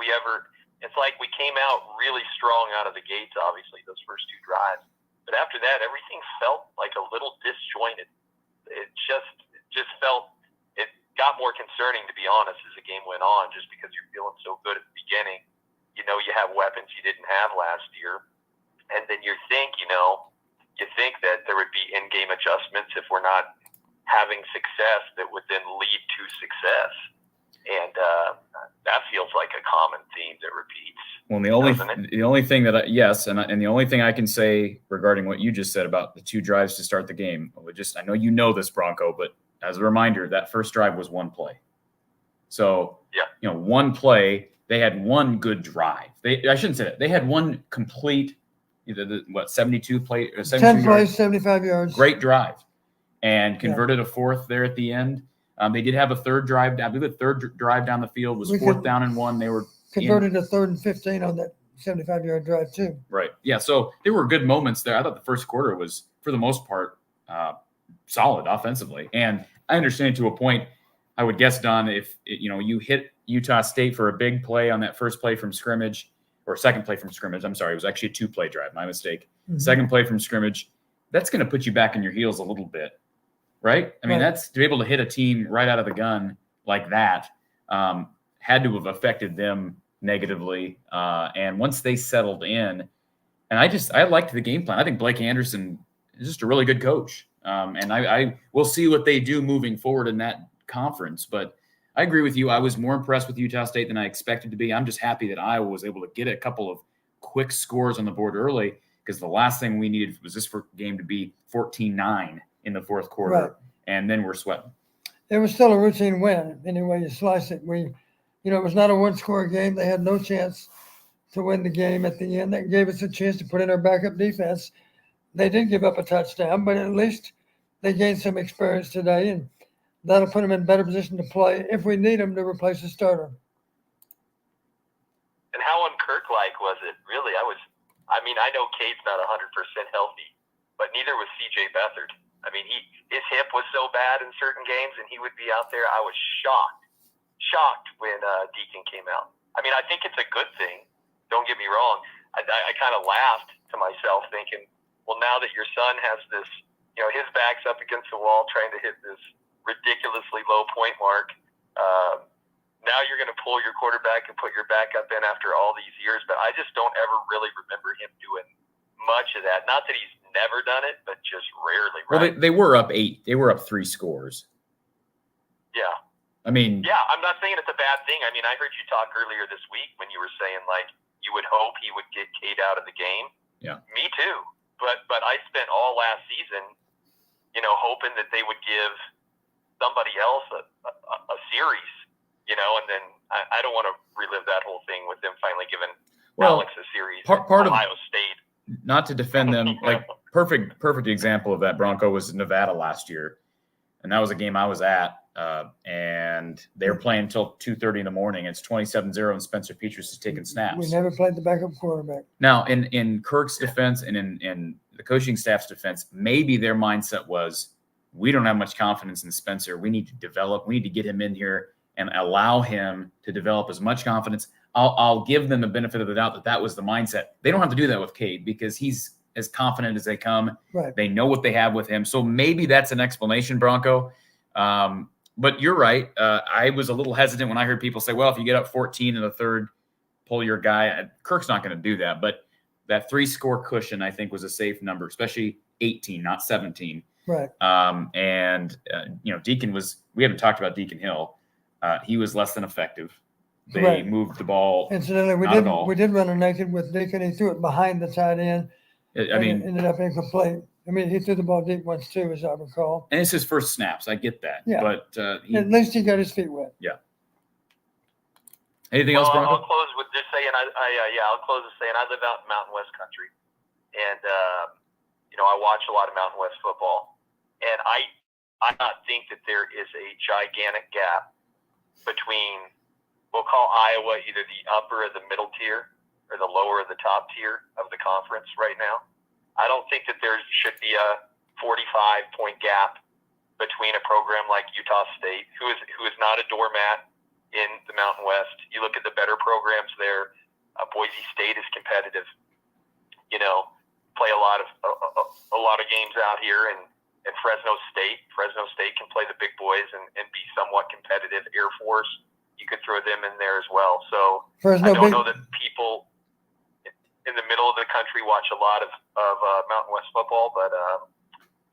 it's like we came out really strong out of the gates, obviously, those first two drives. But after that, everything felt like a little disjointed. It just felt, it got more concerning, to be honest, as the game went on, just because you're feeling so good at the beginning. You know, you have weapons you didn't have last year. And then you think that there would be in-game adjustments if we're not having success that would then lead to success. And that feels like a common theme that repeats. Well, the only thing I can say regarding what you just said about the two drives to start the game, I know you know this, Bronco, but as a reminder, that first drive was one play. So, one play, they had one good drive. I shouldn't say that. They had one complete, 72 play, 10 plays, 75 yards. Great drive. And converted a fourth there at the end. They did have a third drive. I believe the third drive down the field was fourth down and 1. They were converted to 3rd and 15 on that 75-yard drive too. Right. Yeah. So there were good moments there. I thought the first quarter was, for the most part, solid offensively. And I understand to a point. I would guess, Don, if you hit Utah State for a big play on that first play from scrimmage, or second play from scrimmage. I'm sorry, it was actually a 2-play drive. My mistake. Mm-hmm. Second play from scrimmage. That's going to put you back on your heels a little bit. Right? I mean, that's to be able to hit a team right out of the gun like that had to have affected them negatively. And once they settled in, and I liked the game plan. I think Blake Anderson is just a really good coach. And I will see what they do moving forward in that conference. But I agree with you. I was more impressed with Utah State than I expected to be. I'm just happy that Iowa was able to get a couple of quick scores on the board early, because the last thing we needed was this game to be 14-9 in the fourth quarter, right. And then we're sweating. It was still a routine win, any way you slice it. It was not a one-score game. They had no chance to win the game at the end. That gave us a chance to put in our backup defense. They did give up a touchdown, but at least they gained some experience today, and that'll put them in better position to play if we need them to replace the starter. And how un-Kirk-like was it? Really, I know Cade's not 100% healthy, but neither was C.J. Beathard. I mean, his hip was so bad in certain games, and he would be out there. I was shocked when Deacon came out. I mean, I think it's a good thing. Don't get me wrong. I kind of laughed to myself thinking, well, now that your son has this, his back's up against the wall trying to hit this ridiculously low point mark, now you're going to pull your quarterback and put your backup in after all these years. But I just don't ever really remember him doing much of that. Not that he's never done it, but just rarely. Right? Well, they were up 8. They were up 3 scores. Yeah. I mean, yeah, I'm not saying it's a bad thing. I mean, I heard you talk earlier this week when you were saying, like, you would hope he would get Cade out of the game. Yeah. Me too. But I spent all last season, hoping that they would give somebody else a series, and then I don't want to relive that whole thing with them finally giving Alex a series. Part Ohio State. Not to defend them, like perfect example of that, Bronco, was Nevada last year. And that was a game I was at. And they were playing until 2:30 in the morning. It's 27-0, and Spencer Petras is taking snaps. We never played the backup quarterback. Now, in Kirk's defense and in the coaching staff's defense, maybe their mindset was, we don't have much confidence in Spencer. We need to develop. We need to get him in here and allow him to develop as much confidence. I'll give them the benefit of the doubt that was the mindset. They don't have to do that with Cade because he's as confident as they come. Right. They know what they have with him. So maybe that's an explanation, Bronco. But you're right. I was a little hesitant when I heard people say, well, if you get up 14 in the third, pull your guy. Kirk's not going to do that. But that 3-score cushion, I think, was a safe number, especially 18, not 17. Right. Deacon we haven't talked about Deacon Hill. He was less than effective. They moved the ball. Incidentally, we did run a naked with Deacon. He threw it behind the tight end. It ended up incomplete. He threw the ball deep once too, as I recall. And it's his first snaps. I get that. Yeah. But at least he got his feet wet. Yeah. Anything else, Bronco? I'll close with just saying, I'll close with saying I live out in Mountain West country. and I watch a lot of Mountain West football, and I not think that there is a gigantic gap between, we'll call Iowa either the upper or the middle tier or the lower or the top tier of the conference right now. I don't think that there should be a 45-point gap between a program like Utah State, who is not a doormat in the Mountain West. You look at the better programs there. Boise State is competitive. Play a lot of games out here, and Fresno State can play the big boys and be somewhat competitive. Air Force, you could throw them in there as well. So I don't know that people in the middle of the country watch a lot of Mountain West football, but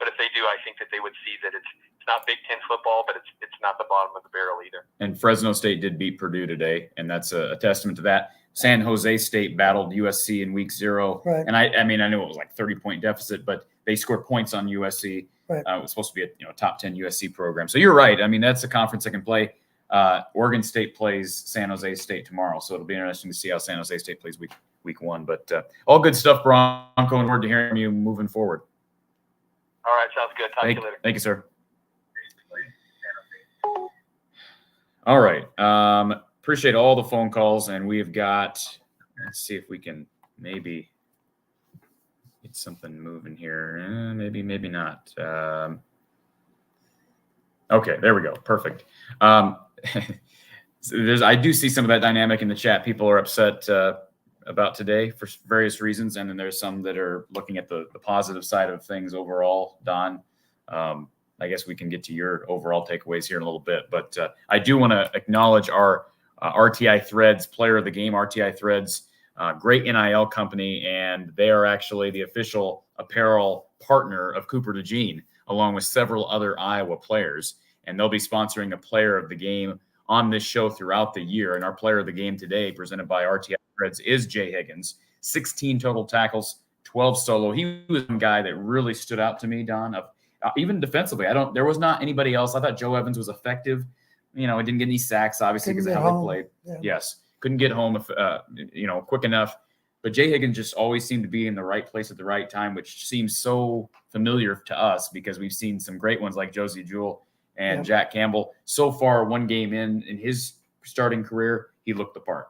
if they do, I think that they would see that it's not Big Ten football, but it's not the bottom of the barrel either. And Fresno State did beat Purdue today, and that's a testament to that. San Jose State battled USC in week 0. Right. And I knew it was like 30-point deficit, but they scored points on USC. Right. It was supposed to be a top 10 USC program. So you're right. I mean, that's a conference that can play. Oregon State plays San Jose State tomorrow, so it'll be interesting to see how San Jose State plays week 1. But all good stuff, Bronco, and forward to hearing you moving forward. All right, sounds good. Talk to you later. Thank you, sir. All right. Appreciate all the phone calls, and we've got, let's see if we can maybe get something moving here. Maybe not. Okay, there we go. Perfect. I do see some of that dynamic in the chat. People are upset about today for various reasons, and then there's some that are looking at the positive side of things overall. Don, I guess we can get to your overall takeaways here in a little bit, but I do want to acknowledge our RTI Threads Player of the Game. RTI Threads, great NIL company, and they are actually the official apparel partner of Cooper DeJean, along with several other Iowa players, and they'll be sponsoring a Player of the Game on this show throughout the year. And our Player of the Game today, presented by RTI Threads, is Jay Higgins. 16 total tackles, 12 solo. He was one guy that really stood out to me, Don. Even defensively, there was not anybody else. I thought Joe Evans was effective. He didn't get any sacks, obviously, because of how they played. Yeah. Yes, couldn't get home if quick enough. But Jay Higgins just always seemed to be in the right place at the right time, which seems so familiar to us because we've seen some great ones like Josie Jewell and Jack Campbell. So far, one game in his starting career, he looked the part.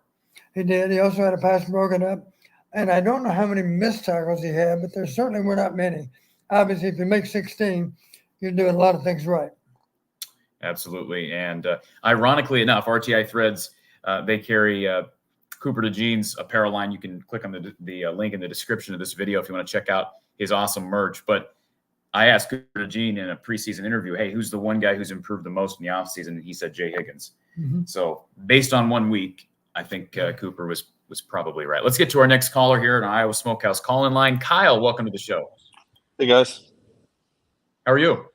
He did. He also had a pass broken up. And I don't know how many missed tackles he had, but there certainly were not many. Obviously, if you make 16, you're doing a lot of things right. Absolutely. And ironically enough, RTI Threads, they carry Cooper DeJean's apparel line. You can click on the link in the description of this video if you want to check out his awesome merch. But I asked Cooper DeJean in a preseason interview, hey, who's the one guy who's improved the most in the offseason? And he said Jay Higgins. Mm-hmm. So based on 1 week, I think Cooper was probably right. Let's get to our next caller here on Iowa Smokehouse call-in line. Kyle, welcome to the show. Hey, guys. How are you?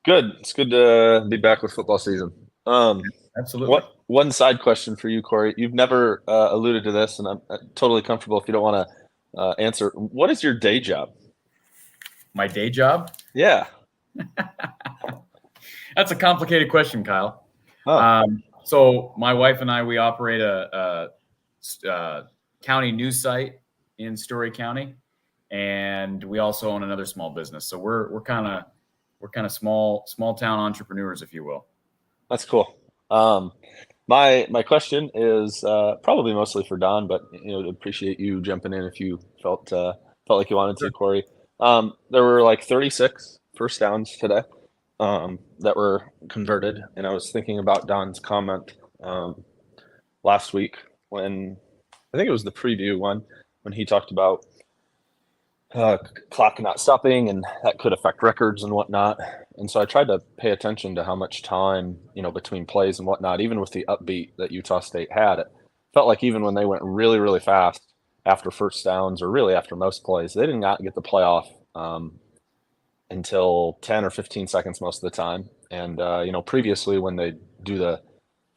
Good. It's good to be back with football season. Absolutely. One side question for you, Corey. You've never alluded to this, and I'm totally comfortable if you don't want to answer. What is your day job? My day job? Yeah. That's a complicated question, Kyle. Oh. So my wife and I, we operate a county news site in Story County, and we also own another small business. So we're kind of small town entrepreneurs, if you will. That's cool. My question is probably mostly for Don, but appreciate you jumping in if you felt like you wanted to, Corey. There were like 36 first downs today that were converted, and I was thinking about Don's comment last week when I think it was the preview one when he talked about clock not stopping and that could affect records and whatnot. And so I tried to pay attention to how much time, between plays and whatnot, even with the upbeat that Utah State had, it felt like even when they went really, really fast after first downs or really after most plays, they did not get the playoff until 10 or 15 seconds most of the time. And, previously when they do the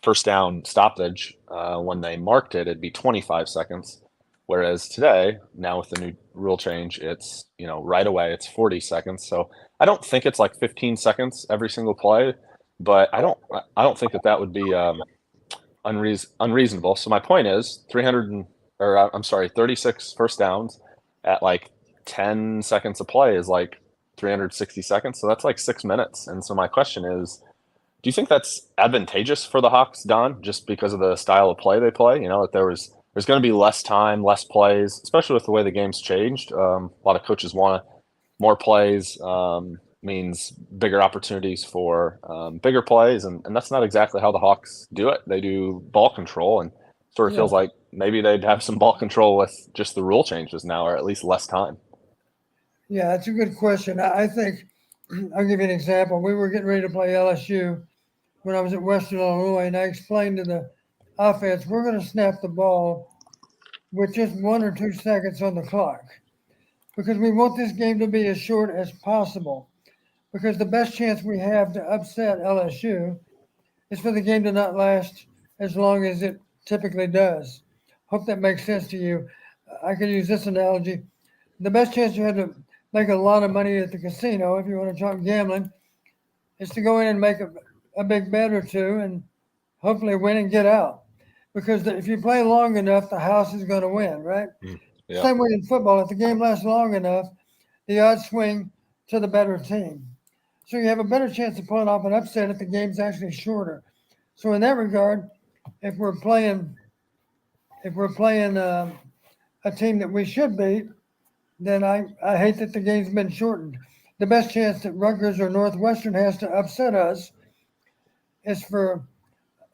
first down stoppage, when they marked it, it'd be 25 seconds. Whereas today, now with the new rule change, it's, right away, it's 40 seconds. So I don't think it's like 15 seconds every single play, but I don't think that would be unreasonable. So my point is 36 first downs at like 10 seconds of play is like 360 seconds. So that's like 6 minutes. And so my question is, do you think that's advantageous for the Hawks, Don, just because of the style of play they play? You know, that there's going to be less time, less plays, especially with the way the game's changed. A lot of coaches want more plays, means bigger opportunities for bigger plays. And that's not exactly how the Hawks do it. They do ball control, and sort of feels like maybe they'd have some ball control with just the rule changes now, or at least less time. Yeah, that's a good question. I think I'll give you an example. We were getting ready to play LSU when I was at Western Illinois, and I explained to the offense, we're going to snap the ball with just 1 or 2 seconds on the clock because we want this game to be as short as possible, because the best chance we have to upset LSU is for the game to not last as long as it typically does. Hope that makes sense to you. I can use this analogy. The best chance you have to make a lot of money at the casino, if you want to talk gambling, is to go in and make a big bet or two and hopefully win and get out. Because if you play long enough, the house is going to win, right? Yeah. Same way in football. If the game lasts long enough, the odds swing to the better team. So you have a better chance of pulling off an upset if the game's actually shorter. So in that regard, if we're playing a team that we should beat, then I hate that the game's been shortened. The best chance that Rutgers or Northwestern has to upset us is for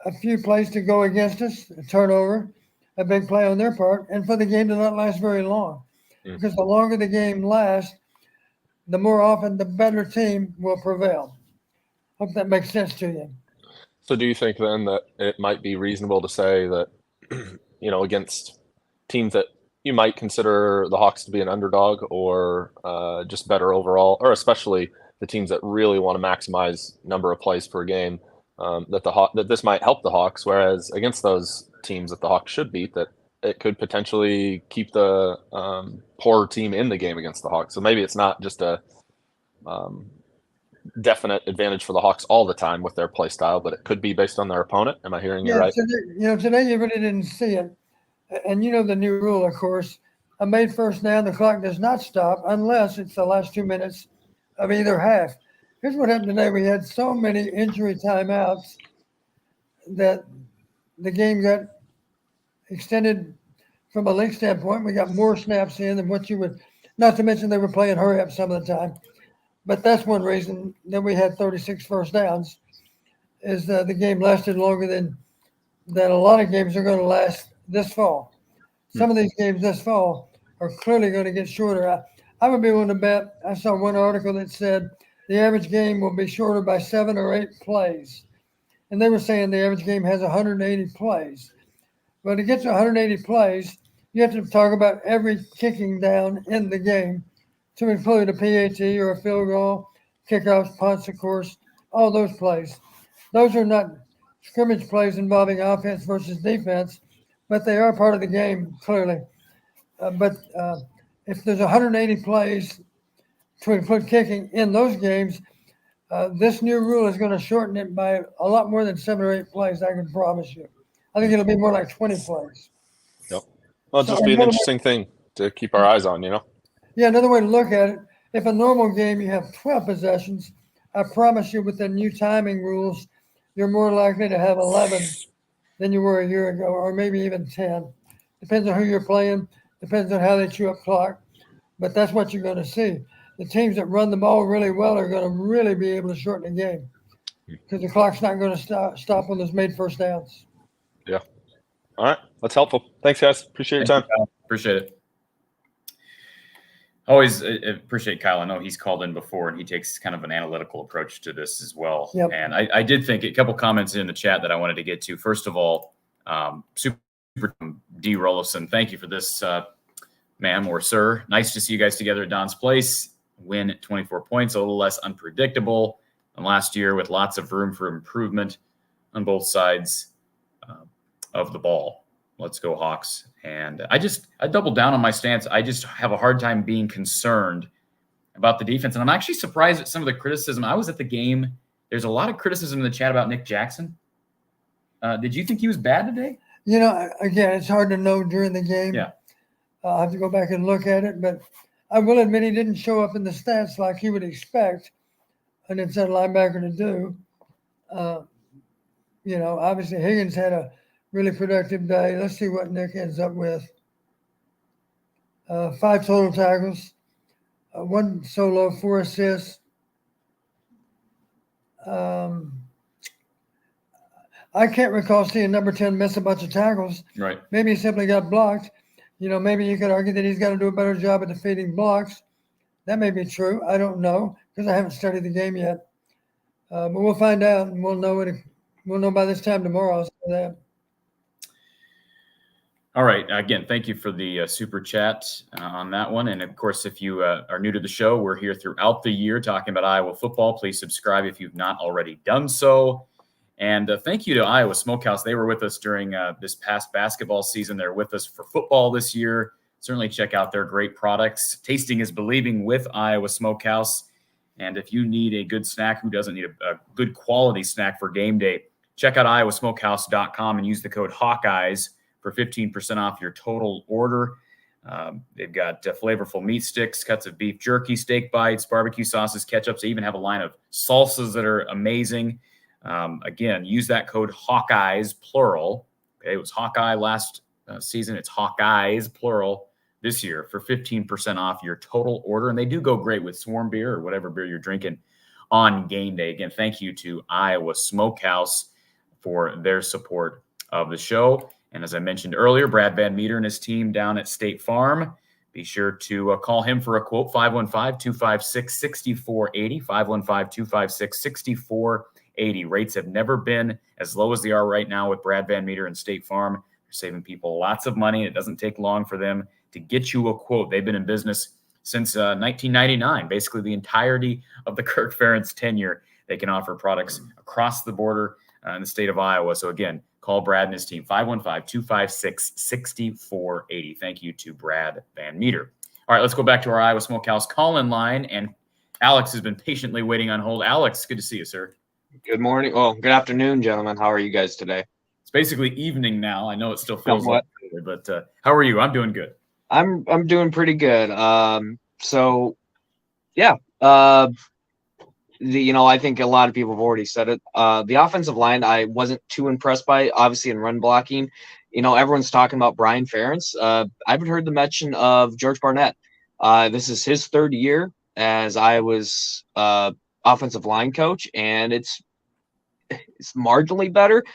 a few plays to go against us, a turnover, a big play on their part, and for the game to not last very long. Because the longer the game lasts, the more often the better team will prevail. Hope that makes sense to you. So do you think then that it might be reasonable to say that, you know, against teams that you might consider the Hawks to be an underdog, or just better overall, or especially the teams that really want to maximize number of plays per game, that this might help the Hawks, whereas against those teams that the Hawks should beat, that it could potentially keep the poorer team in the game against the Hawks? So maybe it's not just a definite advantage for the Hawks all the time with their play style, but it could be based on their opponent. Am I hearing you right? Today you really didn't see it. And you know the new rule, of course, a made first down, the clock does not stop unless it's the last 2 minutes of either half. Here's what happened today. We had so many injury timeouts that the game got extended from a length standpoint. We got more snaps in than what you would, not to mention they were playing hurry up some of the time. But that's one reason that we had 36 first downs, is the game lasted longer than a lot of games are going to last this fall. Some of these games this fall are clearly going to get shorter. I would be willing to bet. I saw one article that said the average game will be shorter by 7 or 8 plays. And they were saying the average game has 180 plays. But to get to 180 plays, you have to talk about every kicking down in the game, to include a PAT or a field goal, kickoffs, punts, of course, all those plays. Those are not scrimmage plays involving offense versus defense, but they are part of the game, clearly. But if there's 180 plays to include kicking in those games, this new rule is going to shorten it by a lot more than 7 or 8 plays, I can promise you. I think it'll be more like 20 plays. Yep. Well, it'll just be an interesting thing to keep our eyes on, you know? Yeah, another way to look at it, if a normal game you have 12 possessions, I promise you with the new timing rules, you're more likely to have 11 than you were a year ago, or maybe even 10. Depends on who you're playing, depends on how they chew up clock, but that's what you're going to see. The teams that run the ball really well are going to really be able to shorten the game because the clock's not going to stop on those made first downs. Yeah. All right. That's helpful. Thanks, guys. Appreciate your time. Appreciate it. Always appreciate Kyle. I know he's called in before, and he takes kind of an analytical approach to this as well. Yep. And I did think a couple comments in the chat that I wanted to get to. First of all, Super D. Rollison, thank you for this, ma'am or sir. Nice to see you guys together at Don's Place. Win 24 points, a little less unpredictable than last year, with lots of room for improvement on both sides of the ball. Let's go Hawks. And I doubled down on my stance. I just have a hard time being concerned about the defense. And I'm actually surprised at some of the criticism. I was at the game. There's a lot of criticism in the chat about Nick Jackson. Did you think he was bad today? You know, again, it's hard to know during the game. Yeah. I'll have to go back and look at it, but I will admit he didn't show up in the stats like you would expect an inside linebacker to do. Obviously Higgins had a really productive day. Let's see what Nick ends up with. 5 total tackles, 1 solo, 4 assists. I can't recall seeing number 10 miss a bunch of tackles. Right. Maybe he simply got blocked. Maybe you could argue that he's got to do a better job at defeating blocks. That may be true. I don't know because I haven't studied the game yet. But we'll find out, and we'll know it. We'll know by this time tomorrow. I'll say that. All right. Again, thank you for the super chat on that one. And of course, if you are new to the show, we're here throughout the year talking about Iowa football. Please subscribe if you've not already done so. And thank you to Iowa Smokehouse. They were with us during this past basketball season. They're with us for football this year. Certainly check out their great products. Tasting is believing with Iowa Smokehouse. And if you need a good snack, who doesn't need a good quality snack for game day, check out iowasmokehouse.com and use the code Hawkeyes for 15% off your total order. They've got flavorful meat sticks, cuts of beef jerky, steak bites, barbecue sauces, ketchups. They even have a line of salsas that are amazing. Again, use that code Hawkeyes, plural. Okay, it was Hawkeye last season. It's Hawkeyes, plural, this year for 15% off your total order. And they do go great with Swarm beer or whatever beer you're drinking on game day. Again, thank you to Iowa Smokehouse for their support of the show. And as I mentioned earlier, Brad Van Meter and his team down at State Farm. Be sure to call him for a quote, 515-256-6480, 515-256-6480. Rates have never been as low as they are right now with Brad Van Meter and State Farm. They're saving people lots of money. It doesn't take long for them to get you a quote. They've been in business since 1999, basically the entirety of the Kirk Ferentz tenure. They can offer products across the border in the state of Iowa. So again, call Brad and his team, 515-256-6480. Thank you to Brad Van Meter. All right, let's go back to our Iowa Smokehouse call-in line. And Alex has been patiently waiting on hold. Alex, good to see you, sir. Good morning. Oh, good afternoon, gentlemen. How are you guys today? It's basically evening now. I know it still feels Somewhat. like early, but how are you? I'm doing good. I'm doing pretty good. I think a lot of people have already said it. The offensive line, I wasn't too impressed by, obviously in run blocking. Everyone's talking about Brian Ferentz. I haven't heard the mention of George Barnett. This is his 3rd year as Iowa's offensive line coach, and it's marginally better.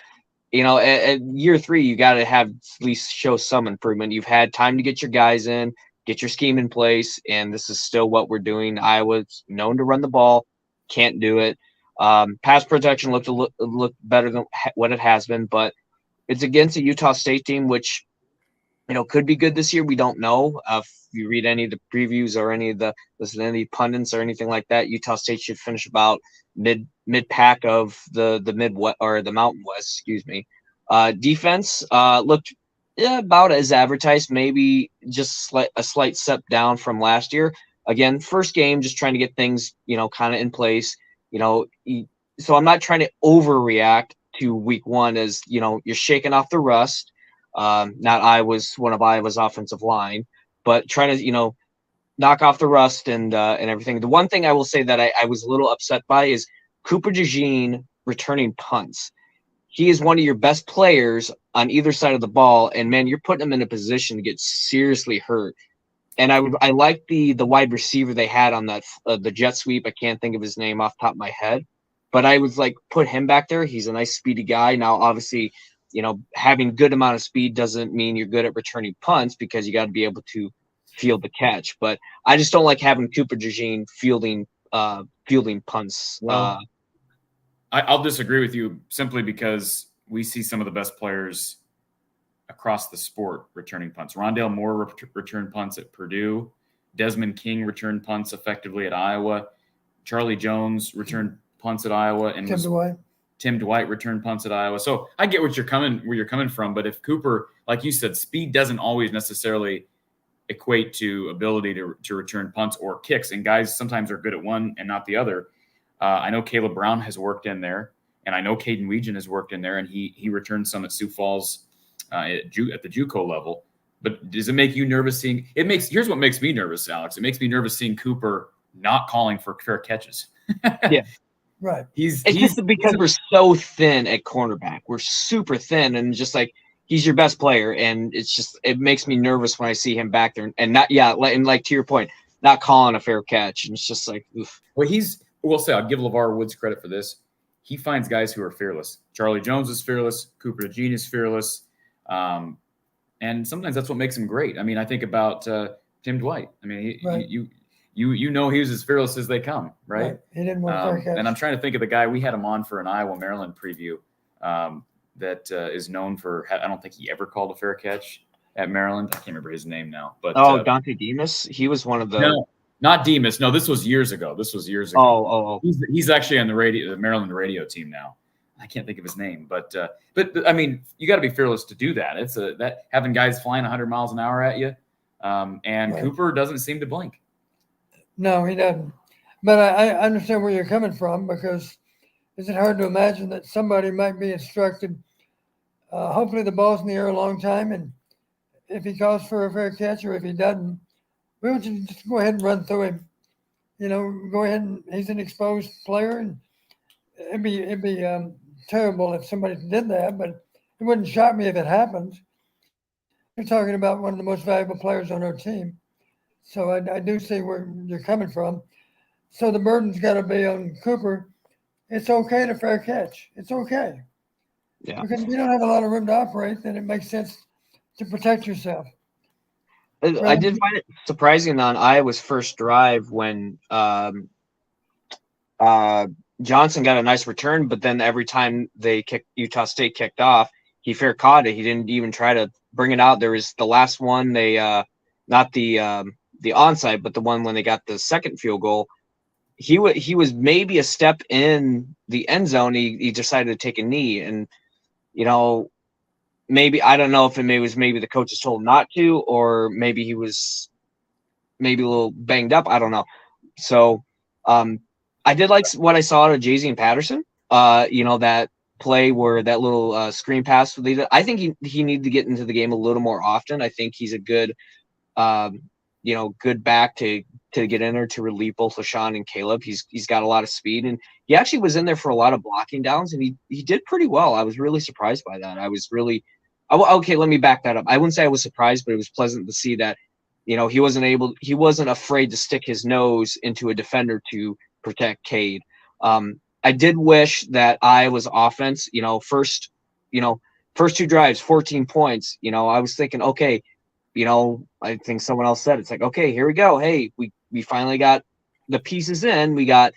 At year 3, you got to have at least show some improvement. You've had time to get your guys in, get your scheme in place, and this is still what we're doing. Iowa's known to run the ball, can't do it. Pass protection looked better than what it has been, but it's against a Utah State team, which could be good this year. We don't know. If you read any of the previews or listen to any pundits or anything like that, Utah State should finish about mid pack of the Midwest or the Mountain West. Excuse me. Defense looked about as advertised. Maybe just a slight step down from last year. Again, first game, just trying to get things kind of in place. So I'm not trying to overreact to week 1 as you're shaking off the rust. Not one of Iowa's offensive line, but trying to, knock off the rust and everything. The one thing I will say that I was a little upset by is Cooper DeJean returning punts. He is one of your best players on either side of the ball, and man, you're putting him in a position to get seriously hurt. And I like the wide receiver they had on that the jet sweep. I can't think of his name off the top of my head, but I was like, put him back there. He's a nice speedy guy. Now, obviously, having good amount of speed doesn't mean you're good at returning punts because you got to be able to field the catch. But I just don't like having Cooper DeJean fielding punts. Well, I'll disagree with you simply because we see some of the best players across the sport returning punts. Rondale Moore returned punts at Purdue. Desmond King returned punts effectively at Iowa. Charlie Jones returned punts at Iowa, and Tim Dwight returned punts at Iowa. So I get where you're coming from, but if Cooper, like you said, speed doesn't always necessarily equate to ability to return punts or kicks, and guys sometimes are good at one and not the other. I know Caleb Brown has worked in there, and I know Caden Weegan has worked in there, and he returned some at Sioux Falls at the JUCO level. But does it make you nervous seeing it? Here's what makes me nervous, Alex. It makes me nervous seeing Cooper not calling for fair catches. Yeah. Right. It's just because we're so thin at cornerback. We're super thin, and just like he's your best player, and it makes me nervous when I see him back there and not and like to your point, not calling a fair catch. And it's just like, oof. Well, we'll say I'll give LeVar Woods credit for this. He finds guys who are fearless. Charlie Jones is fearless. Cooper DeJean is fearless. And sometimes that's what makes him great. I mean, I think about Tim Dwight. I mean, you know he was as fearless as they come, right? He didn't want fair catch. And I'm trying to think of the guy. We had him on for an Iowa-Maryland preview that is known for, I don't think he ever called a fair catch at Maryland. I can't remember his name now. But Dante Demas? He was one of the... No, not Demas. No, this was years ago. Oh. He's actually on the Maryland radio team now. I can't think of his name, but I mean, you got to be fearless to do that. It's that having guys flying 100 miles an hour at you, and right. Cooper doesn't seem to blink. No, he doesn't. But I understand where you're coming from, because is it hard to imagine that somebody might be instructed? Hopefully, the ball's in the air a long time, and if he calls for a fair catch, or if he doesn't, we want you to just go ahead and run through him. Go ahead and he's an exposed player, and it'd be terrible if somebody did that, but it wouldn't shock me if it happened. You're talking about one of the most valuable players on our team. So I do see where you're coming from. So the burden's got to be on Cooper. It's okay to fair catch. It's okay. Yeah. Because if you don't have a lot of room to operate, then it makes sense to protect yourself. I did find it surprising on Iowa's first drive when Johnson got a nice return, but then every time Utah State kicked off, he fair caught it. He didn't even try to bring it out. There was the last one, they not the onside, but the one when they got the second field goal. He was maybe a step in the end zone. He decided to take a knee, and maybe I don't know if it was maybe the coaches told him not to, or maybe he was maybe a little banged up. I don't know. So I did like what I saw out of Jay-Z and Patterson. That play where that little screen pass. I think he needed to get into the game a little more often. I think he's a good, good back to get in there to relieve both LaShawn and Caleb. He's got a lot of speed, and he actually was in there for a lot of blocking downs, and he did pretty well. I was really surprised by that. Okay, let me back that up. I wouldn't say I was surprised, but it was pleasant to see that, he wasn't afraid to stick his nose into a defender to protect Cade. I did wish that Iowa's offense, first 2 drives, 14 points. I was thinking, okay, I think someone else said, it's like, okay, here we go. Hey, we finally got the pieces in. We got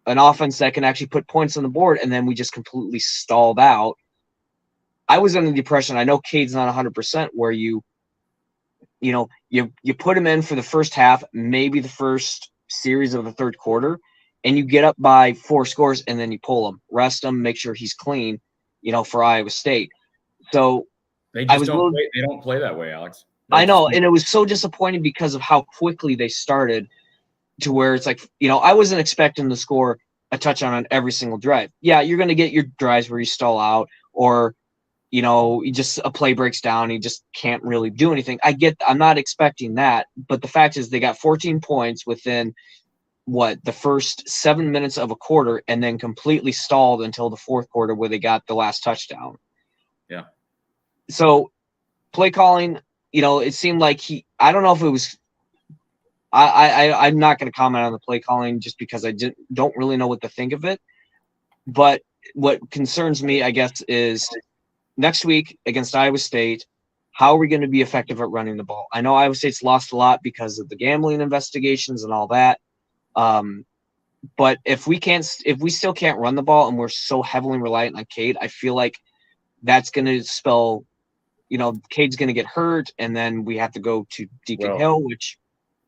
an offense that can actually put points on the board, and then we just completely stalled out. I was under the impression, I know Cade's not 100%, where you put him in for the first half, maybe the first series of the third quarter, and you get up by 4 scores, and then you pull him, rest him, make sure he's clean, for Iowa State. So they don't play that way, Alex. I know, and it was so disappointing because of how quickly they started, to where it's like, I wasn't expecting to score a touchdown on every single drive. Yeah, you're going to get your drives where you stall out, or just a play breaks down, you just can't really do anything. I'm not expecting that, but the fact is they got 14 points within the first 7 minutes of a quarter, and then completely stalled until the fourth quarter where they got the last touchdown. Yeah. So play calling, it seemed like I don't know if it was, I'm not going to comment on the play calling just because I don't really know what to think of it. But what concerns me, I guess, is next week against Iowa State, how are we going to be effective at running the ball? I know Iowa State's lost a lot because of the gambling investigations and all that. But if we still can't run the ball and we're so heavily reliant on Cade, I feel like that's going to spell, Cade's going to get hurt, and then we have to go to Deacon Hill, which.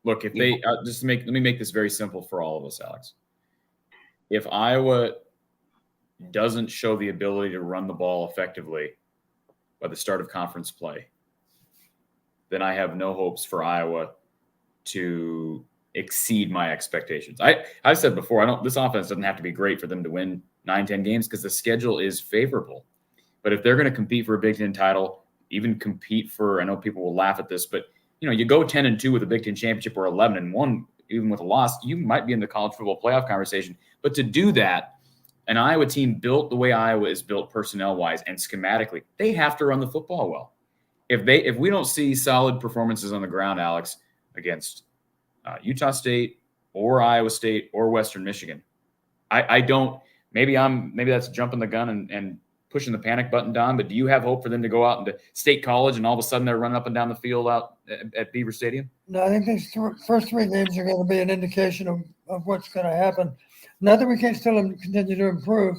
Look, if they let me make this very simple for all of us, Alex. If Iowa doesn't show the ability to run the ball effectively by the start of conference play, then I have no hopes for Iowa to exceed my expectations. I've said before, this offense doesn't have to be great for them to win 9-10 games, because the schedule is favorable. But if they're going to compete for a Big Ten title, even compete for, I know people will laugh at this, but you go 10-2 with a Big Ten championship or 11-1, even with a loss, you might be in the college football playoff conversation. But to do that, an Iowa team built the way Iowa is built personnel-wise and schematically, they have to run the football well. If we don't see solid performances on the ground, Alex, against Utah State or Iowa State or Western Michigan, I don't. Maybe that's jumping the gun and pushing the panic button, Don. But do you have hope for them to go out into State College and all of a sudden they're running up and down the field out at Beaver Stadium? No, I think these first 3 games are going to be an indication of what's going to happen. Not that we can't still continue to improve,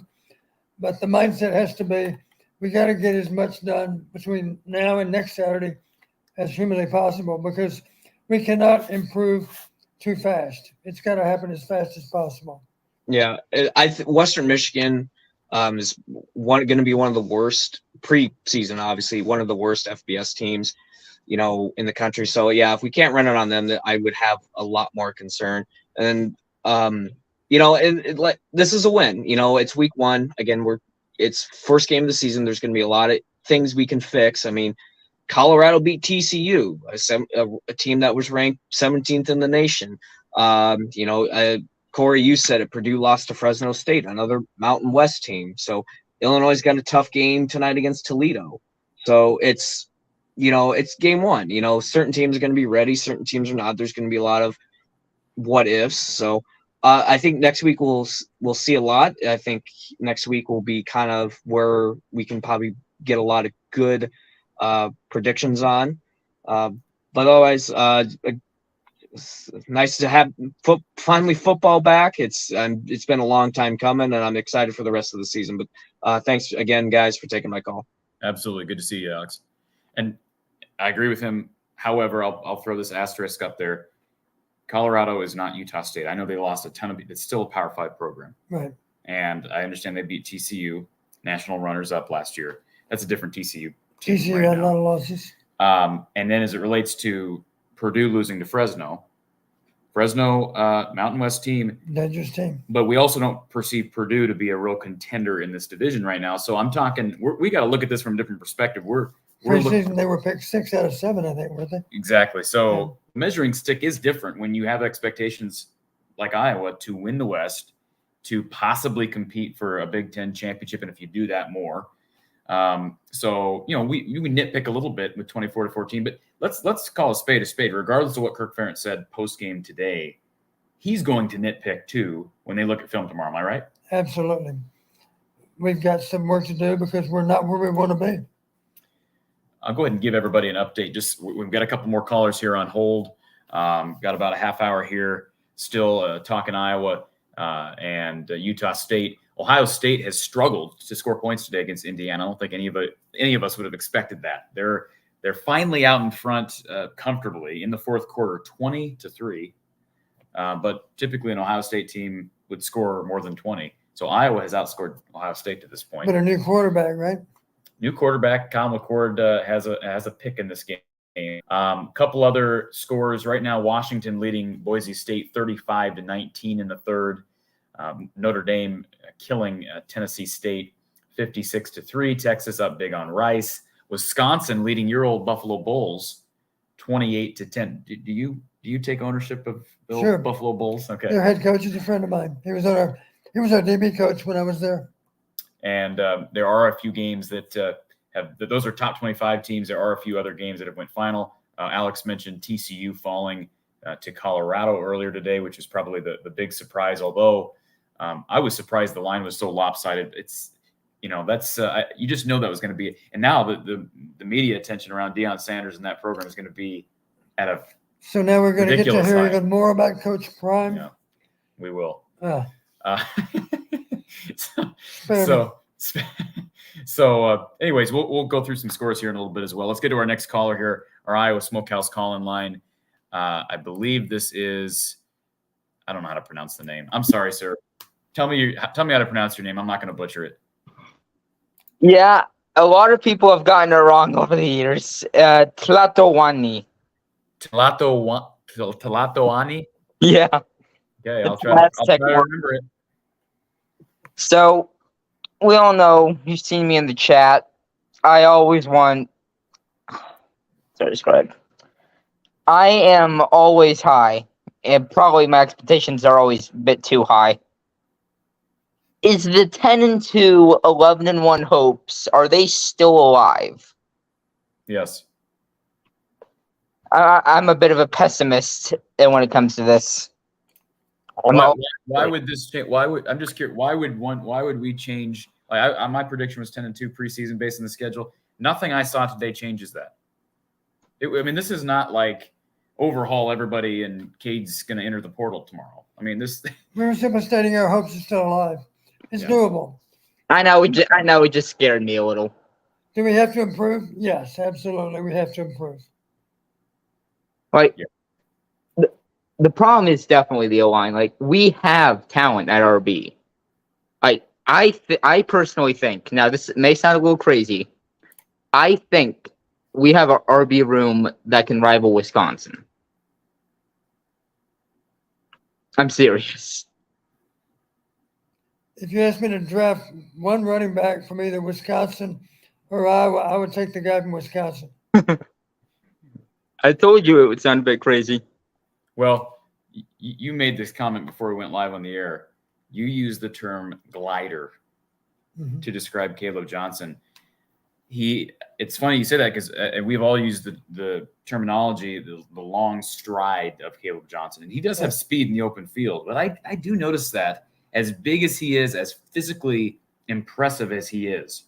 but the mindset has to be we got to get as much done between now and next Saturday as humanly possible, because we cannot improve too fast. It's got to happen as fast as possible. Yeah, Western Michigan is going to be one of the worst preseason, obviously one of the worst FBS teams, in the country. So yeah, if we can't run it on them, then I would have a lot more concern. And this is a win. It's week 1 again. It's first game of the season. There's going to be a lot of things we can fix. I mean, Colorado beat TCU, a team that was ranked 17th in the nation. Corey, you said it. Purdue lost to Fresno State, another Mountain West team. So Illinois got a tough game tonight against Toledo. So it's game 1. Certain teams are going to be ready. Certain teams are not. There's going to be a lot of what ifs. So I think next week we'll see a lot. I think next week will be kind of where we can probably get a lot of good predictions on. But otherwise, it's nice to have finally football back. It's been a long time coming, and I'm excited for the rest of the season. But thanks again, guys, for taking my call. Absolutely. Good to see you, Alex. And I agree with him. However, I'll throw this asterisk up there. Colorado is not Utah State. I know they lost a ton of – it's still a Power 5 program. Right. And I understand they beat TCU, national runners-up last year. That's a different TCU. TCU had a lot of losses. And then as it relates to Purdue losing to Fresno, Mountain West team. Dangerous team. But we also don't perceive Purdue to be a real contender in this division right now. So I'm talking – we got to look at this from a different perspective. Preseason, they were picked 6 out of 7, I think, weren't they? Exactly. So measuring stick is different when you have expectations like Iowa to win the West, to possibly compete for a Big Ten championship, and if you do that, more. So we nitpick a little bit with 24-14, but let's call a spade, regardless of what Kirk Ferentz said post game today. He's going to nitpick too when they look at film tomorrow. Am I right? Absolutely. We've got some work to do because we're not where we want to be. I'll go ahead and give everybody an update. We've got a couple more callers here on hold. Got about a half hour here still talking Iowa and Utah State. Ohio State has struggled to score points today against Indiana. I don't think any of us would have expected that. They're finally out in front comfortably in the fourth quarter, 20-3. But typically an Ohio State team would score more than 20. So Iowa has outscored Ohio State to this point. But a new quarterback, right? New quarterback, Kyle McCord has a pick in this game. Couple other scores right now. Washington leading Boise State 35-19 in the third. Notre Dame killing Tennessee State 56-3. Texas up big on Rice. Wisconsin leading your old Buffalo Bulls 28-10. Do you take ownership of the old Buffalo Bulls? Okay. Their head coach is a friend of mine. He was our DB coach when I was there. And there are a few games that those are top 25 teams. There are a few other games that have went final. Alex mentioned TCU falling to Colorado earlier today, which is probably the big surprise. Although I was surprised the line was so lopsided. It's that's you just know that was going to be. And now the media attention around Deion Sanders and that program is going to be at a so now we're going to get to hear even more about Coach Prime. Yeah, we will. Anyways, we'll go through some scores here in a little bit as well. Let's get to our next caller here, our Iowa Smokehouse call-in line. I believe this is, I don't know how to pronounce the name. I'm sorry, sir. Tell me how to pronounce your name. I'm not going to butcher it. Yeah, a lot of people have gotten it wrong over the years. Tlatoani. Tlatoani? Yeah. Okay, I'll try to remember it. So, we all know, you've seen me in the chat. I always want So describe. I am always high, and probably my expectations are always a bit too high. Is the 10-2, 11-1 hopes, are they still alive? Yes. I'm a bit of a pessimist when it comes to this. Why would this change? I'm just curious? Why would we change? Like my prediction was 10-2 preseason based on the schedule. Nothing I saw today changes that. I mean, this is not like overhaul everybody and Cade's going to enter the portal tomorrow. I mean, this. We were simply stating our hopes are still alive. It's doable. I know. It just scared me a little. Do we have to improve? Yes, absolutely. We have to improve. Like, the problem is definitely the O-line. Like, we have talent at RB. I personally think, now this may sound a little crazy, I think we have an RB room that can rival Wisconsin. I'm serious. If you asked me to draft one running back from either Wisconsin or Iowa, I would take the guy from Wisconsin. I told you it would sound a bit crazy. Well, you made this comment before we went live on the air. You used the term glider to describe Caleb Johnson. It's funny you say that because we've all used the terminology, the long stride of Caleb Johnson. And he does have speed in the open field. But I do notice that as big as he is, as physically impressive as he is,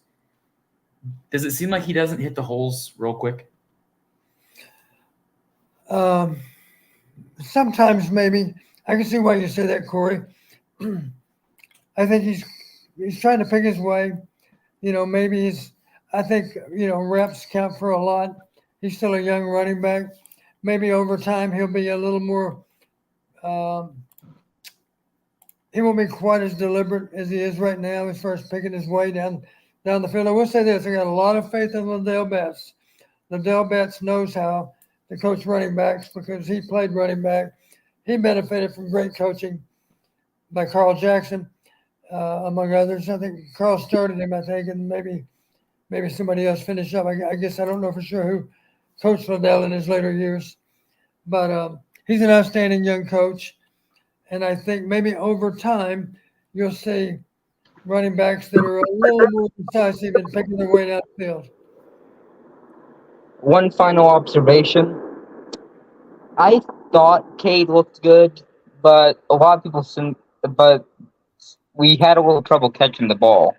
does it seem like he doesn't hit the holes real quick? Sometimes maybe. I can see why you say that, Corey. I think he's trying to pick his way. Maybe I think, reps count for a lot. He's still a young running back. Maybe over time he'll be a little more, he won't be quite as deliberate as he is right now as far as picking his way down the field. I will say this, I got a lot of faith in Liddell Betts. Liddell Betts knows how to coach running backs because he played running back. He benefited from great coaching by Carl Jackson, among others. I think Carl started him, and maybe somebody else finished up. I guess I don't know for sure who coached Liddell in his later years. But he's an outstanding young coach. And I think maybe over time you'll see running backs that are a little more decisive in picking their way down the field. One final observation. I thought Cade looked good, but a lot of people but we had a little trouble catching the ball.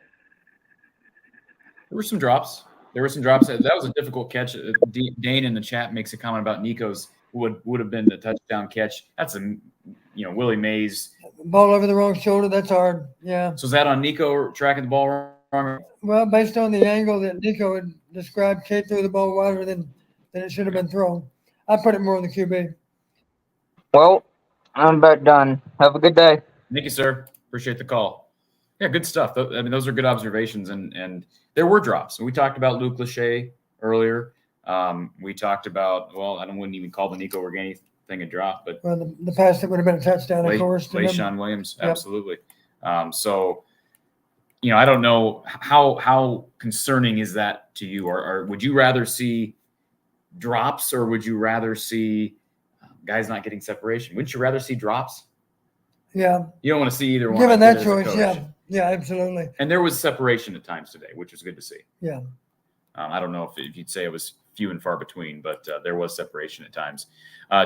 There were some drops. That was a difficult catch. Dane in the chat makes a comment about Nico's would have been the touchdown catch. That's Willie Mays. Ball over the wrong shoulder. That's hard. Yeah. So is that on Nico tracking the ball wrong? Well, based on the angle that Nico had described, Cade threw the ball wider than it should have been thrown. I put it more on the QB. Well, I'm about done. Have a good day. Thank you, sir. Appreciate the call. Yeah, good stuff. I mean, those are good observations, and there were drops. And we talked about Luke Lachey earlier. We talked about, I wouldn't even call the Nico Organi thing a drop, but the pass that would have been a touchdown, of course. Sean Williams, absolutely. So, I don't know how concerning is that to you, or would you rather see drops, or would you rather see guys not getting separation? Wouldn't you rather see drops? Yeah. You don't want to see either one. Given that choice, yeah, absolutely. And there was separation at times today, which was good to see. Yeah. I don't know if you'd say it was few and far between, but there was separation at times.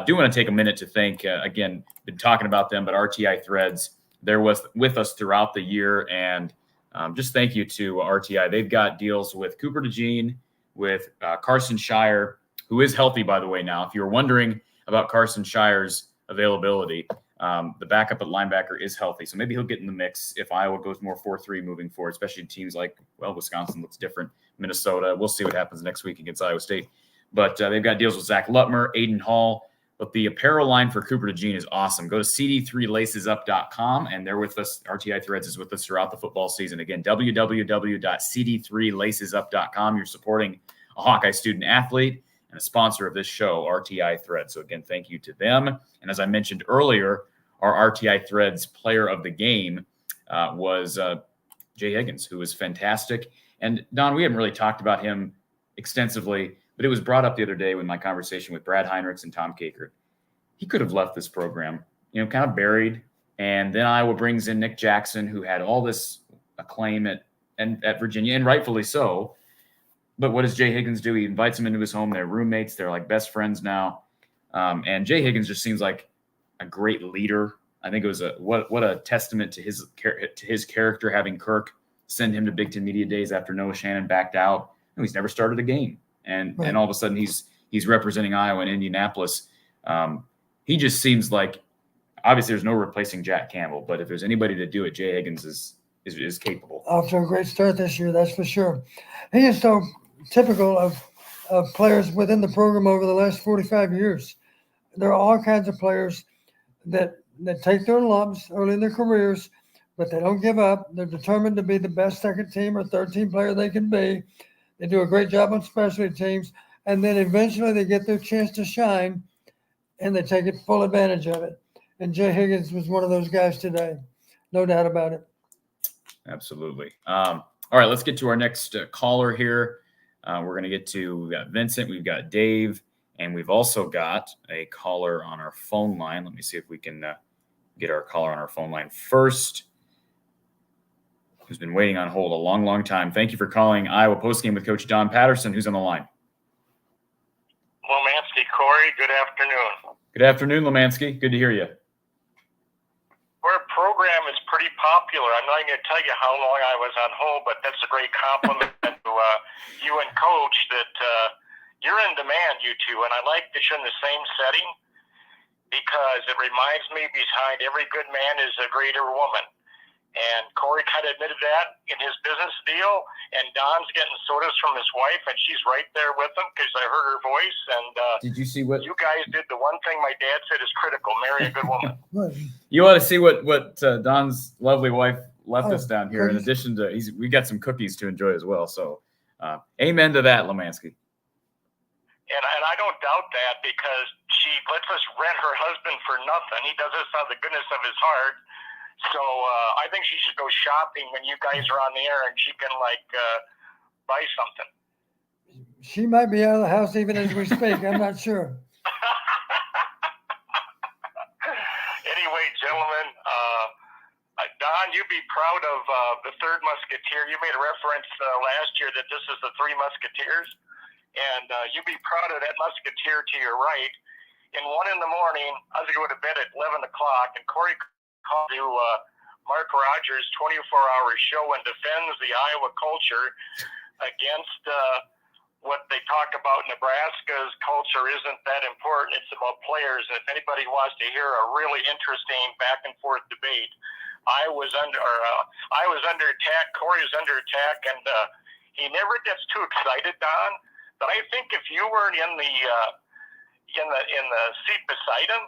Do want to take a minute to thank, again, been talking about them, but RTI Threads, they're with us throughout the year. And just thank you to RTI. They've got deals with Cooper DeJean, with Carson Shire, who is healthy, by the way, now. If you're wondering about Carson Shire's availability, the backup at linebacker is healthy. So maybe he'll get in the mix if Iowa goes more 4-3 moving forward, especially teams like, Wisconsin looks different, Minnesota. We'll see what happens next week against Iowa State. But they've got deals with Zach Lutmer, Aiden Hall. But the apparel line for Cooper DeJean is awesome. Go to cd3lacesup.com, and they're with us. RTI Threads is with us throughout the football season. Again, www.cd3lacesup.com. You're supporting a Hawkeye student athlete and a sponsor of this show, RTI Threads. So again, thank you to them. And as I mentioned earlier, our RTI Threads player of the game was Jay Higgins, who was fantastic. And Don, we haven't really talked about him extensively. But it was brought up the other day with my conversation with Brad Heinrichs and Tom Caker. He could have left this program, kind of buried. And then Iowa brings in Nick Jackson, who had all this acclaim at Virginia, and rightfully so. But what does Jay Higgins do? He invites him into his home. They're roommates. They're like best friends now. And Jay Higgins just seems like a great leader. I think it was what a testament to his character, having Kirk send him to Big Ten Media Days after Noah Shannon backed out. He's never started a game, and all of a sudden he's representing Iowa in Indianapolis. He just seems like, obviously there's no replacing Jack Campbell, but if there's anybody to do it, Jay Higgins is capable. Off to a great start this year, that's for sure. He is so typical of players within the program over the last 45 years. There are all kinds of players that take their lumps early in their careers, but they don't give up. They're determined to be the best second team or third team player they can be. They do a great job on specialty teams, and then eventually they get their chance to shine, and they take it full advantage of it. And Jay Higgins was one of those guys today, no doubt about it. Absolutely. All right, let's get to our next caller here. We're going to get to, we've got Vincent, we've got Dave, and we've also got a caller on our phone line. Let me see if we can get our caller on our phone line first, who's been waiting on hold a long, long time. Thank you for calling Iowa Postgame with Coach Don Patterson, who's on the line. Lomansky, Corey, good afternoon. Good afternoon, Lomansky. Good to hear you. Our program is pretty popular. I'm not going to tell you how long I was on hold, but that's a great compliment to you and Coach that you're in demand, you two. And I like that you're in the same setting because it reminds me behind every good man is a greater woman. And Corey kind of admitted that in his business deal. And Don's getting sodas from his wife, and she's right there with him because I heard her voice. And did you see what you guys did? The one thing my dad said is critical: marry a good woman. You ought to see what Don's lovely wife left us down here. In addition to, we got some cookies to enjoy as well. So, amen to that, Lomansky. And I don't doubt that because she lets us rent her husband for nothing. He does this out of the goodness of his heart. So I think she should go shopping when you guys are on the air, and she can buy something. She might be out of the house even as we speak. I'm not sure. Anyway, gentlemen, Don, you'd be proud of the third Musketeer. You made a reference last year that this is the Three Musketeers, and you'd be proud of that Musketeer to your right. And 1 a.m, I was going to go to bed at 11 o'clock, and Corey called to Mark Rogers' 24-hour show and defends the Iowa culture against what they talk about. Nebraska's culture isn't that important. It's about players. And if anybody wants to hear a really interesting back and forth debate, I was under attack. Corey was under attack, and he never gets too excited, Don. But I think if you weren't in the seat beside him,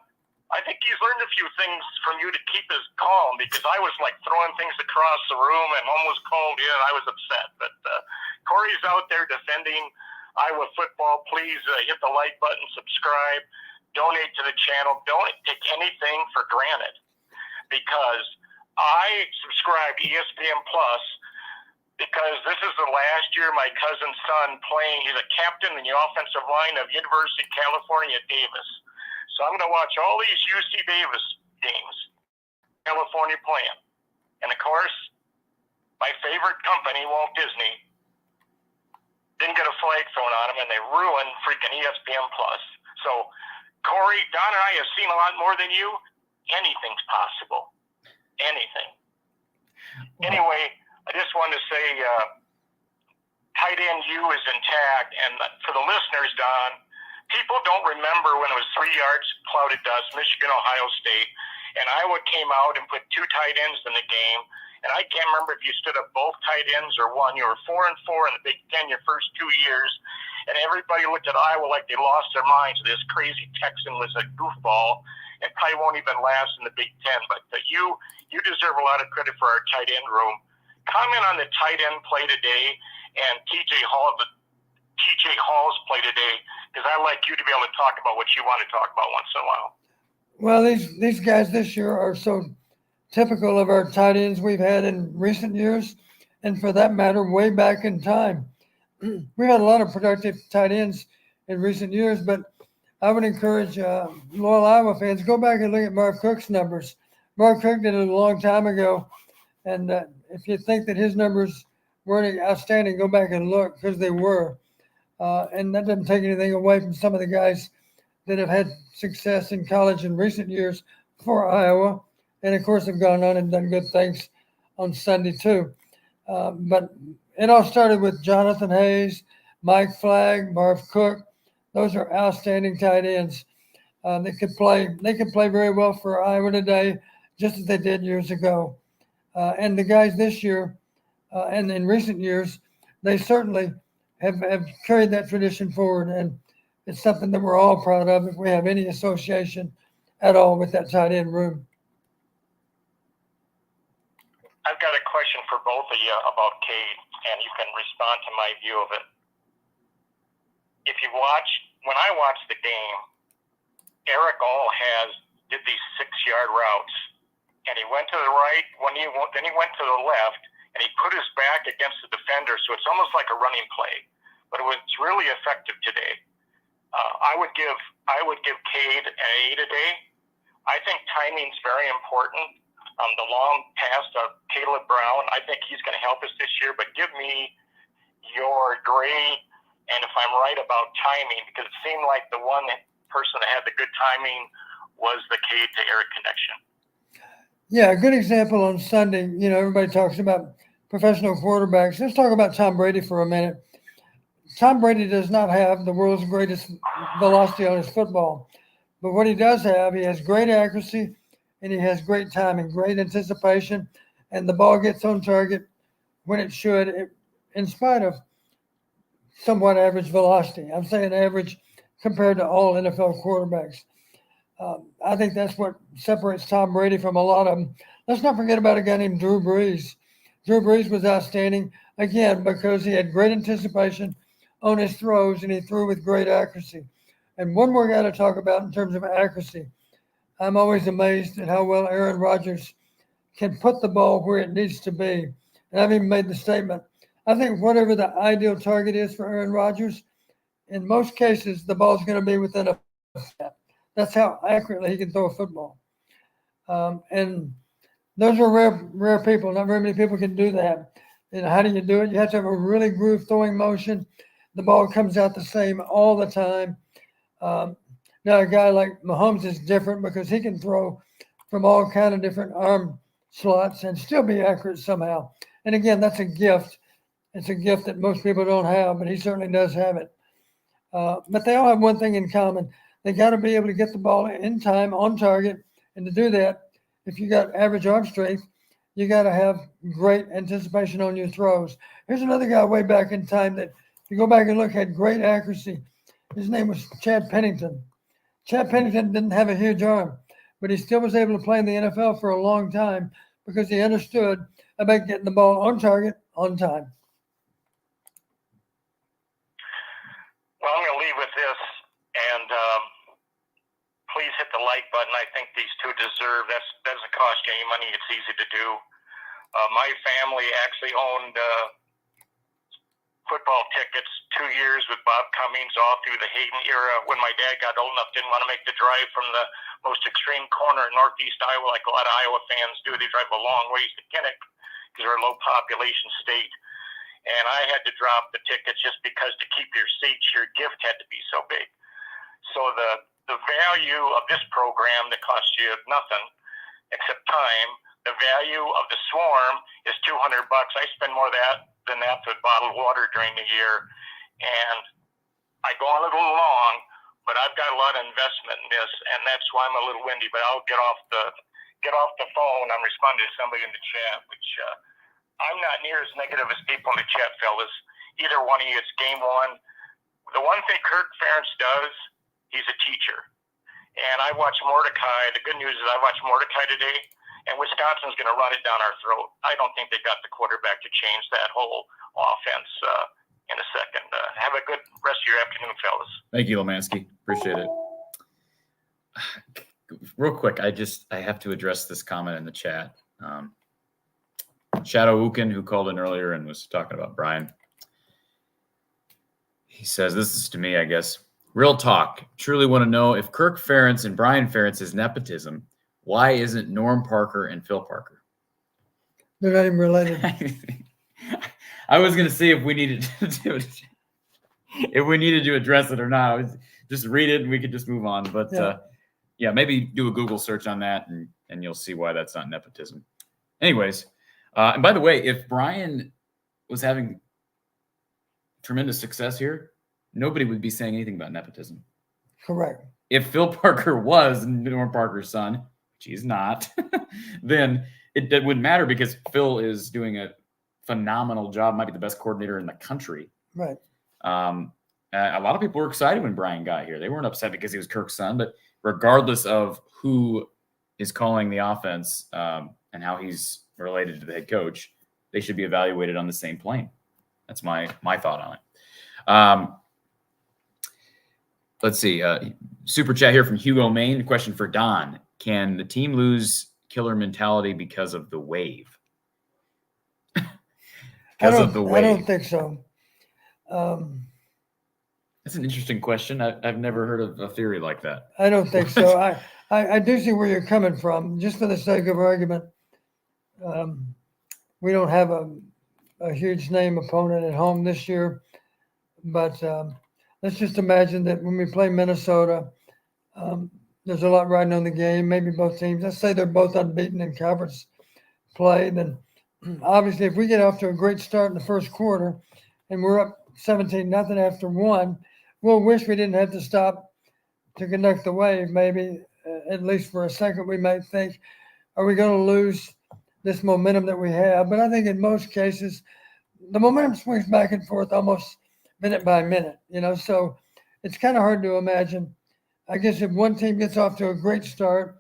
I think he's learned a few things from you to keep his calm, because I was like throwing things across the room and almost called in. I was upset. But Corey's out there defending Iowa football. Please hit the like button, subscribe, donate to the channel. Don't take anything for granted, because I subscribe to ESPN Plus because this is the last year my cousin's son playing. He's a captain in the offensive line of University of California, Davis. So I'm going to watch all these UC Davis games, California playing. And, of course, my favorite company, Walt Disney, didn't get a flag thrown on them, and they ruined freaking ESPN Plus. So, Corey, Don, and I have seen a lot more than you. Anything's possible. Anything. Anyway, I just wanted to say tight end U is intact. And for the listeners, Don, people don't remember when it was 3 yards, clouded dust, Michigan, Ohio State, and Iowa came out and put 2 tight ends in the game. And I can't remember if you stood up both tight ends or one. You were 4-4 in the Big Ten your first 2 years, and everybody looked at Iowa like they lost their minds. This crazy Texan was a goofball and probably won't even last in the Big Ten. But you deserve a lot of credit for our tight end room. Comment on the tight end play today and TJ Hall's play today, because I like you to be able to talk about what you want to talk about once in a while. Well, these guys this year are so typical of our tight ends we've had in recent years, and for that matter, way back in time. We've had a lot of productive tight ends in recent years. But I would encourage loyal Iowa fans, go back and look at Marv Cook's numbers. Marv Cook did it a long time ago. And if you think that his numbers weren't outstanding, go back and look, because they were. And that doesn't take anything away from some of the guys that have had success in college in recent years for Iowa. And of course, have gone on and done good things on Sunday too. But it all started with Jonathan Hayes, Mike Flagg, Marv Cook. Those are outstanding tight ends. They could play very well for Iowa today, just as they did years ago. And the guys this year and in recent years, they certainly have carried that tradition forward. And it's something that we're all proud of if we have any association at all with that tight end room. I've got a question for both of you about Cade, and you can respond to my view of it. If you watch, when I watch the game, Eric All did these 6-yard routes, and he went to the right, then he went to the left, and he put his back against the defender, so it's almost like a running play. But it's really effective today. I would give Cade an A today. I think timing's very important. The long pass to Caleb Brown, I think he's going to help us this year, but give me your grade, and if I'm right about timing, because it seemed like the one person that had the good timing was the Cade to Eric connection. Yeah, a good example on Sunday, everybody talks about professional quarterbacks. Let's talk about Tom Brady for a minute. Tom Brady does not have the world's greatest velocity on his football, but what he does have, he has great accuracy, and he has great timing, great anticipation, and the ball gets on target when it should, in spite of somewhat average velocity. I'm saying average compared to all NFL quarterbacks. I think that's what separates Tom Brady from a lot of them. Let's not forget about a guy named Drew Brees. Drew Brees was outstanding, again, because he had great anticipation on his throws, and he threw with great accuracy. And one more guy to talk about in terms of accuracy. I'm always amazed at how well Aaron Rodgers can put the ball where it needs to be. And I've even made the statement, I think whatever the ideal target is for Aaron Rodgers, in most cases, the ball's going to be within a step. That's how accurately he can throw a football. And those are rare people. Not very many people can do that. And how do you do it? You have to have a really groove throwing motion. The ball comes out the same all the time. Now, a guy like Mahomes is different because he can throw from all kind of different arm slots and still be accurate somehow. And again, that's a gift. It's a gift that most people don't have, but he certainly does have it. But they all have one thing in common. They got to be able to get the ball in time, on target. And to do that, if you got average arm strength, you got to have great anticipation on your throws. Here's another guy way back in time that, if you go back and look, had great accuracy. His name was Chad Pennington. Chad Pennington didn't have a huge arm, but he still was able to play in the NFL for a long time because he understood about getting the ball on target, on time. Well, I'm going to leave with this, and please hit the like button. I think these two deserve. That doesn't cost you any money. It's easy to do. My family actually owned football tickets 2 years with Bob Cummings all through the Hayden era. When my dad got old enough, didn't want to make the drive from the most extreme corner in northeast Iowa, like a lot of Iowa fans do. They drive a long ways to Kinnick because they're a low population state. And I had to drop the tickets just because to keep your seats, your gift had to be so big. So the value of this program that costs you nothing except time, the value of the Swarm is $200. I spend more than that for bottled water during the year. And I go on a little long, but I've got a lot of investment in this, and that's why I'm a little windy, but I'll get off the phone. I'm responding to somebody in the chat, which I'm not near as negative as people in the chat, fellas. Either one of you, it's game one. The one thing Kirk Ferentz does, he's a teacher. And I watched Mordecai. The good news is I watched Mordecai today, and Wisconsin's going to run it down our throat. I don't think they got the quarterback to change that whole offense in a second. Have a good rest of your afternoon, fellas. Thank you, Lomansky. Appreciate it. Real quick, I have to address this comment in the chat. Shadow Ukin, who called in earlier and was talking about Brian. He says, this is to me, I guess. Real talk. Truly want to know if Kirk Ferentz and Brian Ferentz is nepotism. Why isn't Norm Parker and Phil Parker? They're not even related. I was going to see if we needed to address it or not. I was just read it and we could just move on. But yeah, maybe do a Google search on that and you'll see why that's not nepotism. Anyways, and by the way, if Brian was having tremendous success here, nobody would be saying anything about nepotism. Correct. If Phil Parker was Norm Parker's son, which he's not, then it wouldn't matter because Phil is doing a phenomenal job, might be the best coordinator in the country. Right. A lot of people were excited when Brian got here. They weren't upset because he was Kirk's son, but regardless of who is calling the offense and how he's related to the head coach, they should be evaluated on the same plane. That's my thought on it. Let's see. Super chat here from Hugo Main. Question for Don. Can the team lose killer mentality because of the wave? I don't think so. That's an interesting question. I've never heard of a theory like that. I don't think so. I do see where you're coming from. Just for the sake of argument, we don't have a huge name opponent at home this year, but let's just imagine that when we play Minnesota, there's a lot riding on the game. Maybe both teams. Let's say they're both unbeaten in conference play. Then obviously, if we get off to a great start in the first quarter and we're up 17-0 after one, we'll wish we didn't have to stop to conduct the wave. Maybe at least for a second, we might think, are we going to lose this momentum that we have? But I think in most cases, the momentum swings back and forth almost minute by minute, so it's kind of hard to imagine. I guess if one team gets off to a great start,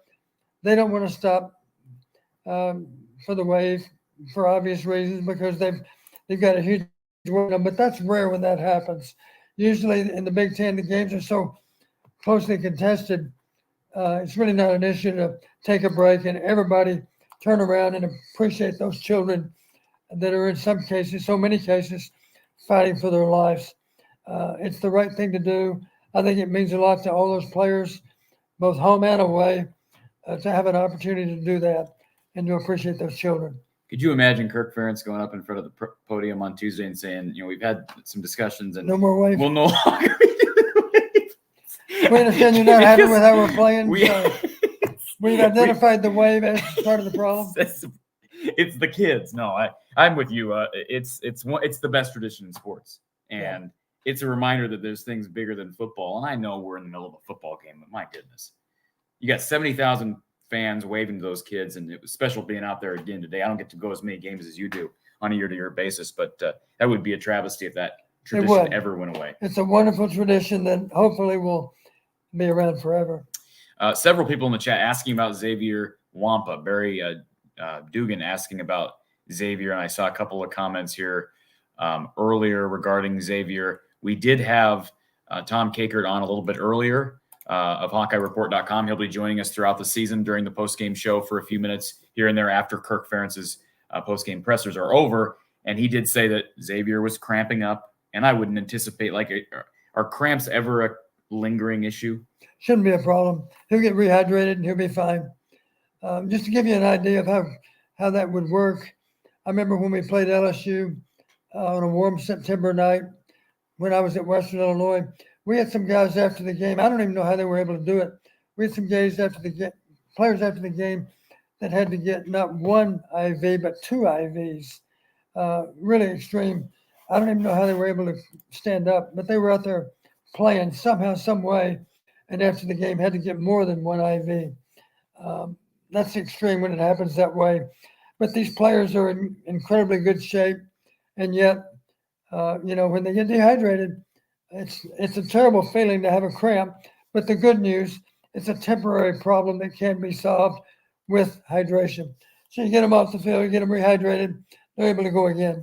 they don't want to stop for the wave for obvious reasons because they've got a huge momentum, but that's rare when that happens. Usually in the Big Ten, the games are so closely contested, it's really not an issue to take a break and everybody turn around and appreciate those children that are in so many cases, fighting for their lives. It's the right thing to do. I think it means a lot to all those players, both home and away, to have an opportunity to do that and to appreciate those children. Could you imagine Kirk Ferentz going up in front of the podium on Tuesday and saying, we've had some discussions and no more wave. We'll no longer be doing waves. We understand you're not happy with how we're playing. We've identified the wave as part of the problem. It's the kids. No, I'm with you. It's the best tradition in sports, and it's a reminder that there's things bigger than football. And I know we're in the middle of a football game, but my goodness, you got 70,000 fans waving to those kids, and it was special being out there again today. I don't get to go as many games as you do on a year-to-year basis, but that would be a travesty if that tradition ever went away. It's a wonderful tradition that hopefully will be around forever. Several people in the chat asking about Xavier Wampa. Barry Dugan asking about Xavier, and I saw a couple of comments here earlier regarding Xavier. We did have Tom Kakert on a little bit earlier of HawkeyeReport.com. He'll be joining us throughout the season during the postgame show for a few minutes here and there after Kirk Ferentz's postgame pressers are over. And he did say that Xavier was cramping up, and I wouldn't anticipate, are cramps ever a lingering issue? Shouldn't be a problem. He'll get rehydrated and he'll be fine. Just to give you an idea of how that would work, I remember when we played LSU on a warm September night when I was at Western Illinois, we had some guys after the game. I don't even know how they were able to do it. We had some guys players after the game that had to get not one IV, but 2 IVs. Really extreme. I don't even know how they were able to stand up, but they were out there playing somehow, some way, and after the game had to get more than 1 IV. That's extreme when it happens that way. But these players are in incredibly good shape, and yet, when they get dehydrated, it's a terrible feeling to have a cramp. But the good news, it's a temporary problem that can be solved with hydration. So you get them off the field, you get them rehydrated, they're able to go again.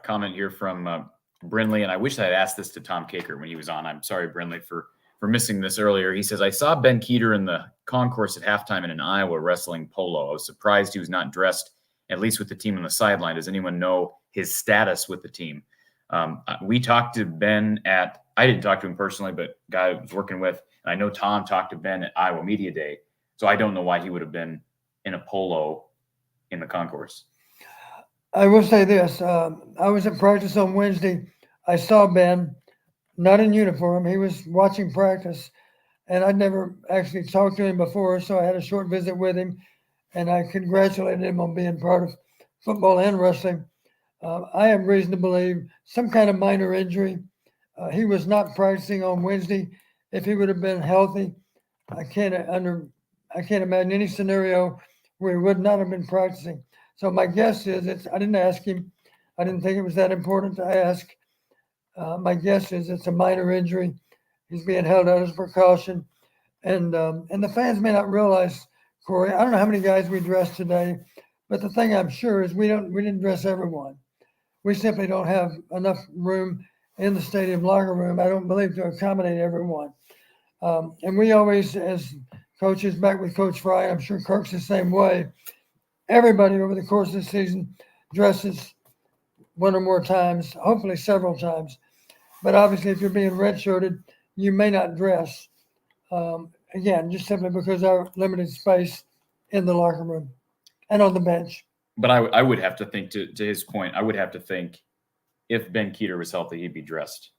Comment here from Brinley, and I wish I had asked this to Tom Kakert when he was on. I'm sorry, Brinley, for missing this earlier. He says, I saw Ben Keeter in the concourse at halftime in Iowa wrestling polo. I was surprised he was not dressed, at least with the team on the sideline. Does anyone know his status with the team? We talked to Ben I didn't talk to him personally, but guy I was working with, and I know Tom talked to Ben at Iowa Media Day. So I don't know why he would have been in a polo in the concourse. I will say this. I was at practice on Wednesday. I saw Ben, not in uniform. He was watching practice, and I'd never actually talked to him before, so I had a short visit with him, and I congratulated him on being part of football and wrestling. I have reason to believe some kind of minor injury. He was not practicing on Wednesday. If he would have been healthy, I can't imagine any scenario where he would not have been practicing. So my guess is I didn't ask him. I didn't think it was that important to ask. My guess is it's a minor injury. He's being held out as a precaution. And the fans may not realize, Corey, I don't know how many guys we dressed today, but the thing I'm sure is we didn't dress everyone. We simply don't have enough room in the stadium locker room, I don't believe, to accommodate everyone. And we always, as coaches, back with Coach Fry, I'm sure Kirk's the same way, everybody over the course of the season dresses one or more times, hopefully several times. But obviously, if you're being redshirted, you may not dress. Again, just simply because of our limited space in the locker room and on the bench. But I would have to think, to his point, I would have to think if Ben Keeter was healthy, he'd be dressed,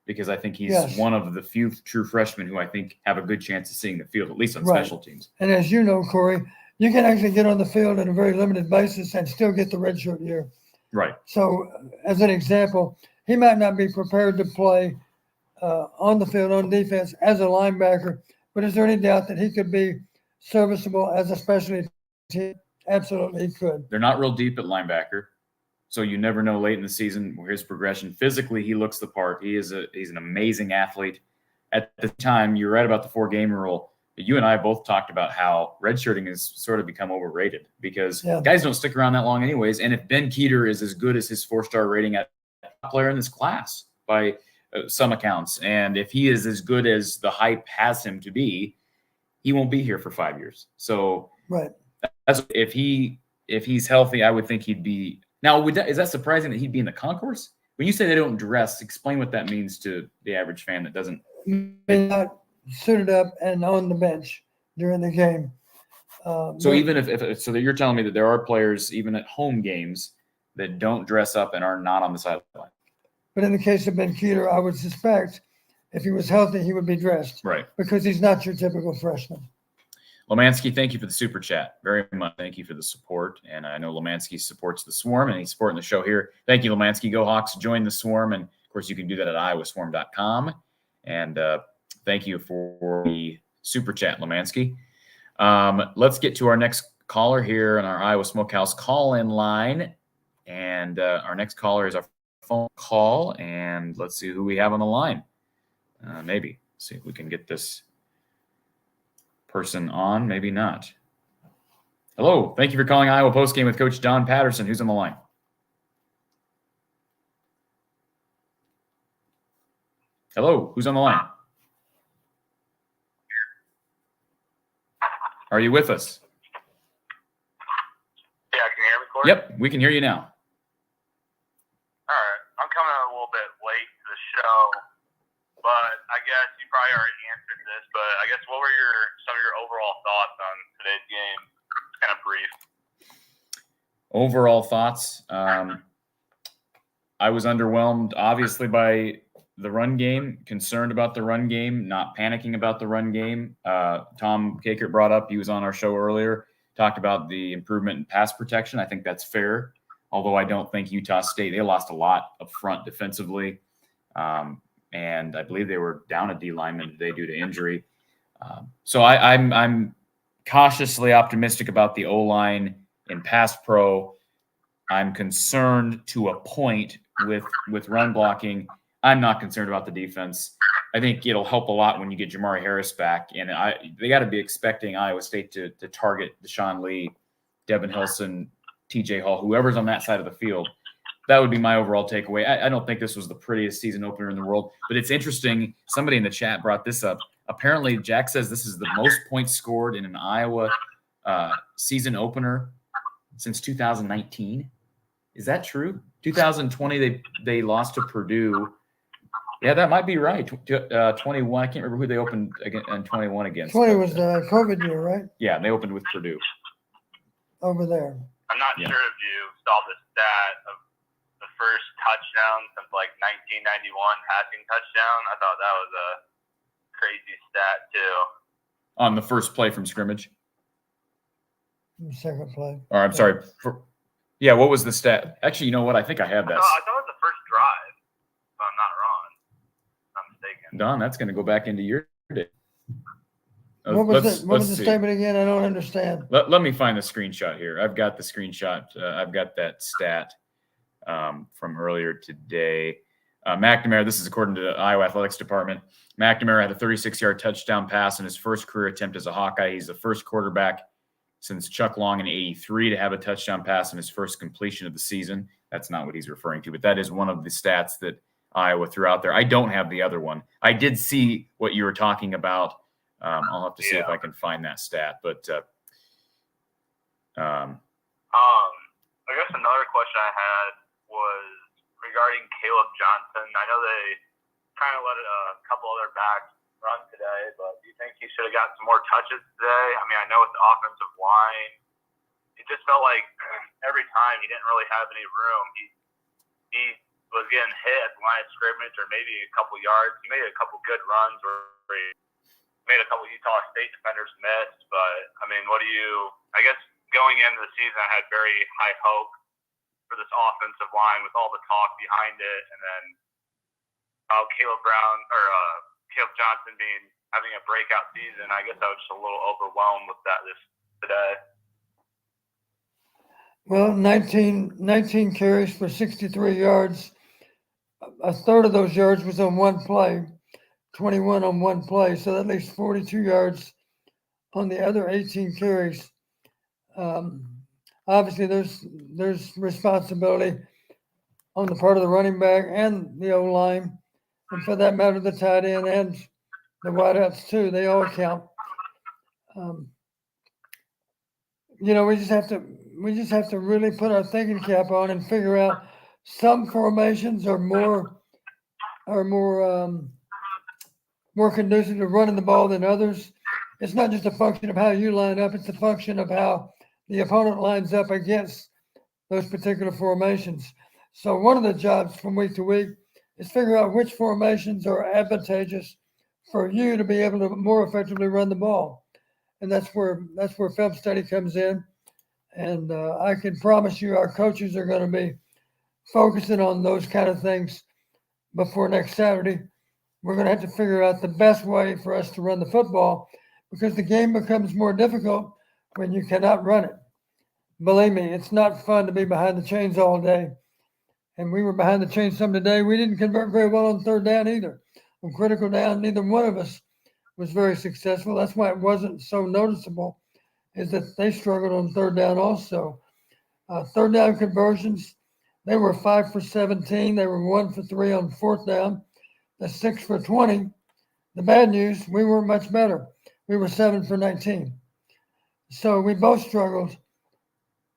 because I think he's one of the few true freshmen who I think have a good chance of seeing the field, at least on special teams. And as you know, Corey, you can actually get on the field on a very limited basis and still get the redshirt year. Right. So, as an example, he might not be prepared to play on the field on defense as a linebacker, but is there any doubt that he could be serviceable as a specialty team? Absolutely, he could. They're not real deep at linebacker, so you never know late in the season where his progression. Physically, he looks the part. He's an amazing athlete. At the time, you're right about the 4-game rule. You and I both talked about how redshirting has sort of become overrated because guys don't stick around that long anyways. And if Ben Keeter is as good as his 4-star rating at top player in this class by some accounts, and if he is as good as the hype has him to be, he won't be here for 5 years. So that's if he's healthy, I would think he'd be. Now, is that surprising that he'd be in the concourse? When you say they don't dress, explain what that means to the average fan that doesn't. Not suited up and on the bench during the game. So even if so, that you're telling me that there are players even at home games that don't dress up and are not on the sideline. But in the case of Ben Keeter, I would suspect if he was healthy, he would be dressed. Right. Because he's not your typical freshman. Lomansky, thank you for the super chat. Very much. Thank you for the support. And I know Lomansky supports the Swarm, and he's supporting the show here. Thank you, Lomansky. Go Hawks. Join the Swarm. And, of course, you can do that at iowaswarm.com. And thank you for the super chat, Lomansky. Let's get to our next caller here on our Iowa Smokehouse call-in line. And our next caller is our phone call. And let's see who we have on the line. Maybe. See if we can get this person on, maybe not. Hello, thank you for calling Iowa Postgame with Coach Don Patterson. Who's on the line? Hello, who's on the line? Are you with us? Yeah, can you hear me, Corey? Yep, we can hear you now. All right, I'm coming a little bit late to the show, but I guess you probably already answered this, but I guess what were some of your overall thoughts on today's game? It's kind of brief. Overall thoughts. I was underwhelmed, obviously, by the run game, concerned about the run game, not panicking about the run game. Tom Kakert brought up, he was on our show earlier, talked about the improvement in pass protection. I think that's fair, although I don't think Utah State, they lost a lot up front defensively. And I believe they were down a D lineman today due to injury. So I'm cautiously optimistic about the O-line in pass pro. I'm concerned to a point with run blocking. I'm not concerned about the defense. I think it'll help a lot when you get Jamari Harris back. And they got to be expecting Iowa State to target Deshaun Lee, Devin Hilson, TJ Hall, whoever's on that side of the field. That would be my overall takeaway. I don't think this was the prettiest season opener in the world, but it's interesting. Somebody in the chat brought this up. Apparently, Jack says this is the most points scored in an Iowa season opener since 2019. Is that true? 2020, they lost to Purdue. Yeah, that might be right. 21. I can't remember who they opened in 21 against. 20 was the COVID year, right? Yeah, they opened with Purdue. Over there. I'm not sure if you saw the stat of the first touchdown since like 1991 passing touchdown. I thought that was a crazy stat too. On the first play from scrimmage. Second play. Or I'm sorry. Yeah, what was the stat? Actually, you know what? I think I have that. I thought it was the first drive, if I'm not wrong. If I'm mistaken. Don, that's going to go back into your day. What was the statement again? I don't understand. Let me find the screenshot here. I've got the screenshot. I've got that stat from earlier today. McNamara, this is according to the Iowa Athletics Department. McNamara had a 36-yard touchdown pass in his first career attempt as a Hawkeye. He's the first quarterback since Chuck Long in '83 to have a touchdown pass in his first completion of the season. That's not what he's referring to, but that is one of the stats that Iowa threw out there. I don't have the other one. I did see what you were talking about. I'll have to see if I can find that stat, but I guess another question I had was regarding Caleb Johnson. I know they kind of let a couple other backs run today, but do you think he should have got some more touches today? I mean, I know it's the offensive line. It just felt like every time he didn't really have any room. He was getting hit at the line of scrimmage or maybe a couple yards. He made a couple good runs where he made a couple Utah State defenders miss. But, I mean, I guess going into the season, I had very high hope for this offensive line with all the talk behind it. And then Caleb Johnson having a breakout season, I guess I was just a little overwhelmed with that today. Well, 19 carries for 63 yards. A third of those yards was on one play, 21 on one play. So that leaves 42 yards on the other 18 carries. Obviously, there's responsibility on the part of the running back and the O-line, and for that matter, the tight end and the wideouts too. They all count. We just have to really put our thinking cap on and figure out some formations are more conducive to running the ball than others. It's not just a function of how you line up; it's a function of how the opponent lines up against those particular formations. So one of the jobs from week to week is figure out which formations are advantageous for you to be able to more effectively run the ball. And that's where film study comes in. And I can promise you our coaches are going to be focusing on those kind of things before next Saturday. We're going to have to figure out the best way for us to run the football because the game becomes more difficult when you cannot run it. Believe me, it's not fun to be behind the chains all day. And we were behind the chains some today. We didn't convert very well on third down either. On critical down, neither one of us was very successful. That's why it wasn't so noticeable, is that they struggled on third down also. Third down conversions, they were 5 for 17. They were 1 for 3 on fourth down. That's 6 for 20. The bad news, we weren't much better. We were 7 for 19. So we both struggled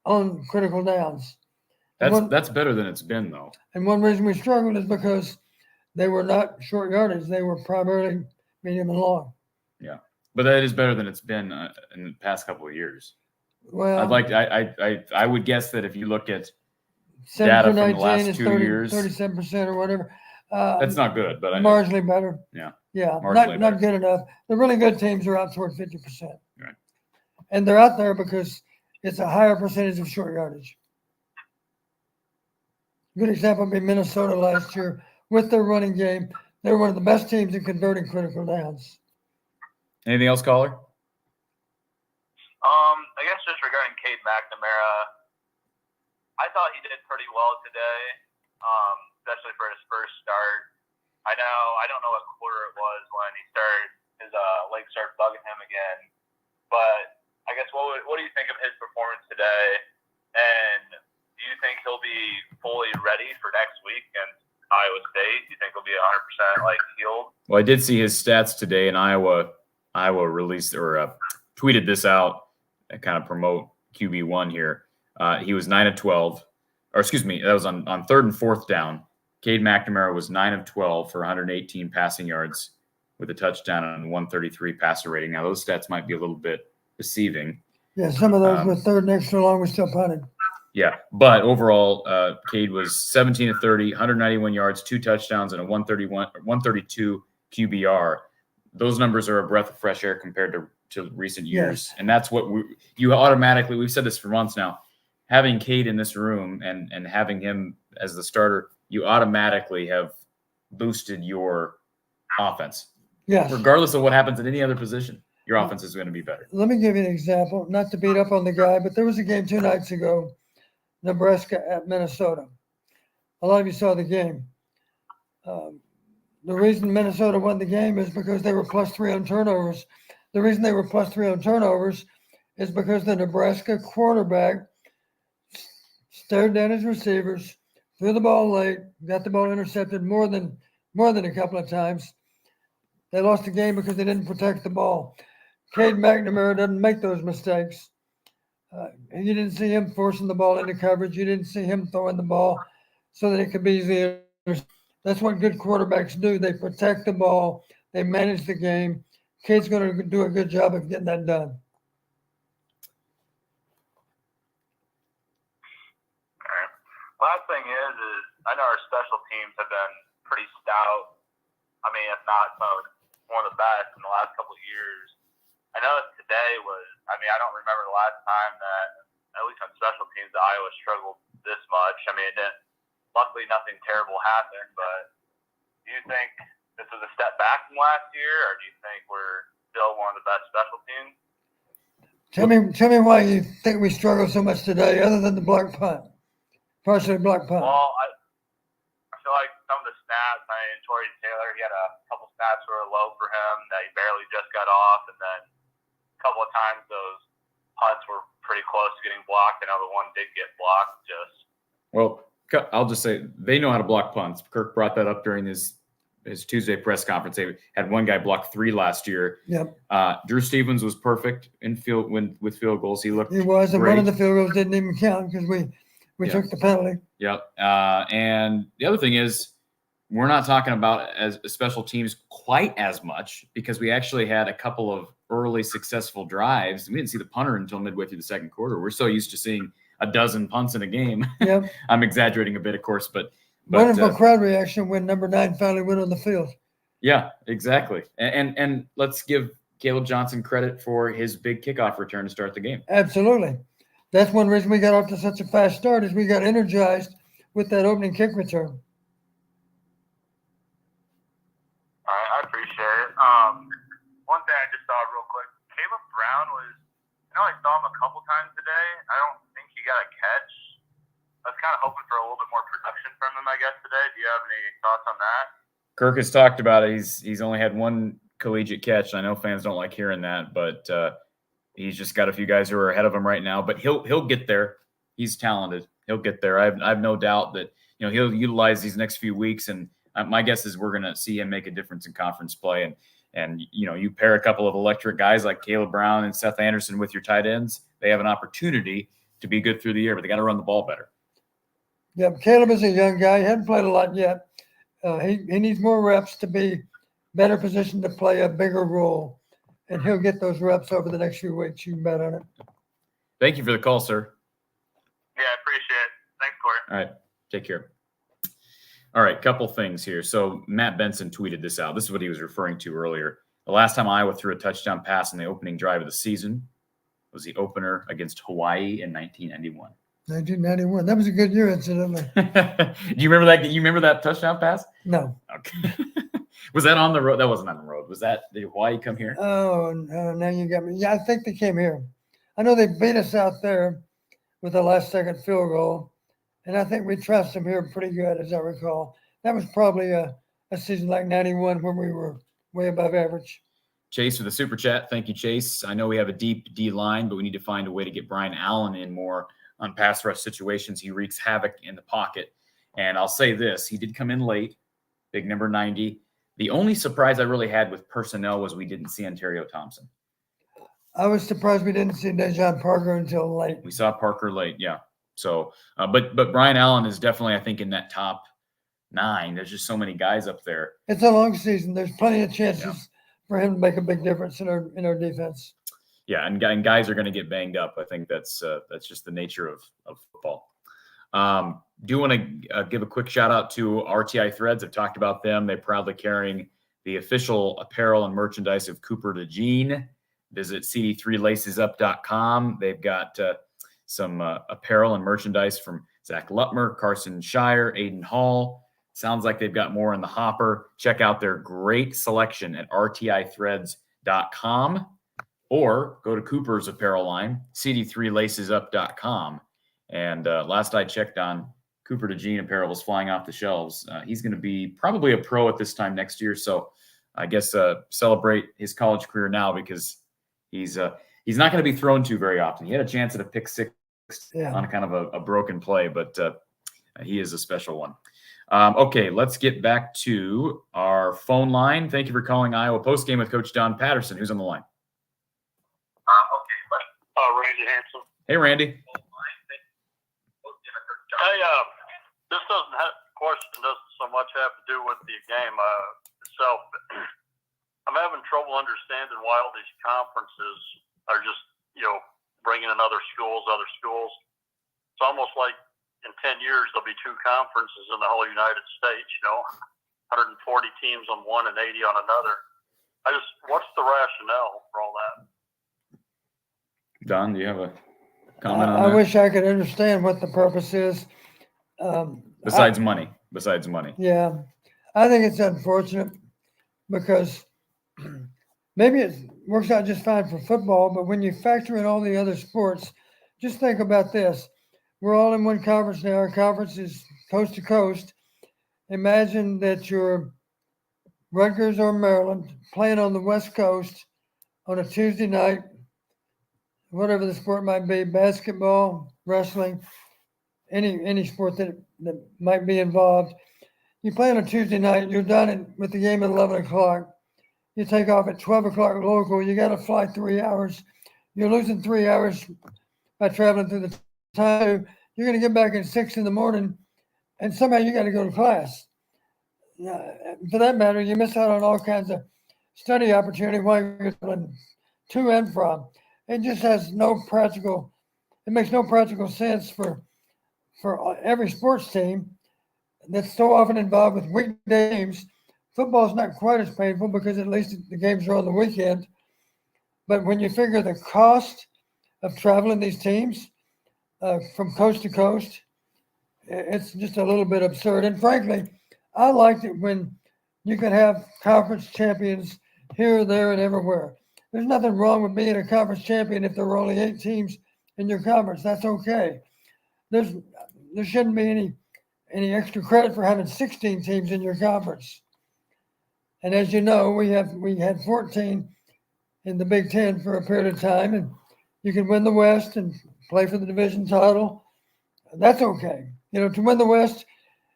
on critical downs. That's better than it's been, though. And one reason we struggled is because they were not short yardage. They were primarily medium and long. Yeah, but that is better than it's been in the past couple of years. Well, I would guess that if you look at data from the last 2 years, 37% or whatever. That's not good, but marginally better. Yeah, not good enough. The really good teams are out toward 50%. Right, and they're out there because it's a higher percentage of short yardage. Good example would be Minnesota last year with their running game. They were one of the best teams in converting critical downs. Anything else, caller? I guess just regarding Cade McNamara, I thought he did pretty well today, especially for his first start. I don't know what quarter it was when his legs started bugging him again, but I guess what do you think of his performance today? And do you think he'll be fully ready for next week against Iowa State? Do you think he'll be 100% healed? Well, I did see his stats today, and Iowa released or tweeted this out and kind of promote QB1 here. He was 9 of 12, or excuse me, that was on 3rd and 4th down. Cade McNamara was 9 of 12 for 118 passing yards with a touchdown and 133 passer rating. Now, those stats might be a little bit deceiving. Yeah, some of those with 3rd and extra long, we still punted. Yeah, but overall, Cade was 17 of 30, 191 yards, 2 touchdowns, and a 132 QBR. Those numbers are a breath of fresh air compared to recent years. Yes. And that's what you automatically, we've said this for months now, having Cade in this room and having him as the starter, you automatically have boosted your offense. Yes. Regardless of what happens at any other position, your offense is going to be better. Let me give you an example, not to beat up on the guy, but there was a game 2 nights ago, Nebraska at Minnesota. A lot of you saw the game. The reason Minnesota won the game is because they were +3 on turnovers. The reason they were +3 on turnovers is because the Nebraska quarterback stared down his receivers, threw the ball late, got the ball intercepted more than a couple of times. They lost the game because they didn't protect the ball. Cade McNamara doesn't make those mistakes. You didn't see him forcing the ball into coverage. You didn't see him throwing the ball so that it could be easy. That's what good quarterbacks do. They protect the ball. They manage the game. Cade's going to do a good job of getting that done. All right. Last thing is I know our special teams have been pretty stout. I mean, if not one of the best in the last couple of years. I know today was, I mean, I don't remember the last time that, at least on special teams, that Iowa struggled this much. I mean, luckily nothing terrible happened, but do you think this was a step back from last year, or do you think we're still one of the best special teams? Tell me why you think we struggle so much today, other than the block punt, partially block punt. Well, I feel like some of the snaps, I mean, Torrey Taylor, he had a couple snaps that were low for him that he barely just got off, and then a couple of times those punts were pretty close to getting blocked. I know the one did get blocked. Well, I'll just say they know how to block punts. Kirk brought that up during his Tuesday press conference. They had one guy block 3 last year. Yep. Drew Stevens was perfect in field with field goals. He looked. He was, and great. one of the field goals didn't even count because we took the penalty. Yep. And the other thing is, we're not talking about as special teams quite as much because we actually had a couple of early successful drives. We didn't see the punter until midway through the second quarter. We're so used to seeing a dozen punts in a game. Yep. I'm exaggerating a bit, of course, but wonderful crowd reaction when number 9 finally went on the field. Yeah, exactly. And let's give Caleb Johnson credit for his big kickoff return to start the game. Absolutely. That's one reason we got off to such a fast start is we got energized with that opening kick return. All right, I appreciate it. One thing I just saw real quick, Caleb Brown was, I know I saw him a couple times today. I don't think he got a catch. I was kind of hoping for a little bit more production from him, I guess, today. Do you have any thoughts on that? Kirk has talked about it. He's only had one collegiate catch. I know fans don't like hearing that, but he's just got a few guys who are ahead of him right now. But he'll get there. He's talented. He'll get there. I have no doubt that he'll utilize these next few weeks. And my guess is we're going to see him make a difference in conference play. And you pair a couple of electric guys like Caleb Brown and Seth Anderson with your tight ends, they have an opportunity to be good through the year, but they got to run the ball better. Yeah, Caleb is a young guy. He hasn't played a lot yet. He needs more reps to be better positioned to play a bigger role, and he'll get those reps over the next few weeks. You can bet on it. Thank you for the call, sir. Yeah, I appreciate it. Thanks, Corey. All right, take care. All right, couple things here. So Matt Benson tweeted this out. This is what he was referring to earlier. The last time Iowa threw a touchdown pass in the opening drive of the season was the opener against Hawaii in 1991. 1991. That was a good year, incidentally. Do you remember that? You remember that touchdown pass? No. Okay. Was that on the road? That wasn't on the road. Was that did Hawaii come here? Oh, no, now you got me. Yeah, I think they came here. I know they beat us out there with the last second field goal, and I think we trust them here pretty good, as I recall. That was probably a season like 91 when we were way above average. Chase with the super chat. Thank you, Chase. I know we have a deep D line, but we need to find a way to get Brian Allen in more on pass rush situations. He wreaks havoc in the pocket. And I'll say this, he did come in late, big number 90. The only surprise I really had with personnel was we didn't see Ontario Thompson. I was surprised we didn't see Dejon Parker until late. We saw Parker late, yeah. So, but Brian Allen is definitely, I think, in that top 9. There's just so many guys up there. It's a long season. There's plenty of chances for him to make a big difference in our defense. Yeah, and guys are going to get banged up. I think that's just the nature of football. Do want to give a quick shout out to RTI Threads. I've talked about them. They're proudly carrying the official apparel and merchandise of Cooper DeJean. Visit cd3lacesup.com. They've got some apparel and merchandise from Zach Lutmer, Carson Shire, Aiden Hall. Sounds like they've got more in the hopper. Check out their great selection at rtithreads.com or go to Cooper's apparel line, cd3lacesup.com. And last I checked on Cooper DeJean apparel was flying off the shelves. He's going to be probably a pro at this time next year. So I guess celebrate his college career now, because he's not going to be thrown to very often. He had a chance at a pick 6 on kind of a broken play, but he is a special one. Okay, let's get back to our phone line. Thank you for calling Iowa Postgame with Coach Don Patterson. Who's on the line? Randy Hanson. Hey, Randy. Hey, this question doesn't so much have to do with the game itself, but I'm having trouble understanding why all these conferences are just, bringing in other schools. It's almost like in 10 years, there'll be 2 conferences in the whole United States, 140 teams on one and 80 on another. What's the rationale for all that? Don, do you have a comment on I that? wish I could understand what the purpose is. Besides money. Yeah. I think it's unfortunate because maybe it works out just fine for football, but when you factor in all the other sports, just think about this. We're all in one conference now. Our conference is coast to coast. Imagine that you're Rutgers or Maryland playing on the West Coast on a Tuesday night, whatever the sport might be, basketball, wrestling, any sport that might be involved. You play on a Tuesday night, you're done with the game at 11 o'clock. You take off at 12 o'clock local. You got to fly 3 hours. You're losing 3 hours by traveling through the time. You're going to get back at 6 in the morning, and somehow you got to go to class. For that matter, you miss out on all kinds of study opportunity while you're traveling to and from. It just has it makes no practical sense for every sports team that's so often involved with weekday games. Football is not quite as painful because at least the games are on the weekend. But when you figure the cost of traveling these teams from coast to coast, it's just a little bit absurd. And frankly, I liked it when you could have conference champions here, there, and everywhere. There's nothing wrong with being a conference champion if there were only 8 teams in your conference. That's okay. There shouldn't be any extra credit for having 16 teams in your conference. And as you know, we had 14 in the Big Ten for a period of time, and you can win the West and play for the division title. That's okay. To win the West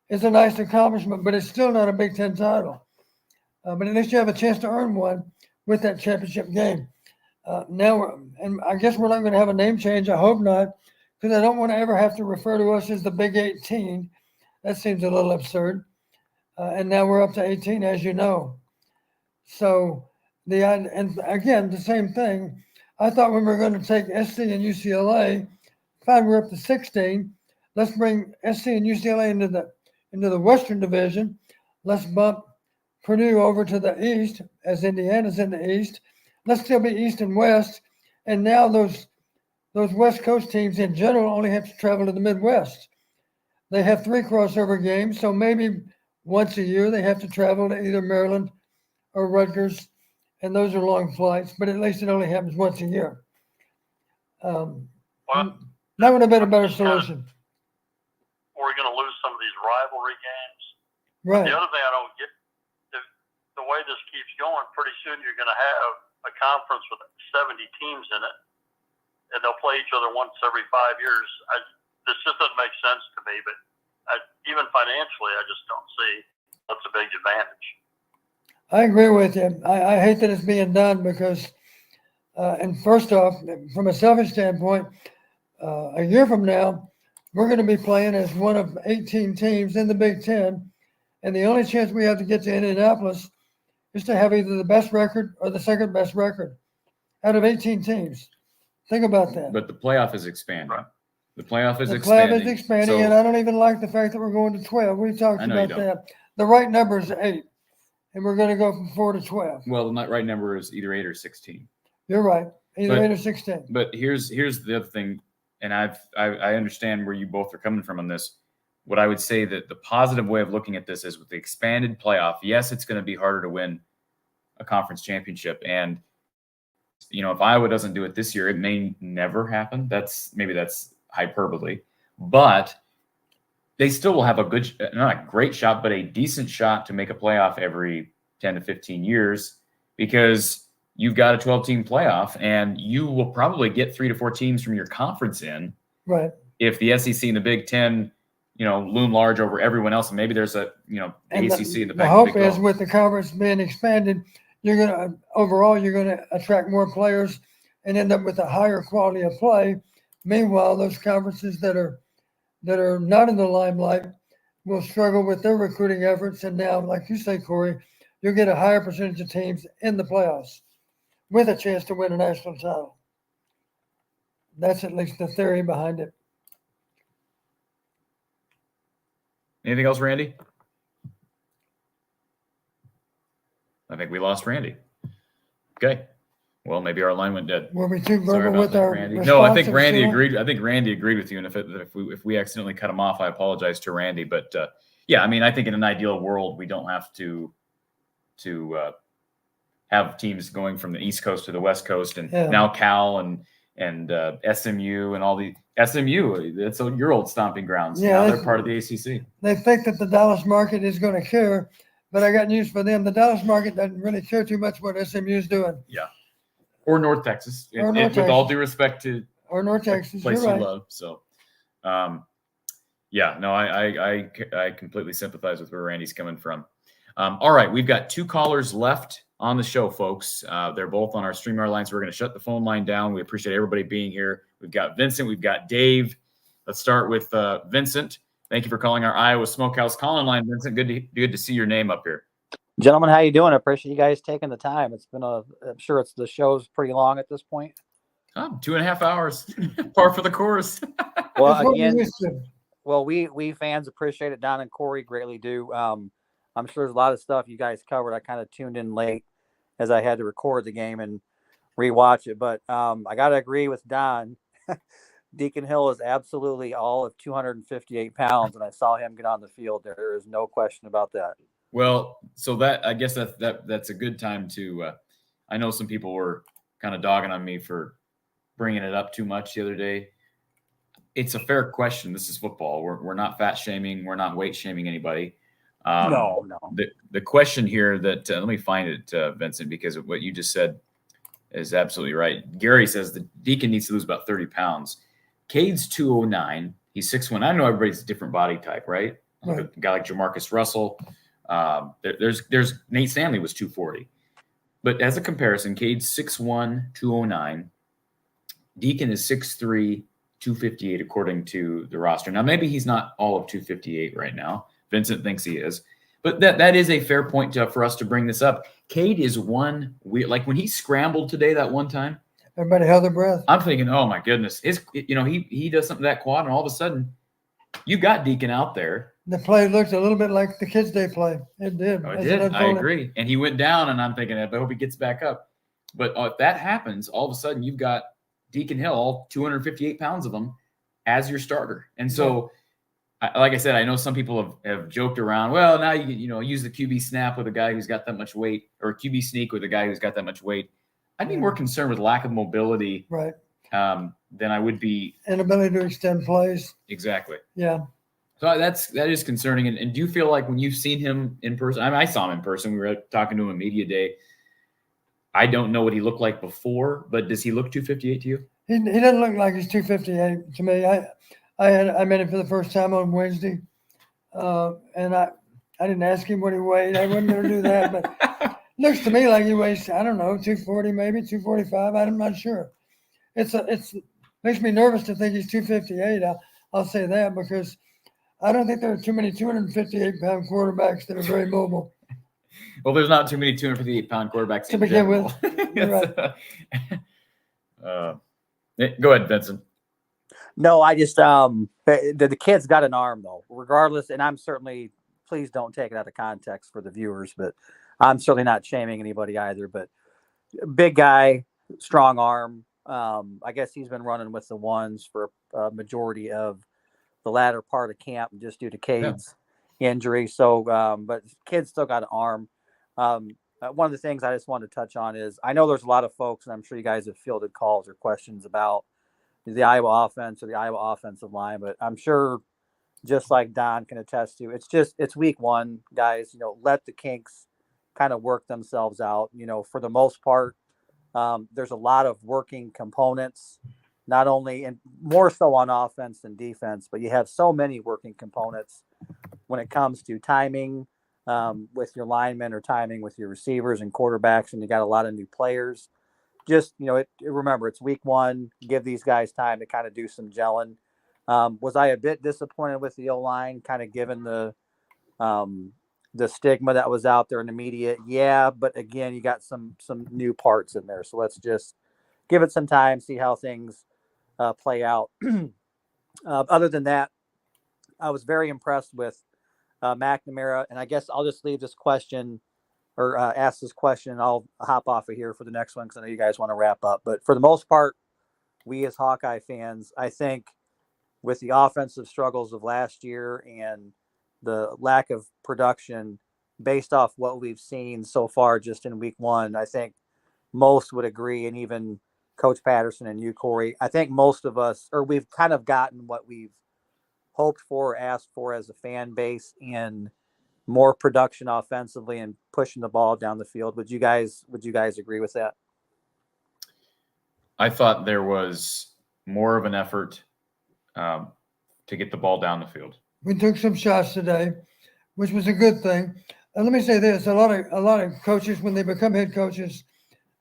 is a nice accomplishment, but it's still not a Big Ten title. But at least you have a chance to earn one with that championship game. And I guess we're not going to have a name change. I hope not, because I don't want to ever have to refer to us as the Big 18. That seems a little absurd. And now we're up to 18, as you know. So and again, the same thing. I thought when we were going to take SC and UCLA, fine, we're up to 16. Let's bring SC and UCLA into the Western Division. Let's bump Purdue over to the East, as Indiana's in the East. Let's still be East and West. And now those West Coast teams in general only have to travel to the Midwest. They have 3 crossover games, so maybe once a year they have to travel to either Maryland or Rutgers, and those are long flights, but at least it only happens once a year. That would have been a better solution. We're going to lose some of these rivalry games. Right. The other thing I don't get, the way this keeps going, pretty soon you're going to have a conference with 70 teams in it, and they'll play each other once every 5 years. This just doesn't make sense to me, but even financially, I just don't see that's a big advantage. I agree with you. I hate that it's being done because, and first off, from a selfish standpoint, a year from now, we're going to be playing as one of 18 teams in the Big Ten. And the only chance we have to get to Indianapolis is to have either the best record or the second best record out of 18 teams. Think about that. But the playoff is expanding. The playoff is The expanding. playoff is expanding, So- and I don't even like the fact that we're going to 12. We talked I know you about don't. that. The right number is 8, and we're going to go from 4 to 12. Well, the right number is either 8 or 16. You're right, either But- 8 or 16. But here's the other thing, and I understand where you both are coming from on this. What I would say that the positive way of looking at this is with the expanded playoff. Yes, it's going to be harder to win a conference championship, and if Iowa doesn't do it this year, it may never happen. That's hyperbole, but they still will have a good, not a great shot, but a decent shot to make a playoff every 10 to 15 years, because you've got a 12-team playoff, and you will probably get 3 to 4 teams from your conference in. Right. If the SEC and the Big Ten, loom large over everyone else, and maybe there's the And ACC in the the back. hope of the Big is 12. with the conference being expanded, you're going to attract more players and end up with a higher quality of play. Meanwhile, those conferences that are not in the limelight will struggle with their recruiting efforts. And now, like you say, Corey, you'll get a higher percentage of teams in the playoffs with a chance to win a national title. That's at least the theory behind it. Anything else, Randy? I think we lost Randy. Okay. Well, maybe our line went dead. Were we too Sorry verbal about with that, our Randy? No, I think responses, Randy Sheila? agreed. I think Randy agreed with you. And if we accidentally cut him off, I apologize to Randy. But yeah, I mean, I think in an ideal world, we don't have to have teams going from the East Coast to the West Coast, and Yeah. now Cal and SMU and all the SMU. That's your old stomping grounds. Yeah, Now they're that's- part of the ACC. They think that the Dallas market is going to care, but I got news for them. The Dallas market doesn't really care too much what SMU is doing. Yeah. Or North Texas. Or And North with all Texas. due respect to Or North Texas, place you're you right. love. So, yeah, no, I completely sympathize with where Randy's coming from. All right, we've got 2 callers left on the show, folks. They're both on our StreamYard line, so we're going to shut the phone line down. We appreciate everybody being here. We've got Vincent, we've got Dave. Let's start with Vincent. Thank you for calling our Iowa Smokehouse call-in line, Vincent. Good to see your name up here. Gentlemen, how you doing? I appreciate you guys taking the time. It's been I'm sure the show's pretty long at this point. 2.5 hours, par for the course. Well, That's what we again, used to. well, we fans appreciate it. Don and Corey greatly do. I'm sure there's a lot of stuff you guys covered. I kind of tuned in late as I had to record the game and rewatch it. But I got to agree with Don. Deacon Hill is absolutely all of 258 pounds, and I saw him get on the field. There is no question about that. Well, so that I guess that's a good time to. I know some people were kind of dogging on me for bringing it up too much the other day. It's a fair question. This is football. We're not fat shaming. We're not weight shaming anybody. No. The question here that let me find it, Vincent, because of what you just said is absolutely right. Gary says the Deacon needs to lose about 30 pounds. Cade's 209. He's 6'1". I know everybody's a different body type, right? Right. A guy like Jamarcus Russell. There's Nate Stanley was 240. But as a comparison, Cade's 6'1", 209. Deacon is 6'3", 258, according to the roster. Now, maybe he's not all of 258 right now. Vincent thinks he is. But that is a fair point for us to bring this up. Cade is one weird, like when he scrambled today that one time, Everybody held their breath. I'm thinking, oh my goodness, he does something to that quad, and all of a sudden, you got Deacon out there. The play looked a little bit like the Kids Day play. It did. Oh, it as did. I unfolded. agree. And he went down, and I'm thinking, I hope he gets back up. But if that happens, all of a sudden you've got Deacon Hill, all 258 pounds of them, as your starter. And so, like I said, I know some people have joked around. Well, now you use the QB snap with a guy who's got that much weight, or QB sneak with a guy who's got that much weight. I'd be more concerned with lack of mobility, Right. than I would be Inability to extend plays. exactly. Yeah. So that is concerning. And do you feel like when you've seen him in person? I mean, I saw him in person. We were talking to him at media day. I don't know what he looked like before, but does he look 258 to you? He doesn't look like he's 258 to me. I met him for the first time on Wednesday, and I didn't ask him what he weighed. I wasn't going to do that, but looks to me like he weighs, I don't know, 240 maybe, 245. I'm not sure. It's makes me nervous to think he's 258. I'll say that because I don't think there are too many 258-pound quarterbacks that are very mobile. Well, there's not too many 258-pound quarterbacks To in begin general. with. You're right. Go ahead, Vincent. No, I just the kid's got an arm though, regardless. And I'm certainly, please don't take it out of context for the viewers, but I'm certainly not shaming anybody either. But big guy, strong arm. I guess he's been running with the ones for a majority of the latter part of camp just due to Cade's injury. So, but kid's still got an arm. One of the things I just wanted to touch on is I know there's a lot of folks, and I'm sure you guys have fielded calls or questions about the Iowa offense or the Iowa offensive line, but I'm sure just like Don can attest to, it's week one, guys, let the kinks kind of work themselves out. For the most part, there's a lot of working components, not only and more so on offense than defense, but you have so many working components when it comes to timing with your linemen or timing with your receivers and quarterbacks, and you got a lot of new players. Just, remember, it's week one. Give these guys time to kind of do some gelling. Was I a bit disappointed with the O-line, kind of given the stigma that was out there in the media? Yeah, but again, you got some new parts in there. So let's just give it some time, see how things play out. Other than that, I was very impressed with McNamara, and I guess I'll just leave this question or ask this question, and I'll hop off of here for the next one because I know you guys want to wrap up. But for the most part, we as Hawkeye fans, I think with the offensive struggles of last year and the lack of production based off what we've seen so far just in week one, I think most would agree, and even Coach Patterson and you, Corey, I think most of us, or we've kind of gotten what we've hoped for or asked for as a fan base in more production offensively and pushing the ball down the field. Would you guys agree with that? I thought there was more of an effort to get the ball down the field. We took some shots today, which was a good thing. And let me say this: a lot of coaches, when they become head coaches,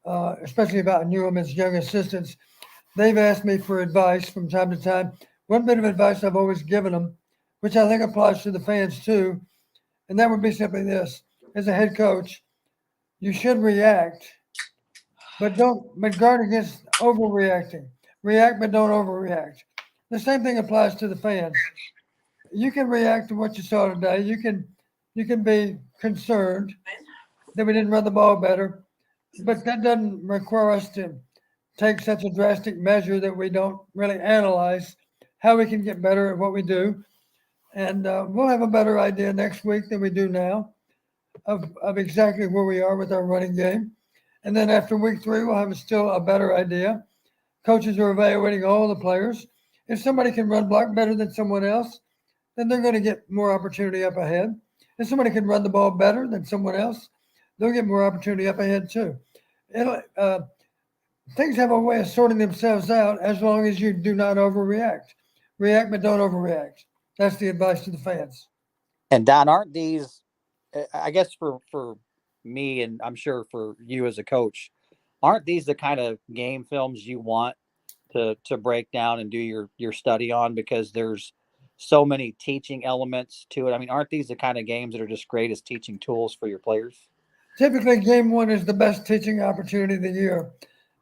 especially about Newman's young assistants, they've asked me for advice from time to time. One bit of advice I've always given them, which I think applies to the fans too, and that would be simply this: as a head coach, you should react, but guard against overreacting. React, but don't overreact. The same thing applies to the fans. You can react to what you saw today. You can be concerned that we didn't run the ball better, but that doesn't require us to take such a drastic measure that we don't really analyze how we can get better at what we do. And we'll have a better idea next week than we do now of exactly where we are with our running game. And then after week 3, we'll have still a better idea. Coaches are evaluating all the players. If somebody can run block better than someone else, then they're going to get more opportunity up ahead. If somebody can run the ball better than someone else, they'll get more opportunity up ahead too. Things have a way of sorting themselves out as long as you do not overreact. React, but don't overreact. That's the advice to the fans. And Don, aren't these, I guess for me, and I'm sure for you as a coach, aren't these the kind of game films you want to break down and do your study on, because there's so many teaching elements to it? I mean, aren't these the kind of games that are just great as teaching tools for your players? Typically, game 1 is the best teaching opportunity of the year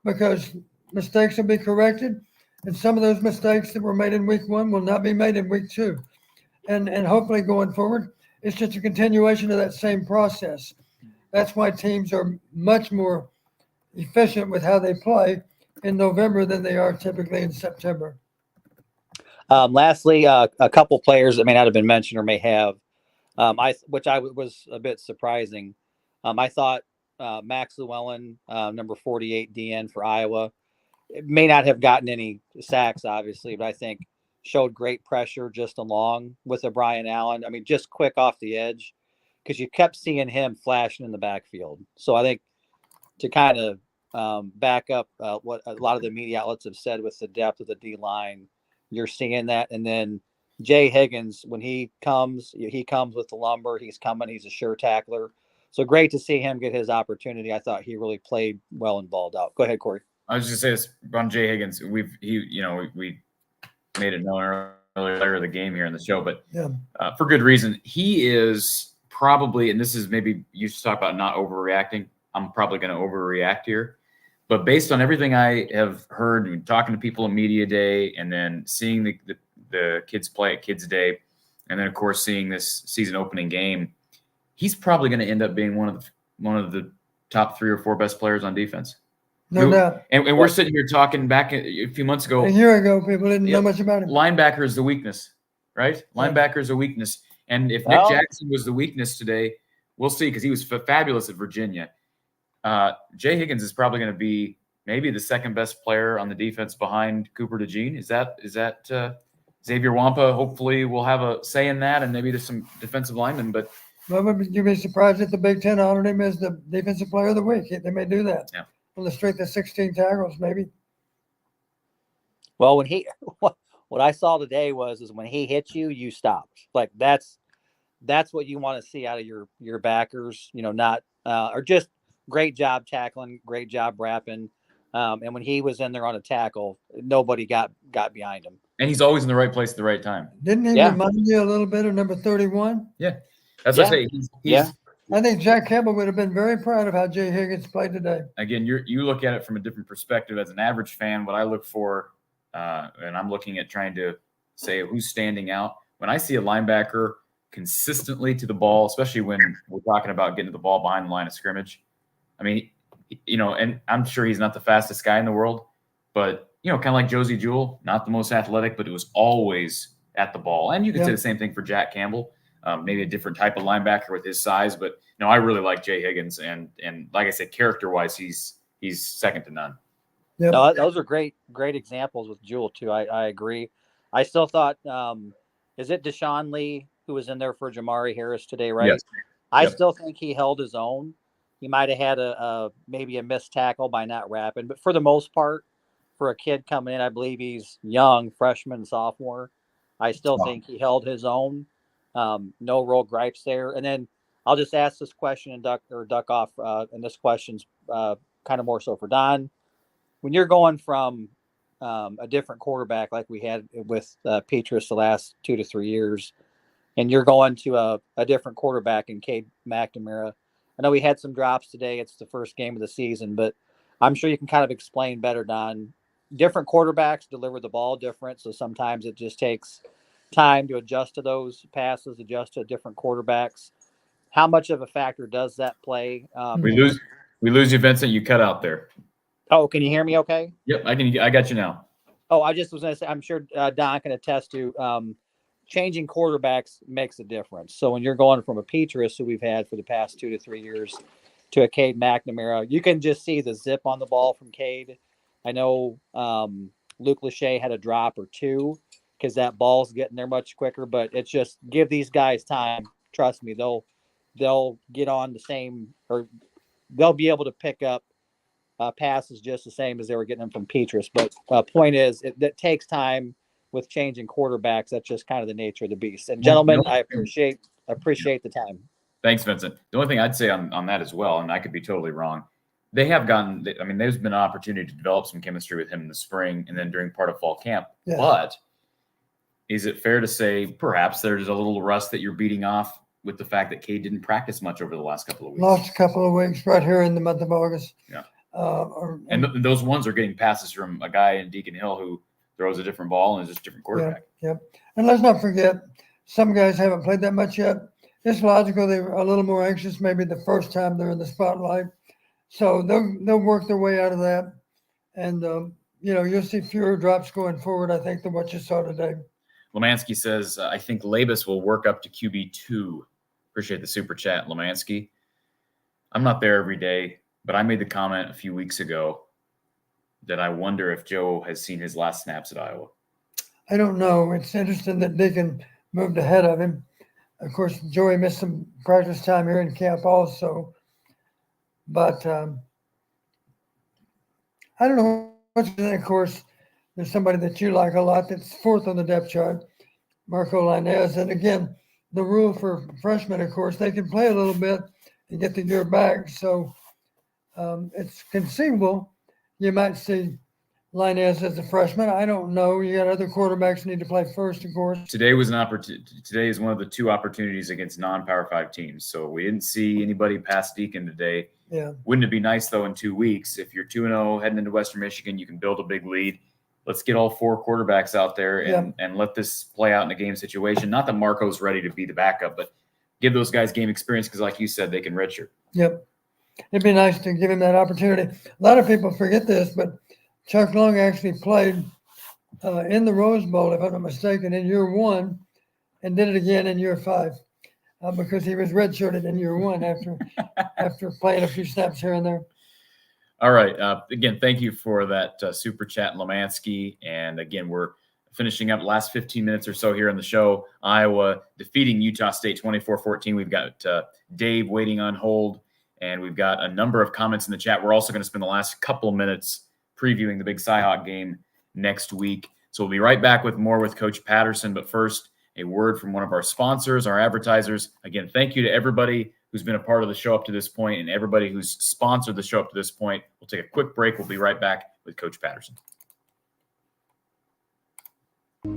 because mistakes will be corrected, and some of those mistakes that were made in week 1 will not be made in week 2. And hopefully going forward, it's just a continuation of that same process. That's why teams are much more efficient with how they play in November than they are typically in September. Lastly, a couple players that may not have been mentioned or may have, which was a bit surprising. I thought Max Llewellyn, number 48 DN for Iowa, may not have gotten any sacks, obviously, but I think showed great pressure just along with a Brian Allen. I mean, just quick off the edge, because you kept seeing him flashing in the backfield. So I think to kind of back up what a lot of the media outlets have said with the depth of the D-line, you're seeing that. And then Jay Higgins, when he comes with the lumber. He's a sure tackler. So great to see him get his opportunity. I thought he really played well and balled out. Go ahead, Corey. I was just going to say this on Jay Higgins. We made it known player of the game here in the show, but Yeah. For good reason. He is probably, and this is maybe you should talk about not overreacting. I'm probably going to overreact here, but based on everything I have heard, and talking to people at Media Day, and then seeing the kids play at Kids Day, and then of course seeing this season opening game, he's probably going to end up being one of the top 3 or 4 best players on defense. No doubt. And we're sitting here talking back a few months ago. A year ago, people didn't know much about him. Linebacker is the weakness, right? Linebacker is a weakness. And if Nick Jackson was the weakness today, we'll see, because he was fabulous at Virginia. Jay Higgins is probably going to be maybe the second best player on the defense behind Cooper DeJean. Is that Xavier Wampa? Hopefully will have a say in that, and maybe there's some defensive linemen. But you'd be surprised if the Big Ten honored him as the defensive player of the week. They may do that. Yeah. On the strength of 16 tackles, maybe. Well, what I saw today is when he hits you, you stopped. Like that's what you want to see out of your backers. Not or just great job tackling, great job wrapping. And when he was in there on a tackle, nobody got behind him. And he's always in the right place at the right time. Didn't he remind you a little bit of number 31? Yeah, that's what I say. He's I think Jack Campbell would have been very proud of how Jay Higgins played today. Again, you look at it from a different perspective. As an average fan, what I look for, and I'm looking at trying to say who's standing out. When I see a linebacker consistently to the ball, especially when we're talking about getting to the ball behind the line of scrimmage, I mean, and I'm sure he's not the fastest guy in the world, but, kind of like Josie Jewell, not the most athletic, but it was always at the ball. And you could say the same thing for Jack Campbell. Maybe a different type of linebacker with his size, but no, I really like Jay Higgins, and like I said, character-wise, he's second to none. Yep. No, those are great examples with Jewell too. I agree. I still thought, is it Deshaun Lee who was in there for Jamari Harris today, right? Yes. I still think he held his own. He might have had maybe a missed tackle by not wrapping, but for the most part, for a kid coming in, I believe he's young, freshman, sophomore. I still think he held his own. No real gripes there. And then I'll just ask this question and duck off. And this question's kind of more so for Don. When you're going from a different quarterback like we had with Petrus the last 2 to 3 years, and you're going to a different quarterback in Cade McNamara. I know we had some drops today. It's the first game of the season, but I'm sure you can kind of explain better, Don. Different quarterbacks deliver the ball different, so sometimes it just takes time to adjust to those passes, adjust to different quarterbacks. How much of a factor does that play? We lose you, Vincent. You cut out there. Oh, can you hear me okay? Yep, I got you now. Oh, I just was going to say, I'm sure Don can attest to changing quarterbacks makes a difference. So when you're going from a Petrus, who we've had for the past 2 to 3 years, to a Cade McNamara, you can just see the zip on the ball from Cade. I know Luke Lachey had a drop or two because that ball's getting there much quicker, but it's just give these guys time. Trust me, they'll get on the same, or they'll be able to pick up passes just the same as they were getting them from Petrus. But point is, it takes time with changing quarterbacks. That's just kind of the nature of the beast. And gentlemen, I appreciate the time. Thanks, Vincent. The only thing I'd say on that as well, and I could be totally wrong, they have gotten, I mean, there's been an opportunity to develop some chemistry with him in the spring and then during part of fall camp. Yeah. But is it fair to say perhaps there's a little rust that you're beating off with the fact that Cade didn't practice much over the last couple of weeks? Lost a couple of weeks right here in the month of August. Yeah. And those ones are getting passes from a guy in Deacon Hill who throws a different ball and is just a different quarterback. Yep. And let's not forget, some guys haven't played that much yet. It's logical they're a little more anxious maybe the first time they're in the spotlight. So they'll work their way out of that. And, you'll see fewer drops going forward, I think, than what you saw today. Lemansky says, I think Labus will work up to QB2. Appreciate the super chat, Lemansky. I'm not there every day, but I made the comment a few weeks ago that I wonder if Joe has seen his last snaps at Iowa. I don't know. It's interesting that Deacon moved ahead of him. Of course, Joey missed some practice time here in camp also. But I don't know what you think. Of course, there's somebody that you like a lot that's fourth on the depth chart, Marco Linez. And again, the rule for freshmen, of course, they can play a little bit and get the year back. So it's conceivable you might see line is as a freshman. I don't know. You got other quarterbacks need to play first, of course. Today was an opportunity. Today is one of the 2 opportunities against non-Power 5 teams. So we didn't see anybody past Deacon today. Yeah. Wouldn't it be nice though in 2 weeks if you're 2-0 heading into Western Michigan, you can build a big lead. Let's get all 4 quarterbacks out there and let this play out in a game situation. Not that Marco's ready to be the backup, but give those guys game experience because, like you said, they can redshirt. Yep. It'd be nice to give him that opportunity. A lot of people forget this, but Chuck Long actually played in the Rose Bowl, if I'm not mistaken, in year 1 and did it again in year 5 because he was redshirted in year 1 after playing a few snaps here and there. All right. Again, thank you for that super chat, Lemansky. And again, we're finishing up last 15 minutes or so here in the show. Iowa defeating Utah State 24-14. We've got Dave waiting on hold, and we've got a number of comments in the chat. We're also going to spend the last couple of minutes previewing the big Cyhawk game next week. So we'll be right back with more with Coach Patterson. But first, a word from one of our sponsors, our advertisers. Again, thank you to everybody who's been a part of the show up to this point and everybody who's sponsored the show up to this point. We'll take a quick break. We'll be right back with Coach Patterson.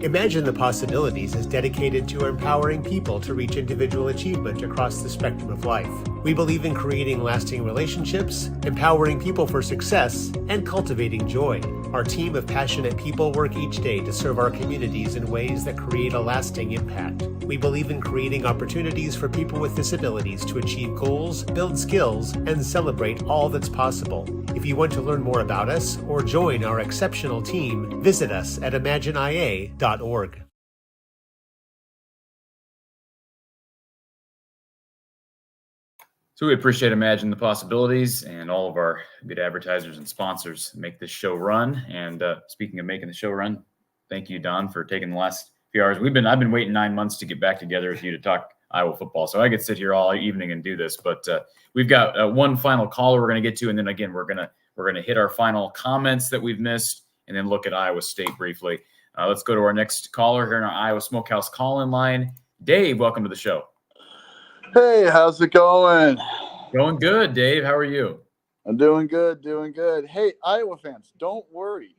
Imagine the Possibilities is dedicated to empowering people to reach individual achievement across the spectrum of life. We believe in creating lasting relationships, empowering people for success, and cultivating joy. Our team of passionate people work each day to serve our communities in ways that create a lasting impact. We believe in creating opportunities for people with disabilities to achieve goals, build skills, and celebrate all that's possible. If you want to learn more about us or join our exceptional team, visit us at imagineia.org. So we appreciate Imagine the Possibilities and all of our good advertisers and sponsors that make this show run. And speaking of making the show run, thank you, Don, for taking the last few hours. I've been waiting 9 months to get back together with you to talk Iowa football. So I could sit here all evening and do this. But we've got one final caller we're going to get to, and then again we're going to hit our final comments that we've missed, and then look at Iowa State briefly. Let's go to our next caller here in our Iowa Smokehouse call-in line. Dave, welcome to the show. Hey, how's it going? Going good, Dave. How are you? I'm doing good, doing good. Hey, Iowa fans, don't worry.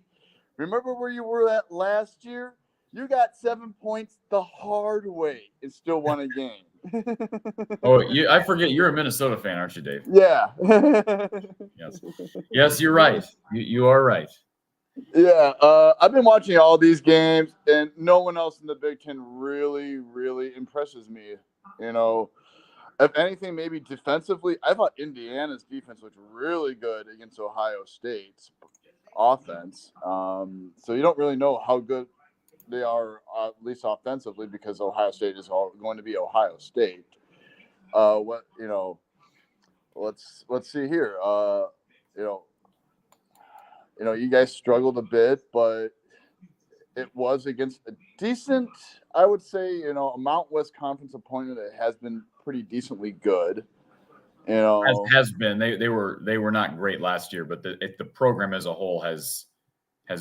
Remember where you were at last year? You got 7 points the hard way and still won a game. Oh, I forget you're a Minnesota fan, aren't you, Dave? Yeah. Yes, you're right. You are right. Yeah, I've been watching all these games, and no one else in the Big Ten really, really impresses me. You know, if anything, maybe defensively, I thought Indiana's defense looked really good against Ohio State's offense. So you don't really know how good they are, at least offensively, because Ohio State is going to be Ohio State. Let's see here. You guys struggled a bit, but it was against a decent, I would say, a Mount West Conference opponent that has been pretty decently good. Has been. They were not great last year, but the program as a whole has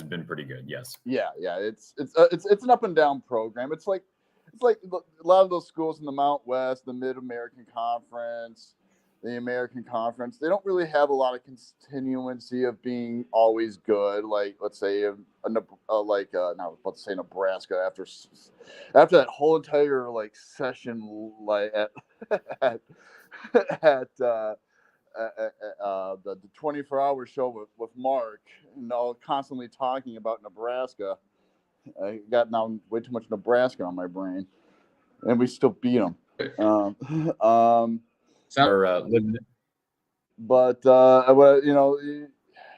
been pretty good. Yes. Yeah. It's an up and down program. It's like a lot of those schools in the Mount West, the Mid American Conference, the American Conference. They don't really have a lot of continuancy of being always good. Like, let's say, Nebraska after that whole entire session at the 24-hour show with Mark, constantly talking about Nebraska. I got now way too much Nebraska on my brain, and we still beat them. But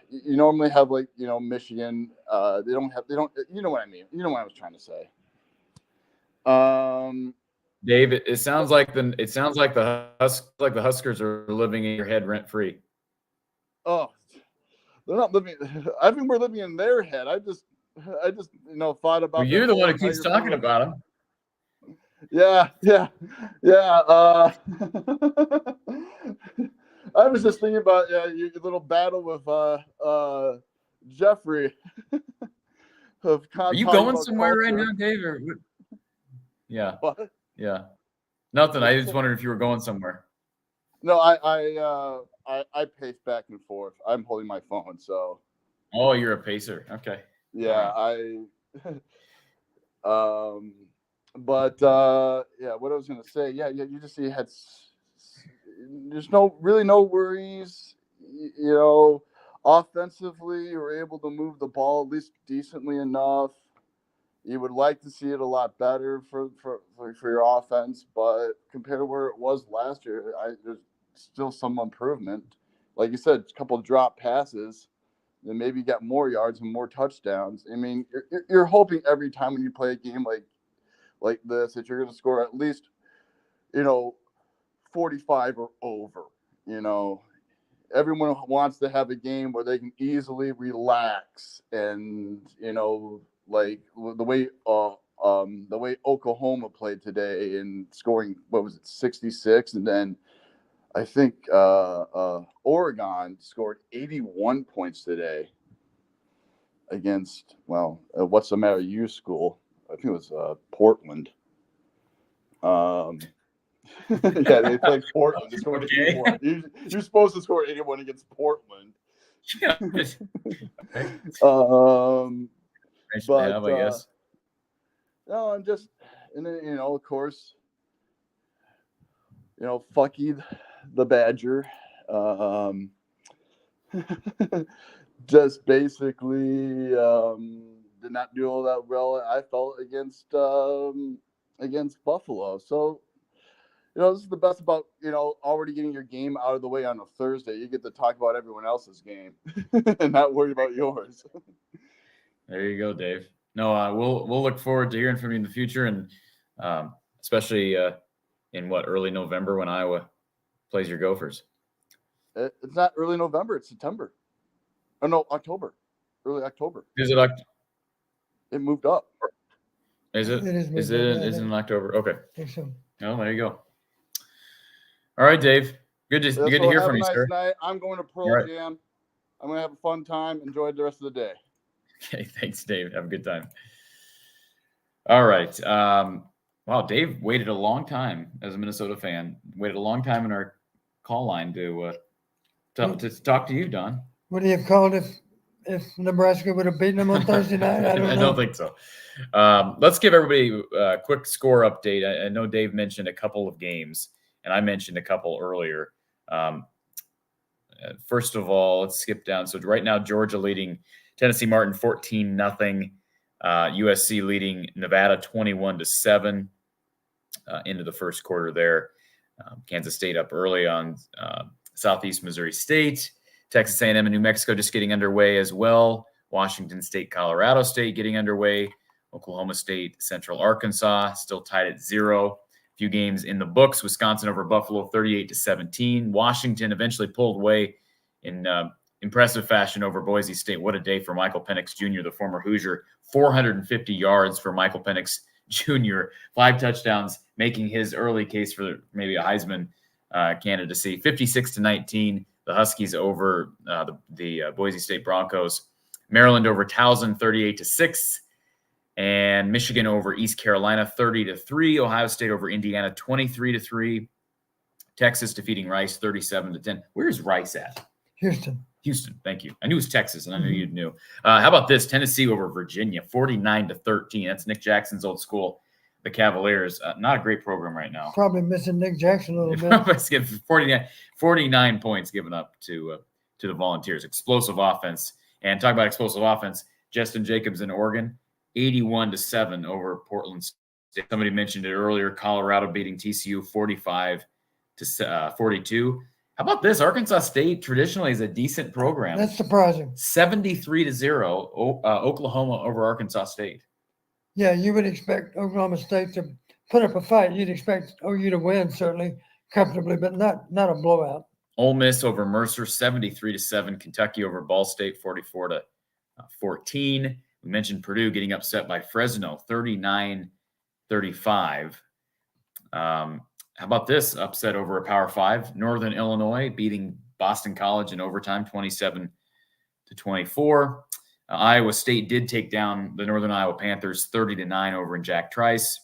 you normally have Michigan. They don't. You know what I mean. You know what I was trying to say. Dave, it sounds like the Huskers are living in your head rent free. Oh, they're not living. I think we're living in their head. I just thought about. Well, you're the one who keeps talking about them. Yeah. I was just thinking about your little battle with Jeffrey. Are you going somewhere right now, Dave? Or what? Yeah. What? Yeah. Nothing. I just wondered if you were going somewhere. No, I pace back and forth. I'm holding my phone, so. Oh, you're a Pacer. Okay. Yeah, but yeah, what I was gonna say, yeah, you just see there's really no worries, you know, offensively you were able to move the ball at least decently enough. You would like to see it a lot better for your offense, but compared to where it was last year, there's still some improvement. Like you said, a couple of drop passes, then maybe get more yards and more touchdowns. I mean, you're hoping every time when you play a game like this that you're going to score at least, 45 or over. Everyone wants to have a game where they can easily relax, and like the way Oklahoma played today and scoring, what was it, 66, and then I think Oregon scored 81 points today against, what's the matter, U school? I think it was Portland. Yeah, they played Portland. They scored 81. You're supposed to score 81 against Portland. But I guess. No, and then of course, Fucky the Badger, just basically did not do all that well, I felt, against Buffalo. So this is the best about already getting your game out of the way on a Thursday. You get to talk about everyone else's game and not worry about yours. There you go, Dave. No, we'll look forward to hearing from you in the future, and especially in early November when Iowa plays your Gophers. It's not early November; it's September. Oh no, October. Early October. Is it? It moved up. Is it? Is it in October? Okay. I think so. Oh, there you go. All right, Dave. Good to hear from you, nice sir. Night. I'm going to Pearl Jam. I'm going to have a fun time. Enjoy the rest of the day. Okay, thanks, Dave. Have a good time. All right. Wow, Dave waited a long time as a Minnesota fan. Waited a long time in our call line to talk to you, Don. Would he have called if Nebraska would have beaten them on Thursday night? I don't think so. Let's give everybody a quick score update. I know Dave mentioned a couple of games, and I mentioned a couple earlier. First of all, let's skip down. So right now, Georgia leading Tennessee Martin 14-0. USC leading Nevada 21-7 into the first quarter there. Kansas State up early on Southeast Missouri State. Texas A&M and New Mexico just getting underway as well. Washington State, Colorado State getting underway. Oklahoma State, Central Arkansas still tied at 0. A few games in the books. Wisconsin over Buffalo 38-17. Washington eventually pulled away in impressive fashion over Boise State. What a day for Michael Penix Jr., the former Hoosier. 450 yards for Michael Penix Jr., 5 touchdowns, making his early case for maybe a Heisman candidacy. 56-19, the Huskies over the Boise State Broncos. Maryland over Towson 38-6, and Michigan over East Carolina 30-3. Ohio State over Indiana 23-3. Texas defeating Rice 37-10. Where's Rice at? Houston, thank you. I knew it was Texas, and I knew you knew. How about this? Tennessee over Virginia, 49-13. That's Nick Jackson's old school, the Cavaliers. Not a great program right now. Probably missing Nick Jackson a little bit. 49 points given up to the Volunteers. Explosive offense. And talk about explosive offense, Justin Jacobs in Oregon, 81-7 over Portland State. Somebody mentioned it earlier. Colorado beating TCU 45-42. How about this? Arkansas State traditionally is a decent program. That's surprising. 73-0, Oklahoma over Arkansas State. Yeah, you would expect Oklahoma State to put up a fight. You'd expect OU to win, certainly, comfortably, but not a blowout. Ole Miss over Mercer, 73-7. Kentucky over Ball State, 44-14. We mentioned Purdue getting upset by Fresno, 39-35. How about this upset over a Power 5? Northern Illinois beating Boston College in overtime, 27-24. Iowa State did take down the Northern Iowa Panthers 30-9 over in Jack Trice.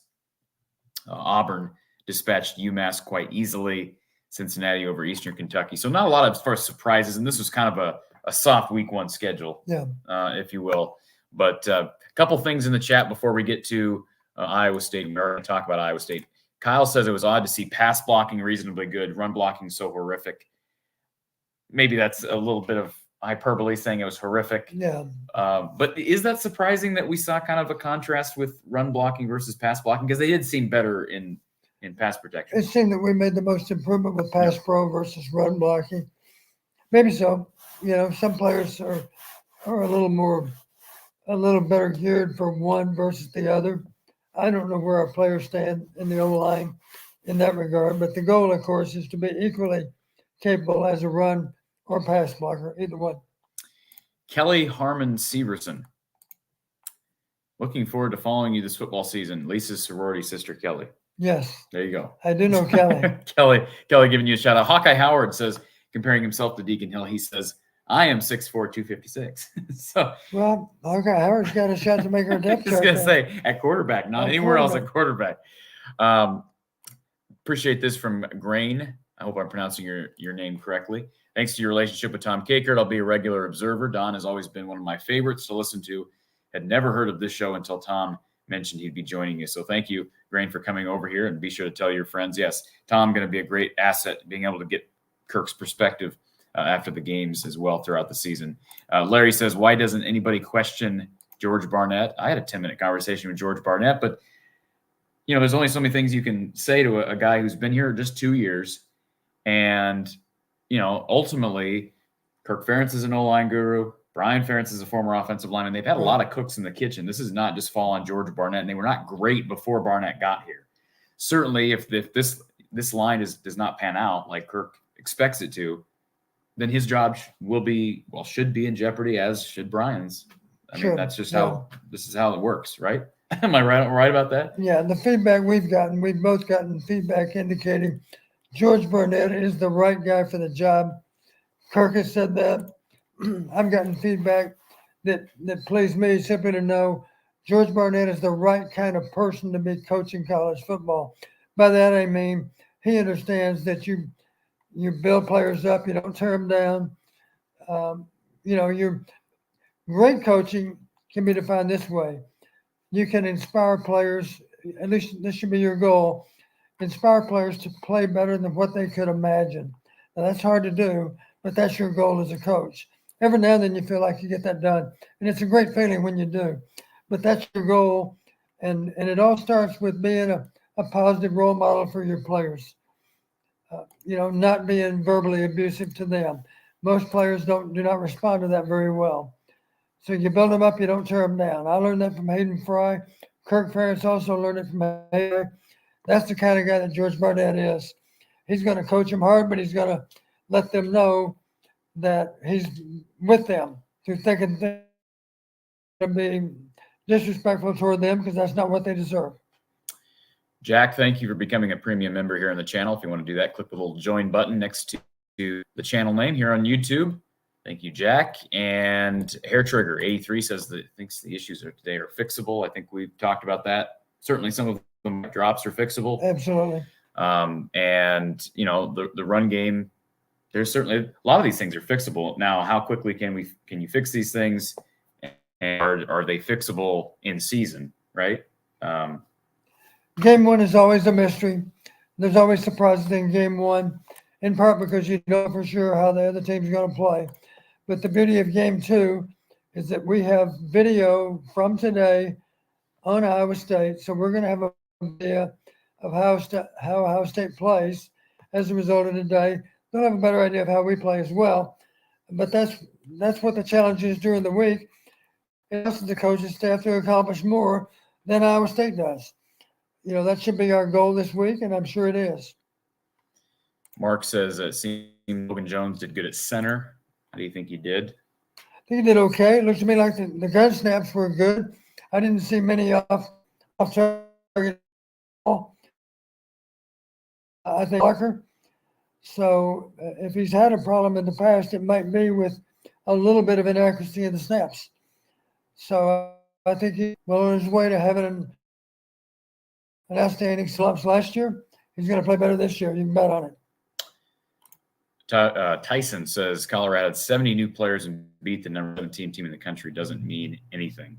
Auburn dispatched UMass quite easily. Cincinnati over Eastern Kentucky. So not a lot of, as far as surprises, and this was kind of a soft week 1 schedule, Yeah. If you will. But a couple things in the chat before we get to Iowa State. We're going to talk about Iowa State. Kyle says it was odd to see pass blocking reasonably good, run blocking so horrific. Maybe that's a little bit of hyperbole saying it was horrific. Yeah. But is that surprising that we saw kind of a contrast with run blocking versus pass blocking? Because they did seem better in pass protection. It seemed that we made the most improvement with pass pro versus run blocking. Maybe so. You know, some players are a little better geared for one versus the other. I don't know where our players stand in the O-line in that regard, but the goal, of course, is to be equally capable as a run or pass blocker, either one. Kelly Harmon Severson. Looking forward to following you this football season. Lisa's sorority sister, Kelly. Yes. There you go. I do know Kelly. Kelly giving you a shout out. Hawkeye Howard says, comparing himself to Deacon Hill, he says, I am 6'4", 256. So, well, okay, Howard's got a shot to make our depth I was chart. going to say, at quarterback, not anywhere else at quarterback. Appreciate this from Grain. I hope I'm pronouncing your name correctly. Thanks to your relationship with Tom Kakert, I'll be a regular observer. Don has always been one of my favorites to listen to. Had never heard of this show until Tom mentioned he'd be joining you. So thank you, Grain, for coming over here. And be sure to tell your friends, yes, Tom going to be a great asset, being able to get Kirk's perspective after the games as well throughout the season. Larry says, why doesn't anybody question George Barnett? I had a 10-minute conversation with George Barnett, but you know, there's only so many things you can say to a guy who's been here just 2 years. And, you know, ultimately, Kirk Ferentz is an O-line guru. Brian Ferentz is a former offensive lineman. They've had a lot of cooks in the kitchen. This is not just fall on George Barnett, and they were not great before Barnett got here. Certainly, if this line does not pan out like Kirk expects it to, then his job should be in jeopardy, as should Brian's. I mean, that's just how this is how it works, right? Am I right about that? Yeah, the feedback we've both gotten feedback indicating George Barnett is the right guy for the job. Kirk has said that. I've gotten feedback that pleased me simply to know George Barnett is the right kind of person to be coaching college football. By that I mean he understands that you build players up, you don't tear them down. You know, your great coaching can be defined this way. You can inspire players, at least this should be your goal, inspire players to play better than what they could imagine. Now, that's hard to do, but that's your goal as a coach. Every now and then you feel like you get that done, and it's a great feeling when you do. But that's your goal, and it all starts with being a positive role model for your players. You know, not being verbally abusive to them. Most players do not respond to that very well. So you build them up, you don't tear them down. I learned that from Hayden Fry. Kirk Ferentz also learned it from Hayden. That's the kind of guy that George Barnett is. He's going to coach them hard, but he's going to let them know that he's with them through thick and thin, being disrespectful toward them because that's not what they deserve. Jack, thank you for becoming a premium member here on the channel. If you want to do that, click the little join button next to the channel name here on YouTube. Thank you, Jack. And Hair Trigger 83 says that thinks the issues today are fixable. I think we've talked about that. Certainly some of them drops are fixable. Absolutely. And you know, the run game, there's certainly a lot of these things are fixable. Now, how quickly can you fix these things? And are they fixable in season, right? Game one is always a mystery. There's always surprises in game one, in part because you know for sure how the other team's going to play. But the beauty of game two is that we have video from today on Iowa State. So we're going to have an idea of how Iowa State plays as a result of today. They'll have a better idea of how we play as well. But that's what the challenge is during the week. It asks the coaching staff to accomplish more than Iowa State does. You know, that should be our goal this week, and I'm sure it is. Mark says it seems Logan Jones did good at center. How do you think he did? I think he did okay. It looks to me like the gun snaps were good. I didn't see many off target. I think Walker. So if he's had a problem in the past, it might be with a little bit of inaccuracy in the snaps. So I think he's well on his way to having an outstanding slumps last year. He's going to play better this year. You can bet on it. Tyson says Colorado had 70 new players and beat the number 17 team in the country doesn't mean anything.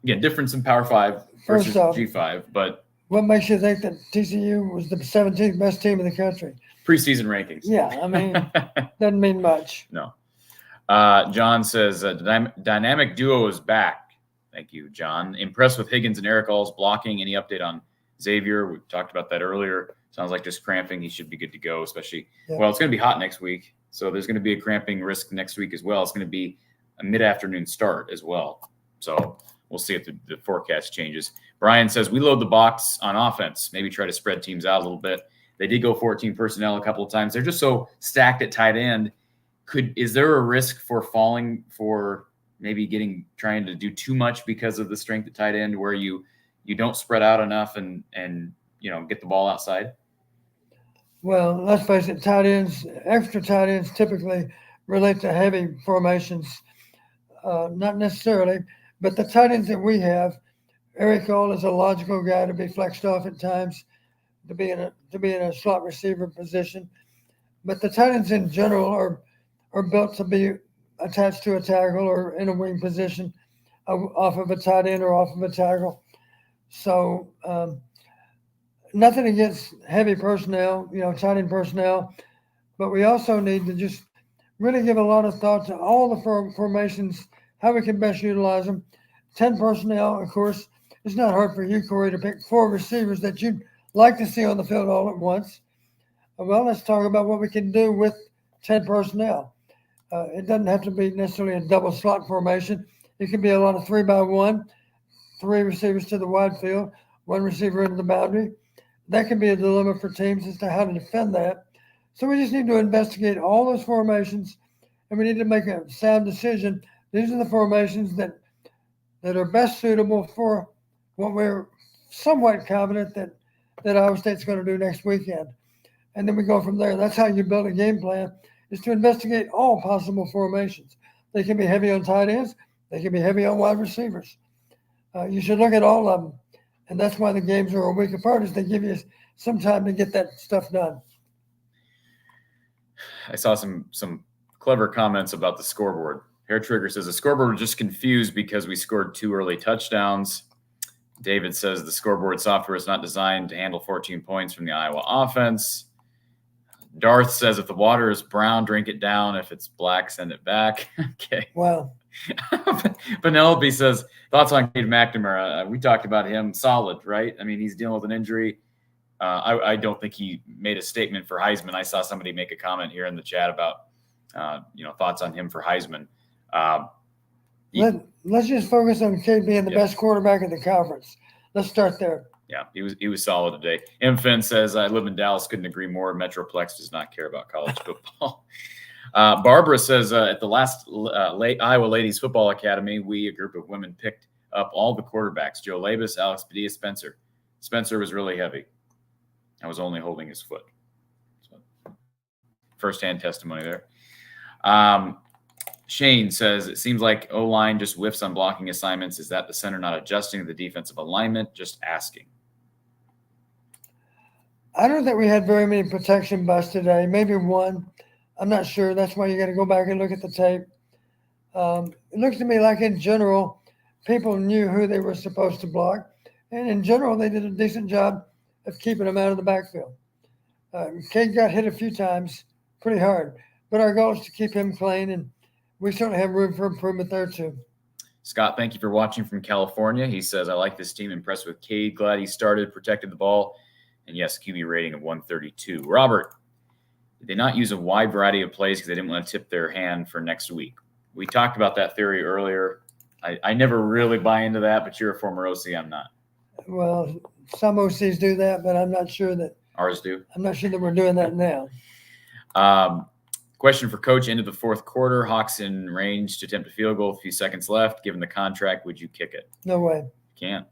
Again, difference in Power 5 versus First off, G5, but what makes you think that TCU was the 17th best team in the country? preseason rankings. Yeah, I mean, doesn't mean much. No. John says dynamic duo is back. Thank you, John. Impressed with Higgins and Eric All's blocking. Any update on Xavier? We talked about that earlier. Sounds like just cramping. He should be good to go, especially, well, it's going to be hot next week. So there's going to be a cramping risk next week as well. It's going to be a mid-afternoon start as well. So we'll see if the forecast changes. Brian says, we load the box on offense. Maybe try to spread teams out a little bit. They did go 14 personnel a couple of times. They're just so stacked at tight end. Is there a risk for falling for maybe trying to do too much because of the strength at tight end where you don't spread out enough and get the ball outside? Well, let's face it, extra tight ends typically relate to heavy formations. Not necessarily, but the tight ends that we have, Eric All is a logical guy to be flexed off at times, to be in a slot receiver position. But the tight ends in general are built to be attached to a tackle or in a wing position off of a tight end or off of a tackle. So nothing against heavy personnel, tight end personnel, but we also need to just really give a lot of thought to all the formations, how we can best utilize them. 10 personnel, of course, it's not hard for you, Corey, to pick 4 receivers that you'd like to see on the field all at once. Well, let's talk about what we can do with 10 personnel. It doesn't have to be necessarily a double slot formation. It can be a lot of 3-by-1, 3 receivers to the wide field, 1 receiver into the boundary. That can be a dilemma for teams as to how to defend that. So we just need to investigate all those formations, and we need to make a sound decision. These are the formations that are best suitable for what we're somewhat confident that Iowa State's going to do next weekend. And then we go from there. That's how you build a game plan, is to investigate all possible formations. They can be heavy on tight ends. They can be heavy on wide receivers. You should look at all of them. And that's why the games are a week apart, is they give you some time to get that stuff done. I saw some clever comments about the scoreboard. Hair Trigger says the scoreboard was just confused because we scored 2 early touchdowns. David says the scoreboard software is not designed to handle 14 points from the Iowa offense. Darth says if the water is brown, drink it down. If it's black, send it back. Okay. Wow. Penelope says, thoughts on Cade McNamara? We talked about him. Solid, right? I mean, he's dealing with an injury. I don't think he made a statement for Heisman. I saw somebody make a comment here in the chat about, thoughts on him for Heisman. Let's just focus on Cade being the best quarterback in the conference. Let's start there. Yeah, he was solid today. Infin says, I live in Dallas, couldn't agree more. Metroplex does not care about college football. Barbara says, at the last Iowa Ladies Football Academy, a group of women, picked up all the quarterbacks. Joe Labus, Alex Padilla, Spencer. Spencer was really heavy. I was only holding his foot. So, firsthand testimony there. Shane says, it seems like O-line just whiffs on blocking assignments. Is that the center not adjusting to the defensive alignment? Just asking. I don't think we had very many protection busts today. Maybe 1. I'm not sure. That's why you got to go back and look at the tape. It looks to me like in general, people knew who they were supposed to block. And in general, they did a decent job of keeping them out of the backfield. Cade got hit a few times pretty hard. But our goal is to keep him clean, and we certainly have room for improvement there too. Scott, thank you for watching from California. He says, I like this team. Impressed with Cade. Glad he started, protected the ball. And yes, QB rating of 132. Robert, did they not use a wide variety of plays because they didn't want to tip their hand for next week? We talked about that theory earlier. I never really buy into that, but you're a former OC. I'm not. Well, some OCs do that, but I'm not sure that ours do. I'm not sure that we're doing that now. Question for Coach. End of the 4th quarter. Hawks in range to attempt a field goal. A few seconds left. Given the contract, would you kick it? No way. Can't,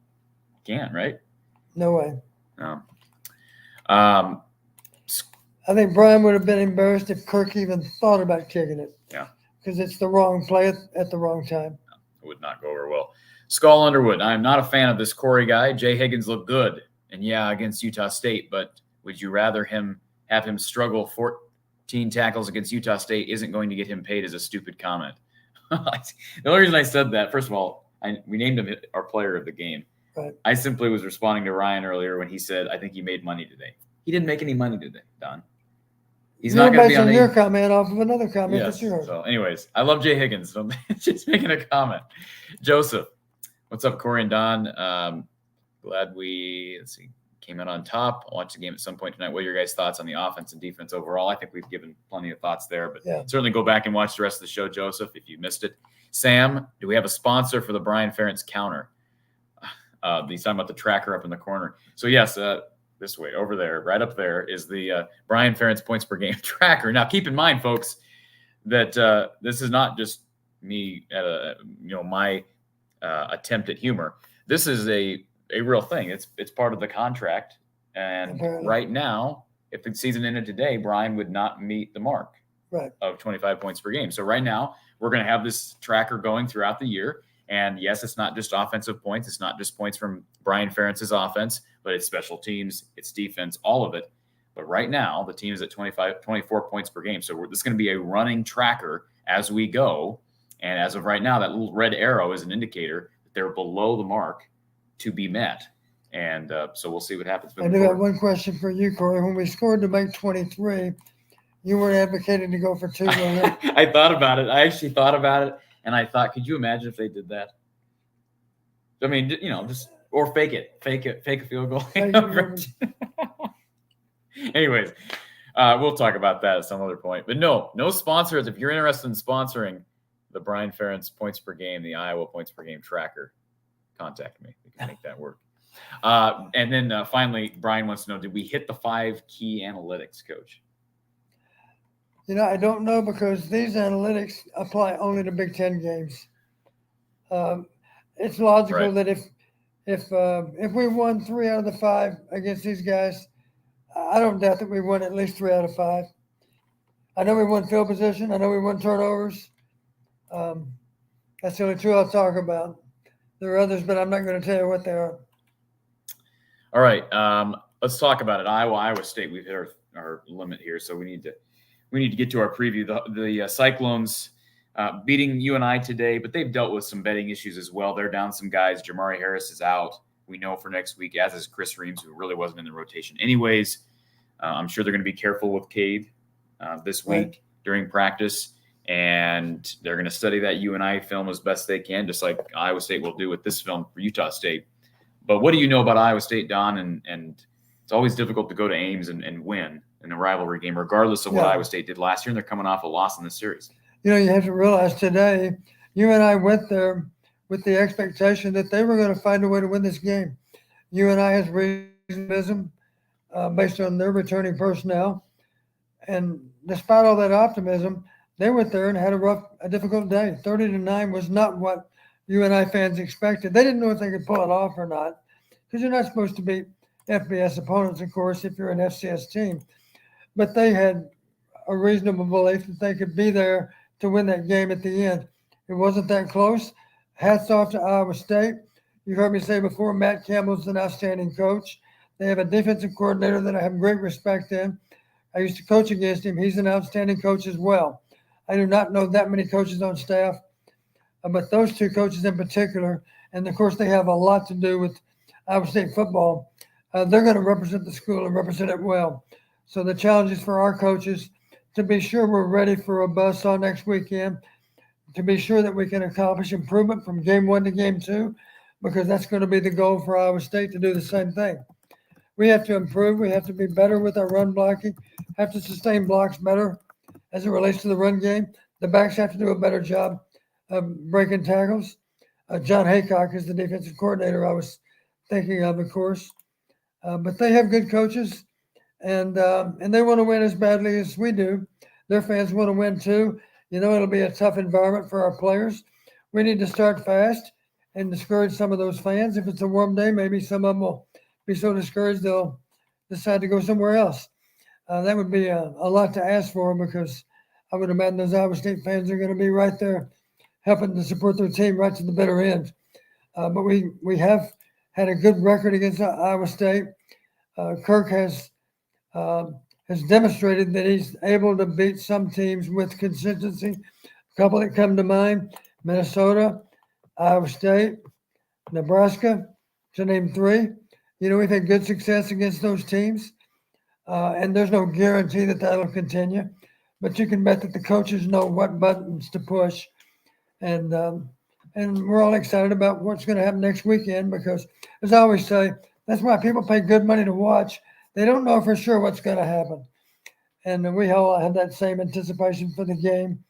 right? No way. No. I think Brian would have been embarrassed if Kirk even thought about kicking it. Yeah. Because it's the wrong play at the wrong time. It would not go over well. Skull Underwood. I'm not a fan of this Corey guy. Jay Higgins looked good. And yeah, against Utah State, but would you rather have him struggle 14 tackles against Utah State isn't going to get him paid is a stupid comment. The only reason I said that, first of all, we named him our player of the game. Right. I simply was responding to Ryan earlier when he said, I think he made money today. He didn't make any money today, Don. He's not going to be on your comment off of another comment Yes. that you heard. So anyways, I love Jay Higgins. So I'm just making a comment. Joseph, what's up, Corey and Don? Glad let's see, came out on top. I'll watch the game at some point tonight. What are your guys' thoughts on the offense and defense overall? I think we've given plenty of thoughts there, but certainly go back and watch the rest of the show, Joseph, if you missed it. Sam, do we have a sponsor for the Brian Ferentz counter? He's talking about the tracker up in the corner. So yes, this way, over there, right up there is the Brian Ferentz points per game tracker. Now, keep in mind, folks, that this is not just me at my attempt at humor. This is a real thing. It's part of the contract. And right now, if the season ended today, Brian would not meet the mark of 25 points per game. So right now, we're going to have this tracker going throughout the year. And yes, it's not just offensive points. It's not just points from Brian Ferentz's offense, but it's special teams, it's defense, all of it. But right now, the team is at 24 points per game. So this is going to be a running tracker as we go. And as of right now, that little red arrow is an indicator that they're below the mark to be met. And so we'll see what happens. I do have one question for you, Corey. When we scored to make 23, you weren't advocating to go for 2. I thought about it. I actually thought about it. And I thought, could you imagine if they did that? I mean, or fake a field goal. Anyways, we'll talk about that at some other point. But no sponsors. If you're interested in sponsoring the Brian Ferentz points per game, the Iowa points per game tracker, contact me. We can make that work. And then finally, Brian wants to know, did we hit the 5 key analytics, Coach? I don't know because these analytics apply only to Big Ten games. It's logical that if we won 3 out of the 5 against these guys, I don't doubt that we won at least 3 out of 5. I know we won field position. I know we won turnovers. That's the only 2 I'll talk about. There are others, but I'm not going to tell you what they are. All right, let's talk about it. Iowa State. We've hit our limit here, so we need to get to our preview. The Cyclones beating UNI today, but they've dealt with some betting issues as well. They're down some guys. Jamari Harris is out, we know, for next week, as is Chris Reams, who really wasn't in the rotation anyways. I'm sure they're going to be careful with Cade this week during practice, and they're going to study that UNI film as best they can, just like Iowa State will do with this film for Utah State. But what do you know about Iowa State, Don? And it's always difficult to go to Ames and win in a rivalry game, regardless of what Iowa State did last year, and they're coming off a loss in this series. You have to realize today, UNI went there with the expectation that they were going to find a way to win this game. UNI has reasonism based on their returning personnel, and despite all that optimism, they went there and had a difficult day. 30-9 was not what UNI fans expected. They didn't know if they could pull it off or not, because you're not supposed to beat FBS opponents, of course, if you're an FCS team. But they had a reasonable belief that they could be there to win that game at the end. It wasn't that close. Hats off to Iowa State. You've heard me say before, Matt Campbell's an outstanding coach. They have a defensive coordinator that I have great respect in. I used to coach against him. He's an outstanding coach as well. I do not know that many coaches on staff, but those 2 coaches in particular, and of course they have a lot to do with Iowa State football. They're going to represent the school and represent it well. So the challenge is for our coaches to be sure we're ready for a buzzsaw next weekend, to be sure that we can accomplish improvement from game 1 to game 2, because that's going to be the goal for Iowa State to do the same thing. We have to improve. We have to be better with our run blocking, have to sustain blocks better as it relates to the run game. The backs have to do a better job of breaking tackles. John Haycock is the defensive coordinator I was thinking of course. But they have good coaches, and they want to win as badly as we do. Their fans want to win too. It'll be a tough environment for our players. We need to start fast and discourage some of those fans. If it's a warm day, maybe some of them will be so discouraged they'll decide to go somewhere else. That would be a lot to ask for, because I would imagine those Iowa State fans are going to be right there helping to support their team right to the bitter end. But we have had a good record against Iowa State. Kirk has has demonstrated that he's able to beat some teams with consistency. A couple that come to mind: Minnesota, Iowa State, Nebraska, to name three. We've had good success against those teams, and there's no guarantee that that'll continue. But you can bet that the coaches know what buttons to push, and we're all excited about what's going to happen next weekend because, as I always say, that's why people pay good money to watch. They don't know for sure what's going to happen, and we all have that same anticipation for the game.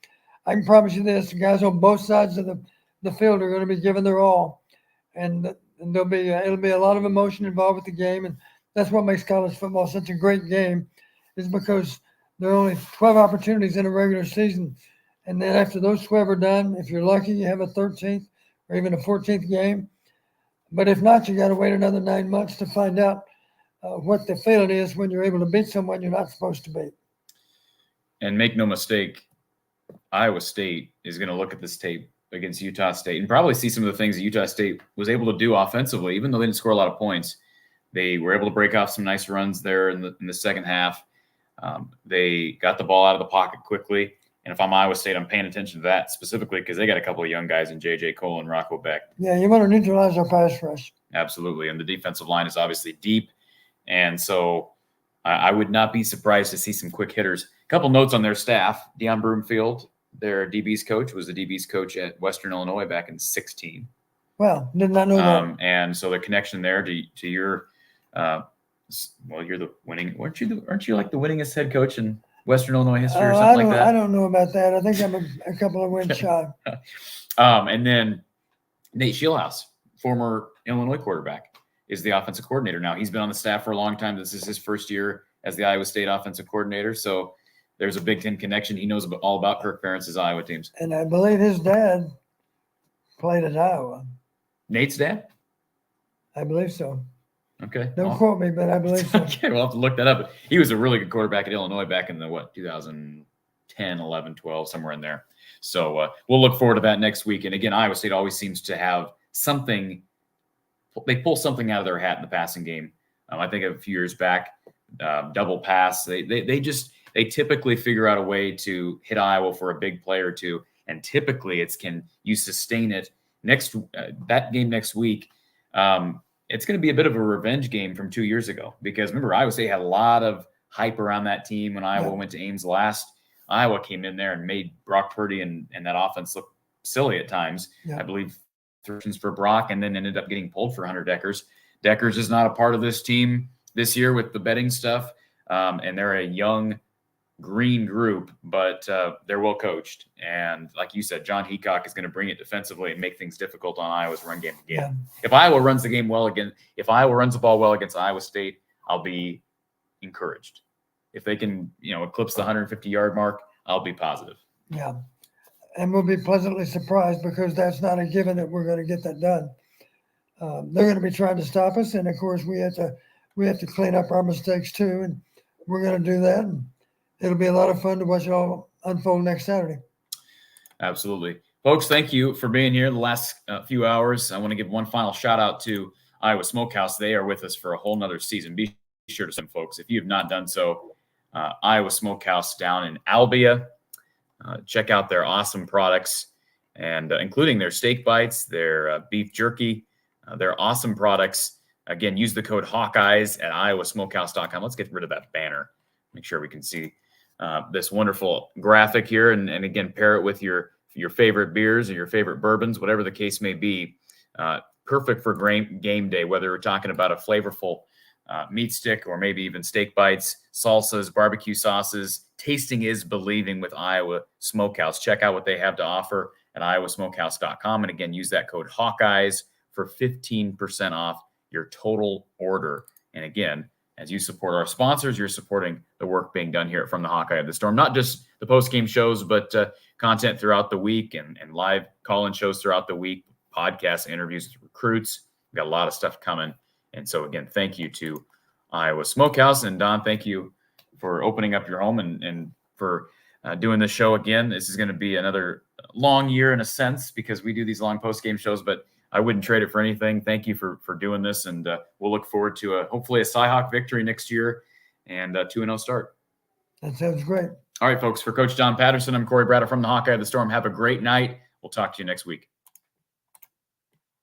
I can promise you this: the guys on both sides of the field are going to be giving their all, and it'll be a lot of emotion involved with the game, and that's what makes college football such a great game, is because there are only 12 opportunities in a regular season, and then after those 12 are done, if you're lucky, you have a 13th or even a 14th game. But if not, you got to wait another 9 months to find out what the feeling is when you're able to beat someone you're not supposed to beat. And make no mistake, Iowa State is going to look at this tape against Utah State and probably see some of the things that Utah State was able to do offensively, even though they didn't score a lot of points. They were able to break off some nice runs there in the second half. They got the ball out of the pocket quickly. And if I'm Iowa State, I'm paying attention to that specifically because they got a couple of young guys in J.J. Cole and Rocco Beck. Yeah, you want to neutralize our pass rush. Absolutely. And the defensive line is obviously deep. And so I would not be surprised to see some quick hitters. A couple notes on their staff. Deion Broomfield, their DB's coach, was the DB's coach at Western Illinois back in 2016. Well, did not know that. And so the connection there to your you're the winning. Aren't you like the winningest head coach in Western Illinois history or something like that? I don't know about that. I think I'm a couple of wins shy. And then Nate Shieldhouse, former Illinois quarterback, is the offensive coordinator now. He's been on the staff for a long time. This is his first year as the Iowa State offensive coordinator. So there's a Big Ten connection. He knows all about Kirk Ferentz's Iowa teams. And I believe his dad played at Iowa. Nate's dad? I believe so. Okay. Don't quote me, but I believe so. Okay, we'll have to look that up. But he was a really good quarterback at Illinois back in the 2010, 11, 12, somewhere in there. So we'll look forward to that next week. And again, Iowa State always seems to have something. They pull something out of their hat in the passing game. I think a few years back, double pass. They typically figure out a way to hit Iowa for a big play or two. And typically it's can you sustain it that game next week. It's going to be a bit of a revenge game from 2 years ago because remember, Iowa State had a lot of hype around that team when Iowa went to Ames last. Iowa came in there and made Brock Purdy and that offense look silly at times. I believe for Brock and then ended up getting pulled for Hunter Deckers. Deckers is not a part of this team this year with the betting stuff. And they're a young green group, but they're well coached. And like you said, John Heacock is going to bring it defensively and make things difficult on Iowa's run game again. Yeah. If Iowa runs the ball well against Iowa State, I'll be encouraged. If they can, eclipse the 150-yard mark, I'll be positive. Yeah. And we'll be pleasantly surprised because that's not a given that we're going to get that done. They're going to be trying to stop us. And of course we have to clean up our mistakes too. And we're going to do that. And it'll be a lot of fun to watch it all unfold next Saturday. Absolutely. Folks, thank you for being here the last few hours. I want to give one final shout out to Iowa Smokehouse. They are with us for a whole nother season. Be sure to send folks, if you have not done so, Iowa Smokehouse down in Albia. Check out their awesome products, and including their steak bites, their beef jerky, their awesome products. Again, use the code Hawkeyes at iowasmokehouse.com. Let's get rid of that banner. Make sure we can see this wonderful graphic here, and again, pair it with your favorite beers or your favorite bourbons, whatever the case may be. Perfect for game day, whether we're talking about a flavorful meat stick or maybe even steak bites, salsas, barbecue sauces. Tasting is believing with Iowa Smokehouse. Check out what they have to offer at iowasmokehouse.com. And again, use that code Hawkeyes for 15% off your total order. And again, as you support our sponsors, you're supporting the work being done here from the Hawkeye of the Storm. Not just the post-game shows, but content throughout the week and live call-in shows throughout the week, podcasts, interviews with recruits. We've got a lot of stuff coming. And so, again, thank you to Iowa Smokehouse. And, Don, thank you for opening up your home and for doing this show again. This is going to be another long year in a sense because we do these long post-game shows, but I wouldn't trade it for anything. Thank you for doing this, and we'll look forward to hopefully a Cyhawk victory next year and a 2-0 start. That sounds great. All right, folks. For Coach John Patterson, I'm Corey Braddock from the Hawkeye of the Storm. Have a great night. We'll talk to you next week.